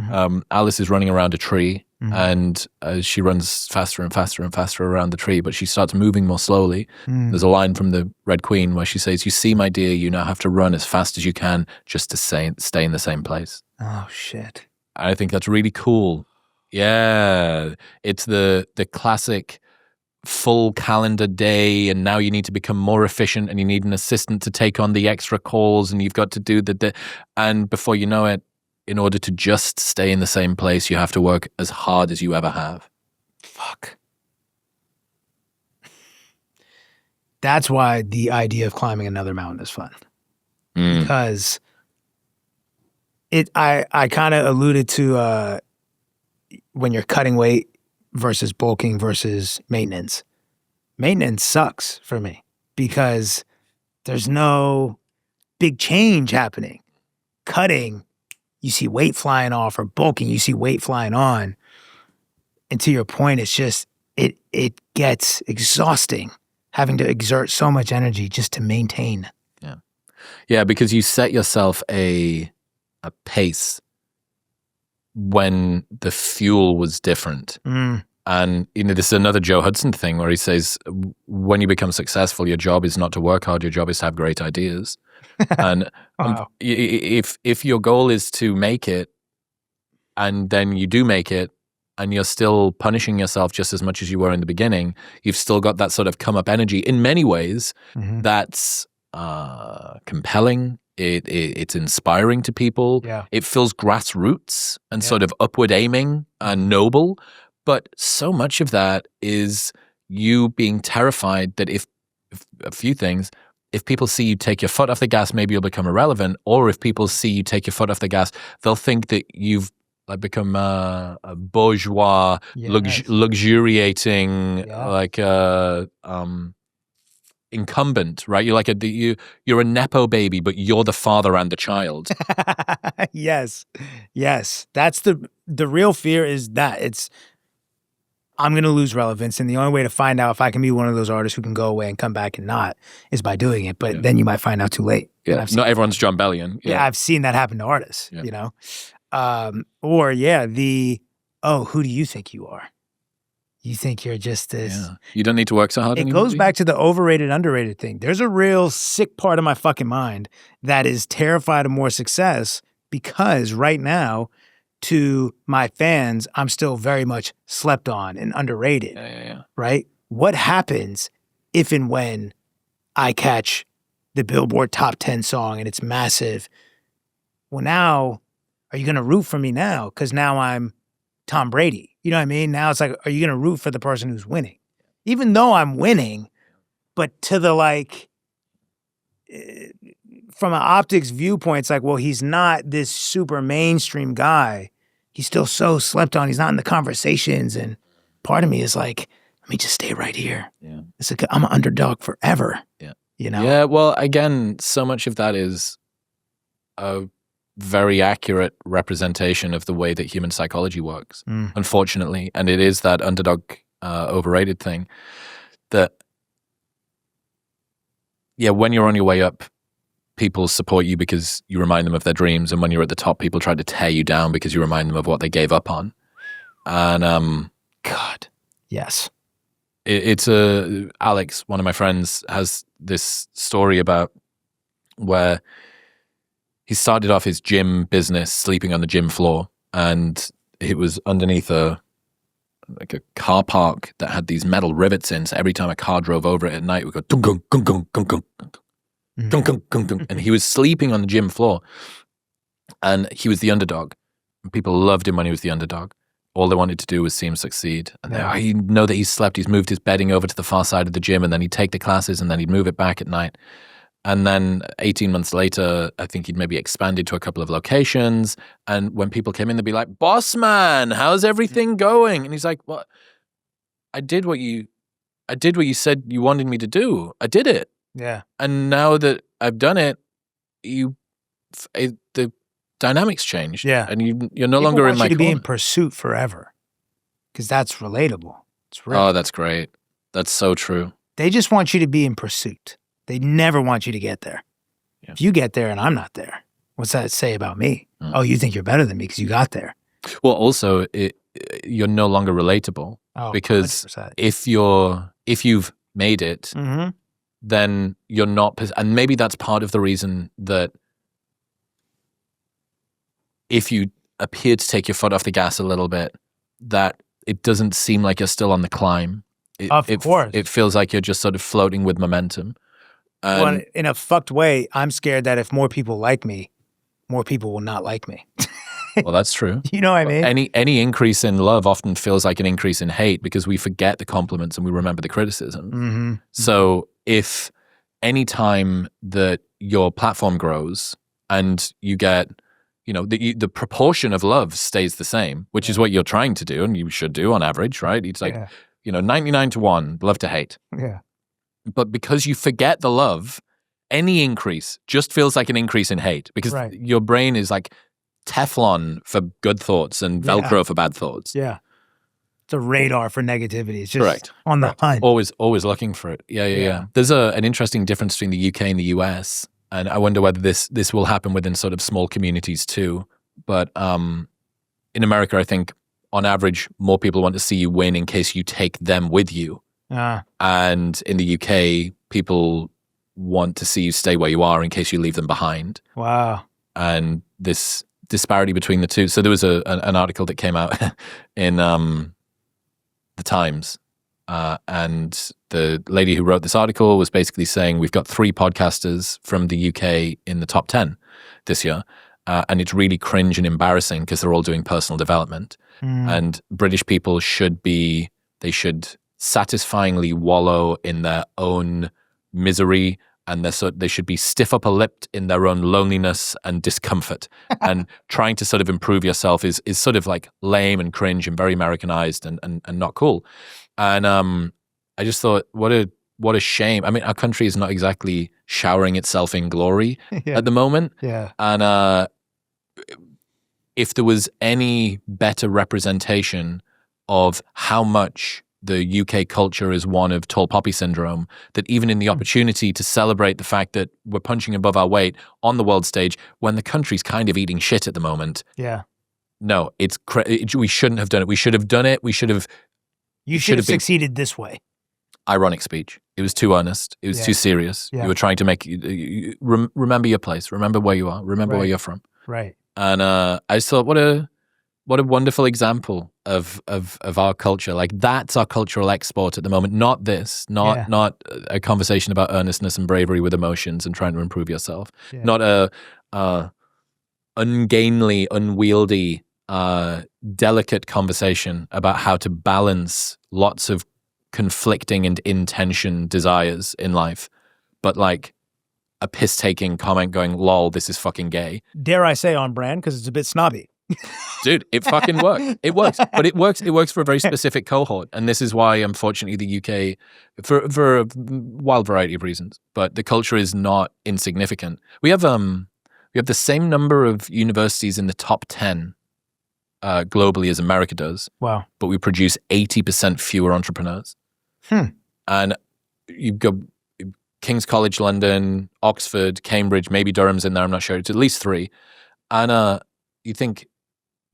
Alice is running around a tree and she runs faster and faster and faster around the tree, but she starts moving more slowly. There's a line from the Red Queen where she says, "You see, my dear, you now have to run as fast as you can just to stay in the same place." Oh, shit. I think that's really cool. Yeah. It's the classic full calendar day, and now you need to become more efficient and you need an assistant to take on the extra calls and you've got to do and before you know it, in order to just stay in the same place, you have to work as hard as you ever have. Fuck. That's why the idea of climbing another mountain is fun. Because I kind of alluded to when you're cutting weight versus bulking versus maintenance. Maintenance sucks for me because there's no big change happening. Cutting, you see weight flying off, or bulking, you see weight flying on. And to your point, it's just, it gets exhausting having to exert so much energy just to maintain. Yeah. Yeah, because you set yourself a pace when the fuel was different. And, this is another Joe Hudson thing where he says, when you become successful, your job is not to work hard, your job is to have great ideas. And wow. If your goal is to make it, and then you do make it, and you're still punishing yourself just as much as you were in the beginning, you've still got that sort of come up energy. In many ways, that's compelling. It's inspiring to people. Yeah. It feels grassroots and sort of upward aiming and noble. But so much of that is you being terrified that if a few things, if people see you take your foot off the gas, maybe you'll become irrelevant. Or if people see you take your foot off the gas, they'll think that you've become a bourgeois, luxuriating, incumbent, right? You're like you're a nepo baby, but you're the father and the child. Yes. That's the real fear is that I'm going to lose relevance. And the only way to find out if I can be one of those artists who can go away and come back and not is by doing it. But then you might find out too late. Yeah. Not everyone's John Bellion. Yeah. I've seen that happen to artists, who do you think you are? You think you're just this. Yeah. You don't need to work so hard. It goes back to the overrated, underrated thing. There's a real sick part of my fucking mind that is terrified of more success because right now, to my fans, I'm still very much slept on and underrated. Yeah. Right? What happens if and when I catch the Billboard top 10 song and it's massive? Well, now, are you going to root for me now? Because now I'm Tom Brady. You know what I mean? Now it's like, are you going to root for the person who's winning? Even though I'm winning, but to the from an optics viewpoint, it's like, well, he's not this super mainstream guy. He's still so slept on. He's not in the conversations. And part of me is like, let me just stay right here. Yeah. It's like, I'm an underdog forever. Yeah. Yeah, well, again, so much of that is a very accurate representation of the way that human psychology works, unfortunately. And it is that underdog overrated thing that, when you're on your way up, people support you because you remind them of their dreams. And when you're at the top, people try to tear you down because you remind them of what they gave up on. And, God. Yes. It's Alex, one of my friends, has this story about where he started off his gym business sleeping on the gym floor, and it was underneath a car park that had these metal rivets in. So every time a car drove over it at night, it would go dunk, dunk, dunk, dunk, dunk, dunk, dunk, dunk, dunk, dunk. And he was sleeping on the gym floor, and he was the underdog. People loved him when he was the underdog. All they wanted to do was see him succeed. And you know that he slept. He's moved his bedding over to the far side of the gym, and then he'd take the classes, and then he'd move it back at night. And then 18 months later, I think he'd maybe expanded to a couple of locations. And when people came in, they'd be like, "Boss man, how's everything going?" And he's like, "What? I did what you said you wanted me to do. I did it. Yeah. And now that I've done it, the dynamics changed. Yeah. And you're no People longer in want my you to be in corner. pursuit forever, because that's relatable. It's real. Oh, that's great. That's so true. They just want you to be in pursuit. They never want you to get there. Yeah. If you get there and I'm not there, what's that say about me? Oh, you think you're better than me because you got there. Well, also, you're no longer relatable, because 100%. if you've made it, then you're not, and maybe that's part of the reason that if you appear to take your foot off the gas a little bit, that it doesn't seem like you're still on the climb. Of course. It feels like you're just sort of floating with momentum. Well, in a fucked way, I'm scared that if more people like me, more people will not like me. Well, that's true. You know what I mean? Any increase in love often feels like an increase in hate, because we forget the compliments and we remember the criticism. So if any time that your platform grows and you get, the proportion of love stays the same, which is what you're trying to do and you should do on average, right? It's like, 99-1, love to hate. Yeah. But because you forget the love, any increase just feels like an increase in hate, because your brain is like Teflon for good thoughts and Velcro for bad thoughts. Yeah. It's a radar for negativity. It's just on the hunt. Always looking for it. Yeah. There's an interesting difference between the UK and the US, and I wonder whether this will happen within sort of small communities too. But in America, I think on average, more people want to see you win in case you take them with you. And in the UK, people want to see you stay where you are in case you leave them behind. Wow. And this disparity between the two. So there was an article that came out in the Times, and the lady who wrote this article was basically saying we've got 3 podcasters from the UK in the top 10 this year, and it's really cringe and embarrassing because they're all doing personal development. And British people should satisfyingly wallow in their own misery, and they should be stiff upper-lipped in their own loneliness and discomfort. And trying to sort of improve yourself is sort of like lame and cringe and very Americanized and not cool. And I just thought, what a shame. I mean, our country is not exactly showering itself in glory at the moment. Yeah. And if there was any better representation of how much the UK culture is one of tall poppy syndrome, that even in the opportunity to celebrate the fact that we're punching above our weight on the world stage when the country's kind of eating shit at the moment. Yeah. No, we shouldn't have done it. We should have done it. You should have succeeded this way. Ironic speech. It was too earnest. It was too serious. Yeah. You were trying to make remember your place. Remember where you are. Remember where you're from. Right. And I just thought, what a wonderful example of our culture. Like, that's our cultural export at the moment. Not this. Not a conversation about earnestness and bravery with emotions and trying to improve yourself. Yeah. Not a ungainly, unwieldy, delicate conversation about how to balance lots of conflicting and intention desires in life, but like a piss-taking comment going, lol, this is fucking gay. Dare I say on brand, because it's a bit snobby. Dude, it fucking works. It works. But it works for a very specific cohort. And this is why, unfortunately, the UK, for a wild variety of reasons, but the culture is not insignificant. We have the same number of universities in the top 10 globally as America does. Wow. But we produce 80% fewer entrepreneurs. And you've got King's College London, Oxford, Cambridge, maybe Durham's in there, I'm not sure. It's at least 3. And you think,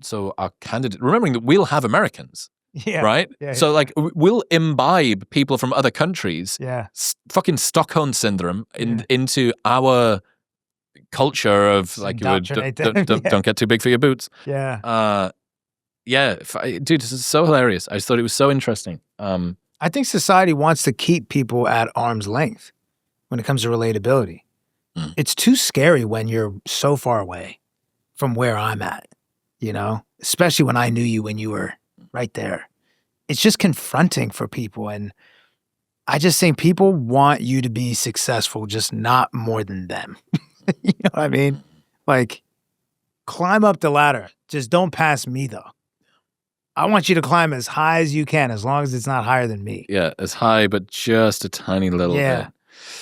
so our candidate, remembering that we'll have Americans, right? Yeah, so like we'll imbibe people from other countries, fucking Stockholm syndrome into our culture of like, don't get too big for your boots. Yeah. Dude, this is so hilarious. I just thought it was so interesting. I think society wants to keep people at arm's length when it comes to relatability. It's too scary when you're so far away from where I'm at, especially when I knew you when you were right there. It's just confronting for people. And I just think people want you to be successful, just not more than them. You know what I mean? Like, climb up the ladder. Just don't pass me, though. I want you to climb as high as you can, as long as it's not higher than me. Yeah, as high, but just a tiny little bit.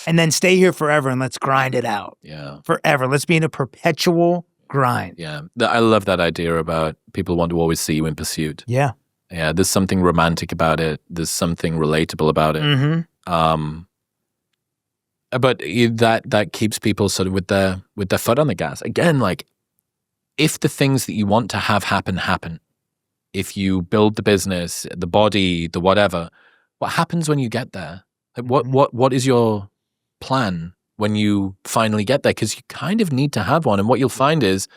And then stay here forever and let's grind it out. Yeah. Forever. Let's be in a perpetual grind. Yeah. I love that idea about people want to always see you in pursuit. Yeah. Yeah, there's something romantic about it. There's something relatable about it. Mm-hmm. But that keeps people sort of with their foot on the gas. Again, like, if the things that you want to have happen, if you build the business, the body, the whatever, what happens when you get there? Like, what is your plan when you finally get there? Because you kind of need to have one. And what you'll find is,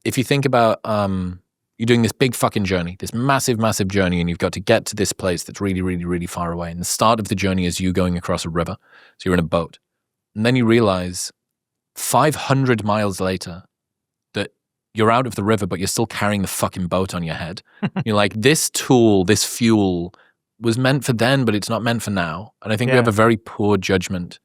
if you think about you're doing this big fucking journey, this massive, massive journey, and you've got to get to this place that's really, really, really far away. And the start of the journey is you going across a river. So you're in a boat. And then you realize 500 miles later that you're out of the river, but you're still carrying the fucking boat on your head. You're like, this tool, this fuel was meant for then, but it's not meant for now. And I think we have a very poor judgment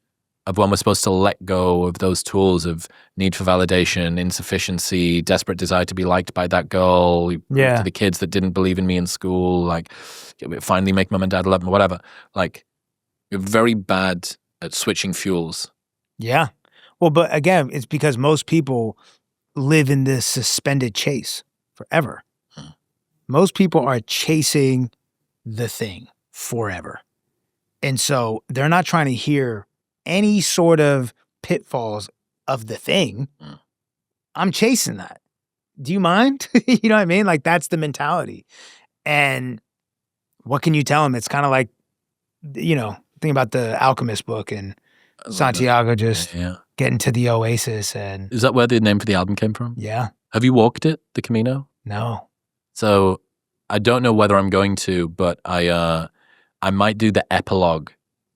of when we're supposed to let go of those tools of need for validation, insufficiency, desperate desire to be liked by that girl, to the kids that didn't believe in me in school, like finally make mom and dad love me, whatever. Like, you're very bad at switching fuels. Yeah. Well, but again, it's because most people live in this suspended chase forever. Most people are chasing the thing forever. And so they're not trying to hear any sort of pitfalls of the thing. I'm chasing that. Do you mind? You know what I mean? Like, that's the mentality. And what can you tell them? It's kind of like, think about the Alchemist book and Santiago just getting to the oasis. And is that where the name for the album came from? Yeah. Have you walked it, the Camino? No. So I don't know whether I'm going to, but I might do the epilogue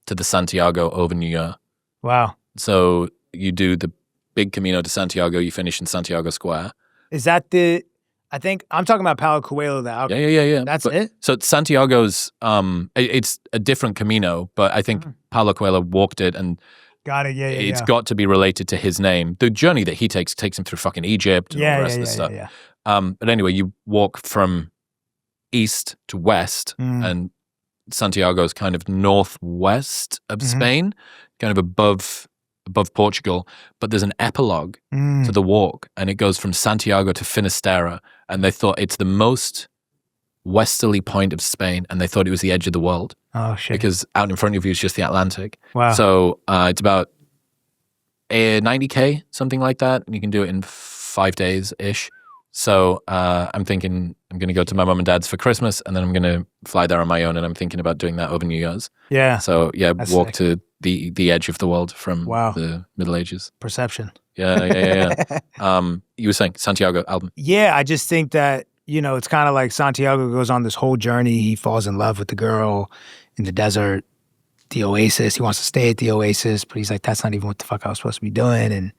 to the Santiago over New Year. Wow. So you do the big Camino to Santiago, you finish in Santiago Square. Is that I think I'm talking about Paulo Coelho, the Alchemist. Yeah. That's it? So Santiago's, it's a different Camino, but I think Paulo Coelho walked it, and got it, it's got to be related to his name. The journey that he takes him through fucking Egypt and all the rest of the stuff. Yeah. But anyway, you walk from east to west, and Santiago's kind of northwest of Spain, kind of above Portugal, but there's an epilogue to the walk, and it goes from Santiago to Finisterre, and they thought it's the most westerly point of Spain, and they thought it was the edge of the world. Oh, shit. Because out in front of you is just the Atlantic. Wow. So it's about 90K, something like that, and you can do it in 5 days-ish. So I'm thinking I'm going to go to my mom and dad's for Christmas, and then I'm going to fly there on my own, and I'm thinking about doing that over New Year's. Yeah. So That's walk sick. to the edge of the world from the Middle Ages. Perception. Yeah. You were saying Santiago album. Yeah, I just think that, it's kind of like Santiago goes on this whole journey. He falls in love with the girl in the desert, the oasis. He wants to stay at the oasis, but he's like, that's not even what the fuck I was supposed to be doing. And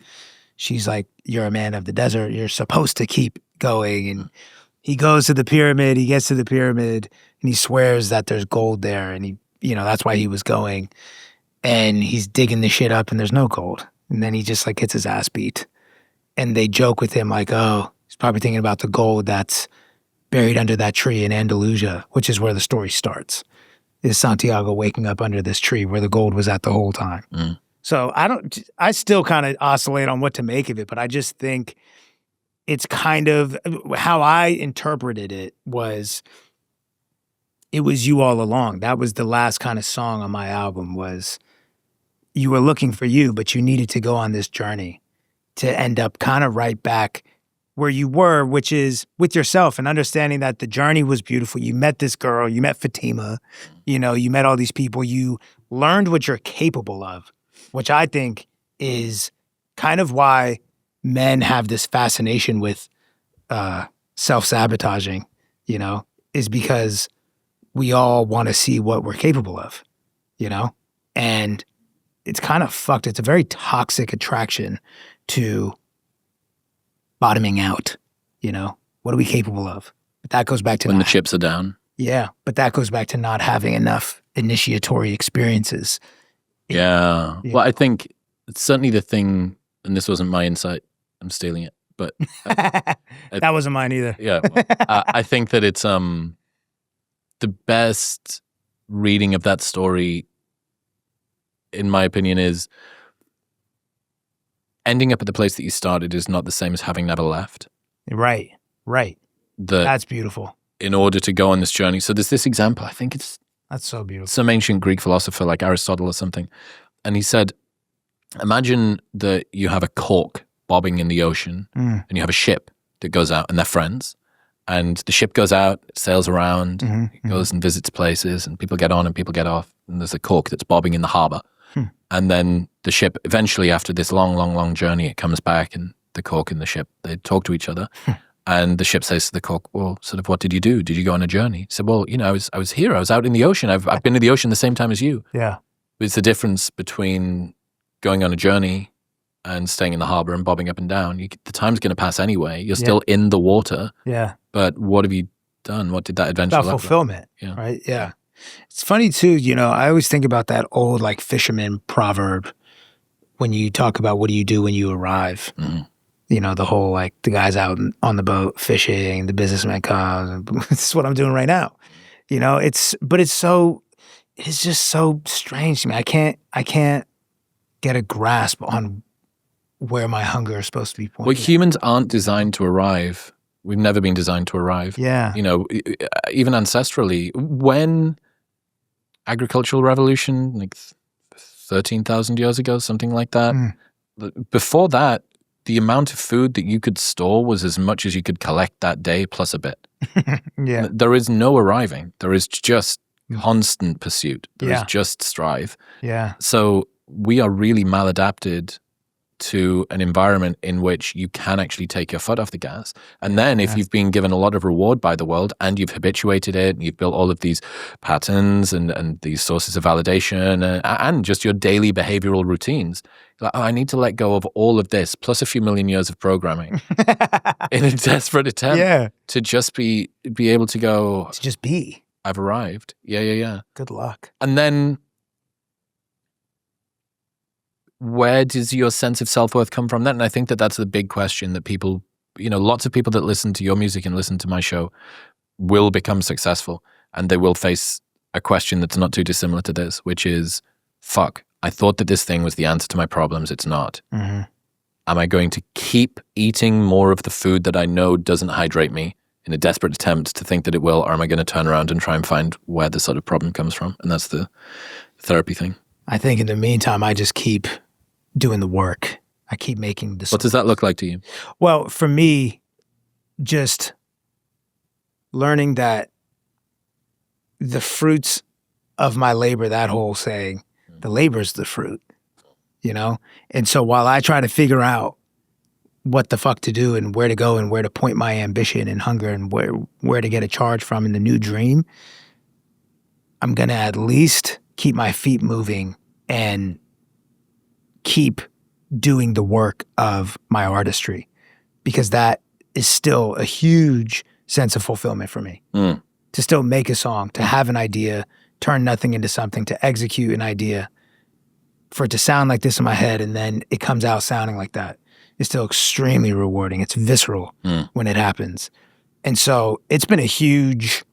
she's like, you're a man of the desert. You're supposed to keep going. And he goes to the pyramid. He gets to the pyramid, and he swears that there's gold there. And that's why he was going. And he's digging the shit up, and there's no gold. And then he just like gets his ass beat. And they joke with him like, oh, he's probably thinking about the gold that's buried under that tree in Andalusia, which is where the story starts. Is Santiago waking up under this tree where the gold was at the whole time. So I still kind of oscillate on what to make of it, but I just think it's kind of how I interpreted it was you all along. That was the last kind of song on my album was you were looking for you, but you needed to go on this journey to end up kind of right back where you were, which is with yourself and understanding that the journey was beautiful. You met this girl, you met Fatima, you met all these people, you learned what you're capable of, which I think is kind of why men have this fascination with self-sabotaging, is because we all want to see what we're capable of, and it's kind of fucked. It's a very toxic attraction to bottoming out, what are we capable of? But that goes back to when the chips are down. Yeah, but that goes back to not having enough initiatory experiences. Yeah. Well, I think it's certainly the thing, and this wasn't my insight, I'm stealing it, but that wasn't mine either. Yeah. Well, I think that it's the best reading of that story, in my opinion, is ending up at the place that you started is not the same as having never left. Right. That's beautiful. In order to go on this journey. So there's this example, I think that's so beautiful. Some ancient Greek philosopher like Aristotle or something. And he said, imagine that you have a cork bobbing in the ocean and you have a ship that goes out and they're friends. And the ship goes out, it sails around, it goes and visits places and people get on and people get off. And there's a cork that's bobbing in the harbor. And then the ship, eventually after this long journey, it comes back and the cork and the ship, they talk to each other. And the ship says to the cork, well, sort of, what did you do? Did you go on a journey? He said, well, I was here. I was out in the ocean. I've been to the ocean the same time as you. Yeah. It's the difference between going on a journey and staying in the harbor and bobbing up and down. The time's going to pass anyway. You're still in the water. Yeah. But what have you done? What did that adventure look like? About fulfillment, right? Yeah. It's funny too, I always think about that old like fisherman proverb when you talk about what do you do when you arrive. The whole like the guy's out on the boat fishing, the businessman comes, and this is what I'm doing right now. It's just so strange to me. I can't get a grasp on where my hunger is supposed to be pointed. Well, humans aren't designed to arrive. We've never been designed to arrive. Yeah. Even ancestrally, when agricultural revolution, like 13,000 years ago, something like that. Before that, the amount of food that you could store was as much as you could collect that day plus a bit. Yeah. There is no arriving. There is just constant pursuit. There is just strive. Yeah. So we are really maladapted to an environment in which you can actually take your foot off the gas. And then if you've been given a lot of reward by the world and you've habituated it and you've built all of these patterns and these sources of validation and just your daily behavioral routines, like, I need to let go of all of this plus a few million years of programming in a desperate attempt to just be able to go. To just be. I've arrived. Yeah. Good luck. And then where does your sense of self-worth come from then? And I think that that's the big question that people, lots of people that listen to your music and listen to my show will become successful and they will face a question that's not too dissimilar to this, which is, fuck, I thought that this thing was the answer to my problems. It's not. Am I going to keep eating more of the food that I know doesn't hydrate me in a desperate attempt to think that it will, or am I going to turn around and try and find where the sort of problem comes from? And that's the therapy thing. I think in the meantime, I just keep doing the work. I keep making this. What does that look like to you? Well, for me, just learning that the fruits of my labor, that whole saying, the labor's the fruit, And so while I try to figure out what the fuck to do and where to go and where to point my ambition and hunger and where to get a charge from in the new dream, I'm going to at least keep my feet moving and keep doing the work of my artistry, because that is still a huge sense of fulfillment for me. To still make a song, to have an idea, turn nothing into something, to execute an idea, for it to sound like this in my head and then it comes out sounding like that. It's still extremely rewarding. It's visceral when it happens. And so it's been a huge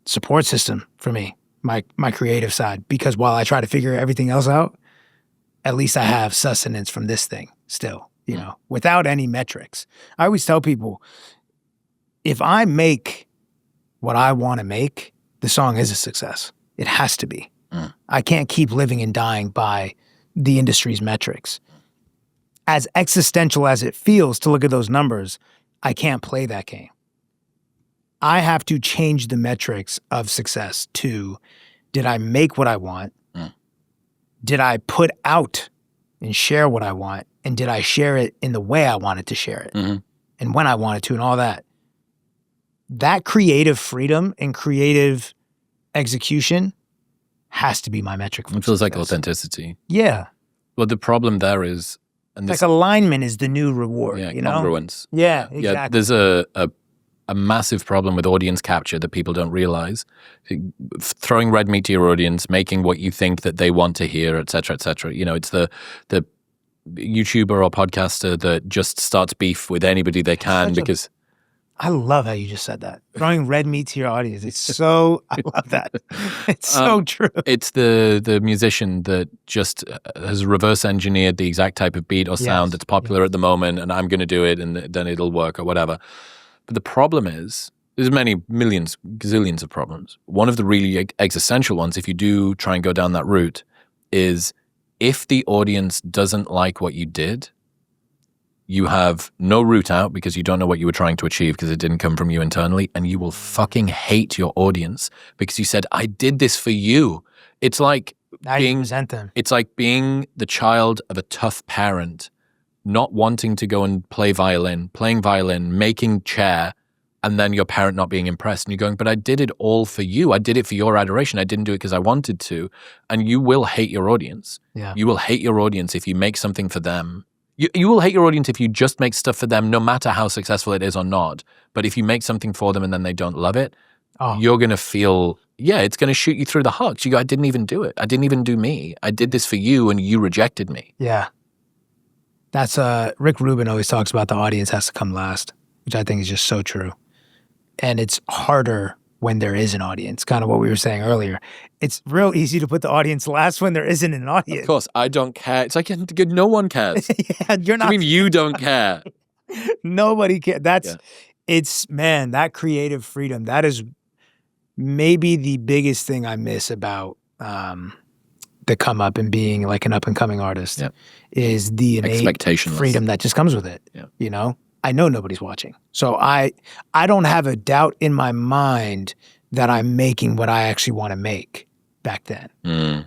support system for me, my creative side, because while I try to figure everything else out, at least I have sustenance from this thing still, without any metrics. I always tell people, if I make what I want to make, the song is a success. It has to be. I can't keep living and dying by the industry's metrics. As existential as it feels to look at those numbers, I can't play that game. I have to change the metrics of success to, did I make what I want? Did I put out and share what I want? And did I share it in the way I wanted to share it? And when I wanted to and all that? That creative freedom and creative execution has to be my metric for It feels success. like authenticity. Yeah. Well, the problem there is... And like alignment is the new reward, congruence. Yeah, exactly. Yeah, there's a massive problem with audience capture that people don't realize. Throwing red meat to your audience, making what you think that they want to hear, et cetera, et cetera. It's the YouTuber or podcaster that just starts beef with anybody they can because... I love how you just said that. Throwing red meat to your audience. It's so, I love that. It's so true. It's the musician that just has reverse engineered the exact type of beat or sound that's popular at the moment, and I'm going to do it, and then it'll work or whatever. But the problem is, there's many millions, gazillions of problems. One of the really existential ones, if you do try and go down that route, is if the audience doesn't like what you did, you have no route out because you don't know what you were trying to achieve because it didn't come from you internally, and you will fucking hate your audience because you said, I did this for you. It's like resent them. It's like being the child of a tough parent, not wanting to go and play violin, playing violin, making chair, and then your parent not being impressed. And you're going, but I did it all for you. I did it for your adoration. I didn't do it because I wanted to. And you will hate your audience. Yeah. You will hate your audience if you make something for them. You will hate your audience if you just make stuff for them, no matter how successful it is or not. But if you make something for them and then they don't love it, you're going to feel, it's going to shoot you through the heart. You go, I didn't even do it. I didn't even do me. I did this for you and you rejected me. Yeah. That's Rick Rubin always talks about the audience has to come last, which I think is just so true. And it's harder when there is an audience, kind of what we were saying earlier. It's real easy to put the audience last when there isn't an audience. Of course, I don't care. It's like no one cares. You're not. I mean, you don't care. Nobody cares. It's, man, that creative freedom, that is maybe the biggest thing I miss about the come up and being like an up and coming artist is the innate freedom that just comes with it. Yeah. You know? I know nobody's watching. So I don't have a doubt in my mind that I'm making what I actually want to make back then. Mm.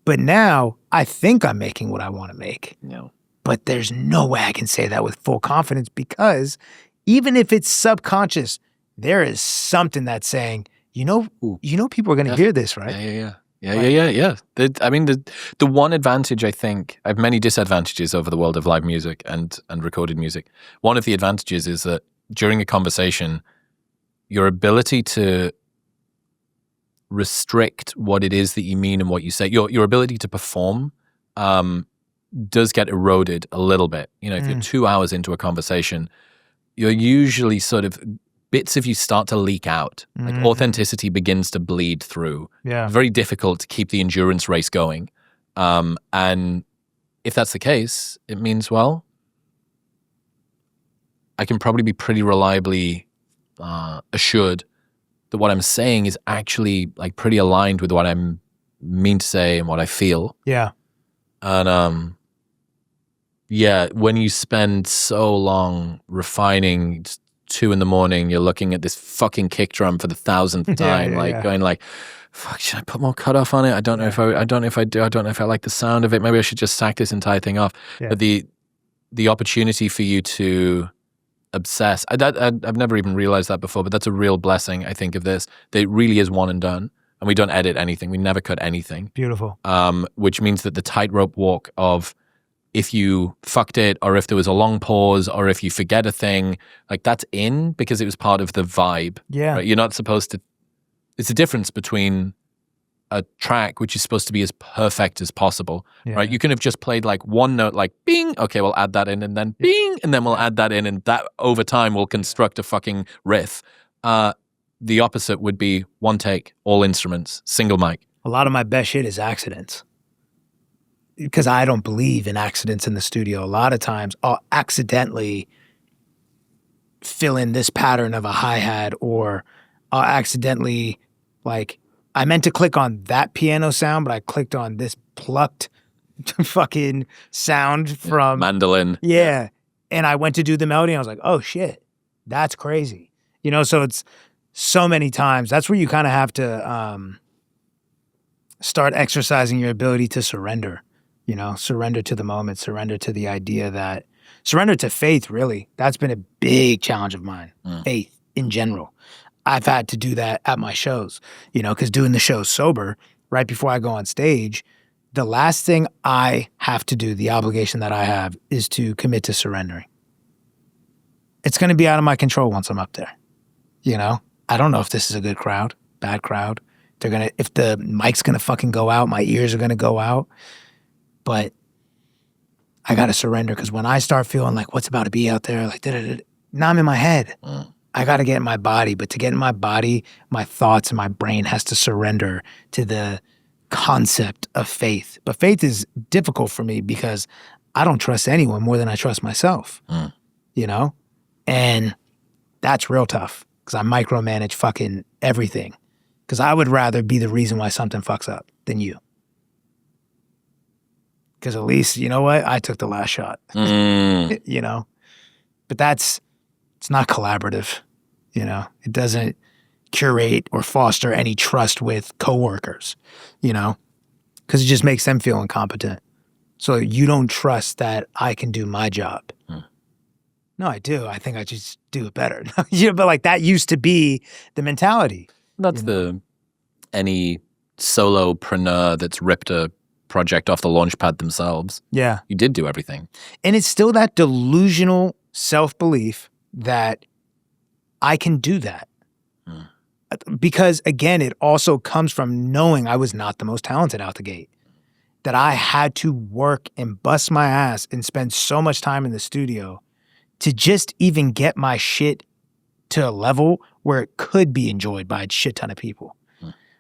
But now I think I'm making what I want to make. No. But there's no way I can say that with full confidence because even if it's subconscious, there is something that's saying, people are going to hear this, right? Yeah. I mean, the one advantage, I think, I have many disadvantages over the world of live music and recorded music. One of the advantages is that during a conversation, your ability to restrict what it is that you mean and what you say, your ability to perform does get eroded a little bit. If you're 2 hours into a conversation, you're usually sort of bits of you start to leak out. Like authenticity begins to bleed through. Yeah. Very difficult to keep the endurance race going. And if that's the case, it means, well, I can probably be pretty reliably assured that what I'm saying is actually like pretty aligned with what I mean to say and what I feel. Yeah. And when you spend so long refining 2 a.m, you're looking at this fucking kick drum for the 1,000th time, going like, fuck, should I put more cutoff on it? I don't know if I do. I don't know if I like the sound of it. Maybe I should just sack this entire thing off. Yeah. But the opportunity for you to obsess, I've never even realized that before, but that's a real blessing, I think, of this. That it really is one and done. And we don't edit anything. We never cut anything. Beautiful. Which means that the tightrope walk of if you fucked it or if there was a long pause or if you forget a thing, like that's in because it was part of the vibe. Yeah. Right? You're not supposed to, it's a difference between a track which is supposed to be as perfect as possible, right? You can have just played like one note, like bing, okay, we'll add that in, and then bing, and then we'll add that in, and that over time will construct a fucking riff. The opposite would be one take, all instruments, single mic. A lot of my best shit is accidents. Because I don't believe in accidents in the studio. A lot of times I'll accidentally fill in this pattern of a hi-hat, or I'll accidentally, like, I meant to click on that piano sound, but I clicked on this plucked fucking sound from mandolin. Yeah. And I went to do the melody and I was like, oh shit, that's crazy. So it's so many times. That's where you kind of have to start exercising your ability to surrender. Surrender to the moment, surrender to the idea surrender to faith, really. That's been a big challenge of mine, faith in general. I've had to do that at my shows, because doing the shows sober, right before I go on stage, the last thing I have to do, the obligation that I have, is to commit to surrendering. It's going to be out of my control once I'm up there. I don't know if this is a good crowd, bad crowd. If the mic's going to fucking go out, my ears are going to go out. But I got to surrender, because when I start feeling like what's about to be out there, like, now I'm in my head. I got to get in my body. But to get in my body, my thoughts and my brain has to surrender to the concept of faith. But faith is difficult for me because I don't trust anyone more than I trust myself, you know? And that's real tough because I micromanage fucking everything because I would rather be the reason why something fucks up than you. Because at least, you know what? I took the last shot, you know? But it's not collaborative, you know? It doesn't curate or foster any trust with coworkers, you know? Because it just makes them feel incompetent. So you don't trust that I can do my job. No, I do. I think I just do it better. You know, but like that used to be the mentality. That's any solopreneur that's ripped a project off the launch pad themselves. Yeah. You did do everything. And it's still that delusional self-belief that I can do that. Because again, it also comes from knowing I was not the most talented out the gate. That I had to work and bust my ass and spend so much time in the studio to just even get my shit to a level where it could be enjoyed by a shit ton of people.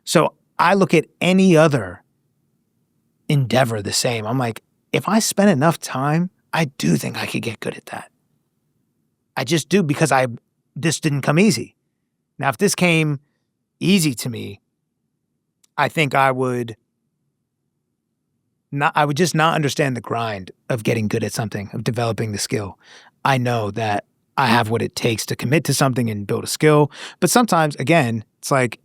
So I look at any other endeavor the same. I'm like, if I spend enough time, I do think I could get good at that. I just do because this didn't come easy. Now, if this came easy to me, I think I would just not understand the grind of getting good at something, of developing the skill. I know that I have what it takes to commit to something and build a skill. But sometimes, again, it's like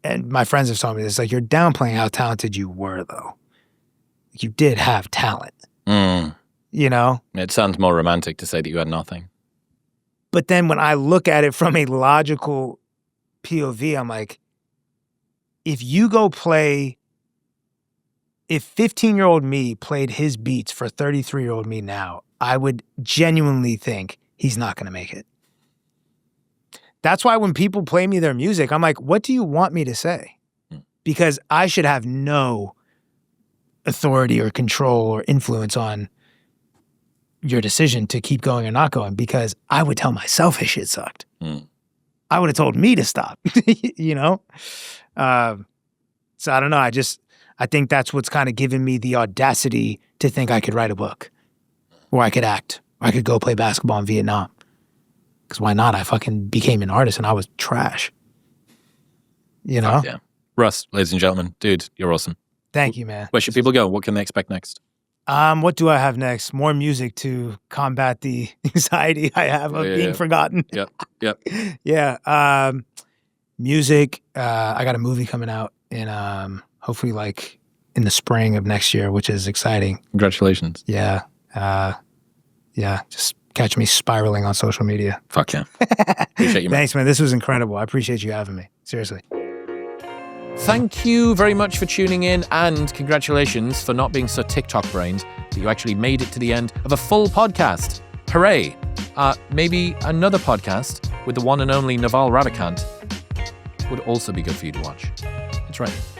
and my friends have told me this, like you're downplaying how talented you were, though. You did have talent, you know? It sounds more romantic to say that you had nothing. But then when I look at it from a logical POV, I'm like, if 15-year-old me played his beats for 33-year-old me now, I would genuinely think he's not going to make it. That's why when people play me their music, I'm like, what do you want me to say? Because I should have no authority or control or influence on your decision to keep going or not going because I would tell myself his shit sucked. I would have told me to stop, you know? So I don't know. I think that's what's kind of given me the audacity to think I could write a book or I could act or I could go play basketball in Vietnam. Because why not? I fucking became an artist and I was trash. You know? Yeah. Russ, ladies and gentlemen, dude, you're awesome. Thank you, man. Where should people go? What can they expect next? What do I have next? More music to combat the anxiety I have of being forgotten. Yep. Yeah. Music. I got a movie coming out in hopefully like in the spring of next year, which is exciting. Congratulations. Yeah. Just catch me spiraling on social media. Fuck yeah. Appreciate you, man. Thanks, man. This was incredible. I appreciate you having me. Seriously. Thank you very much for tuning in, and congratulations for not being so TikTok-brained that you actually made it to the end of a full podcast. Hooray. Maybe another podcast with the one and only Naval Ravikant would also be good for you to watch. That's right.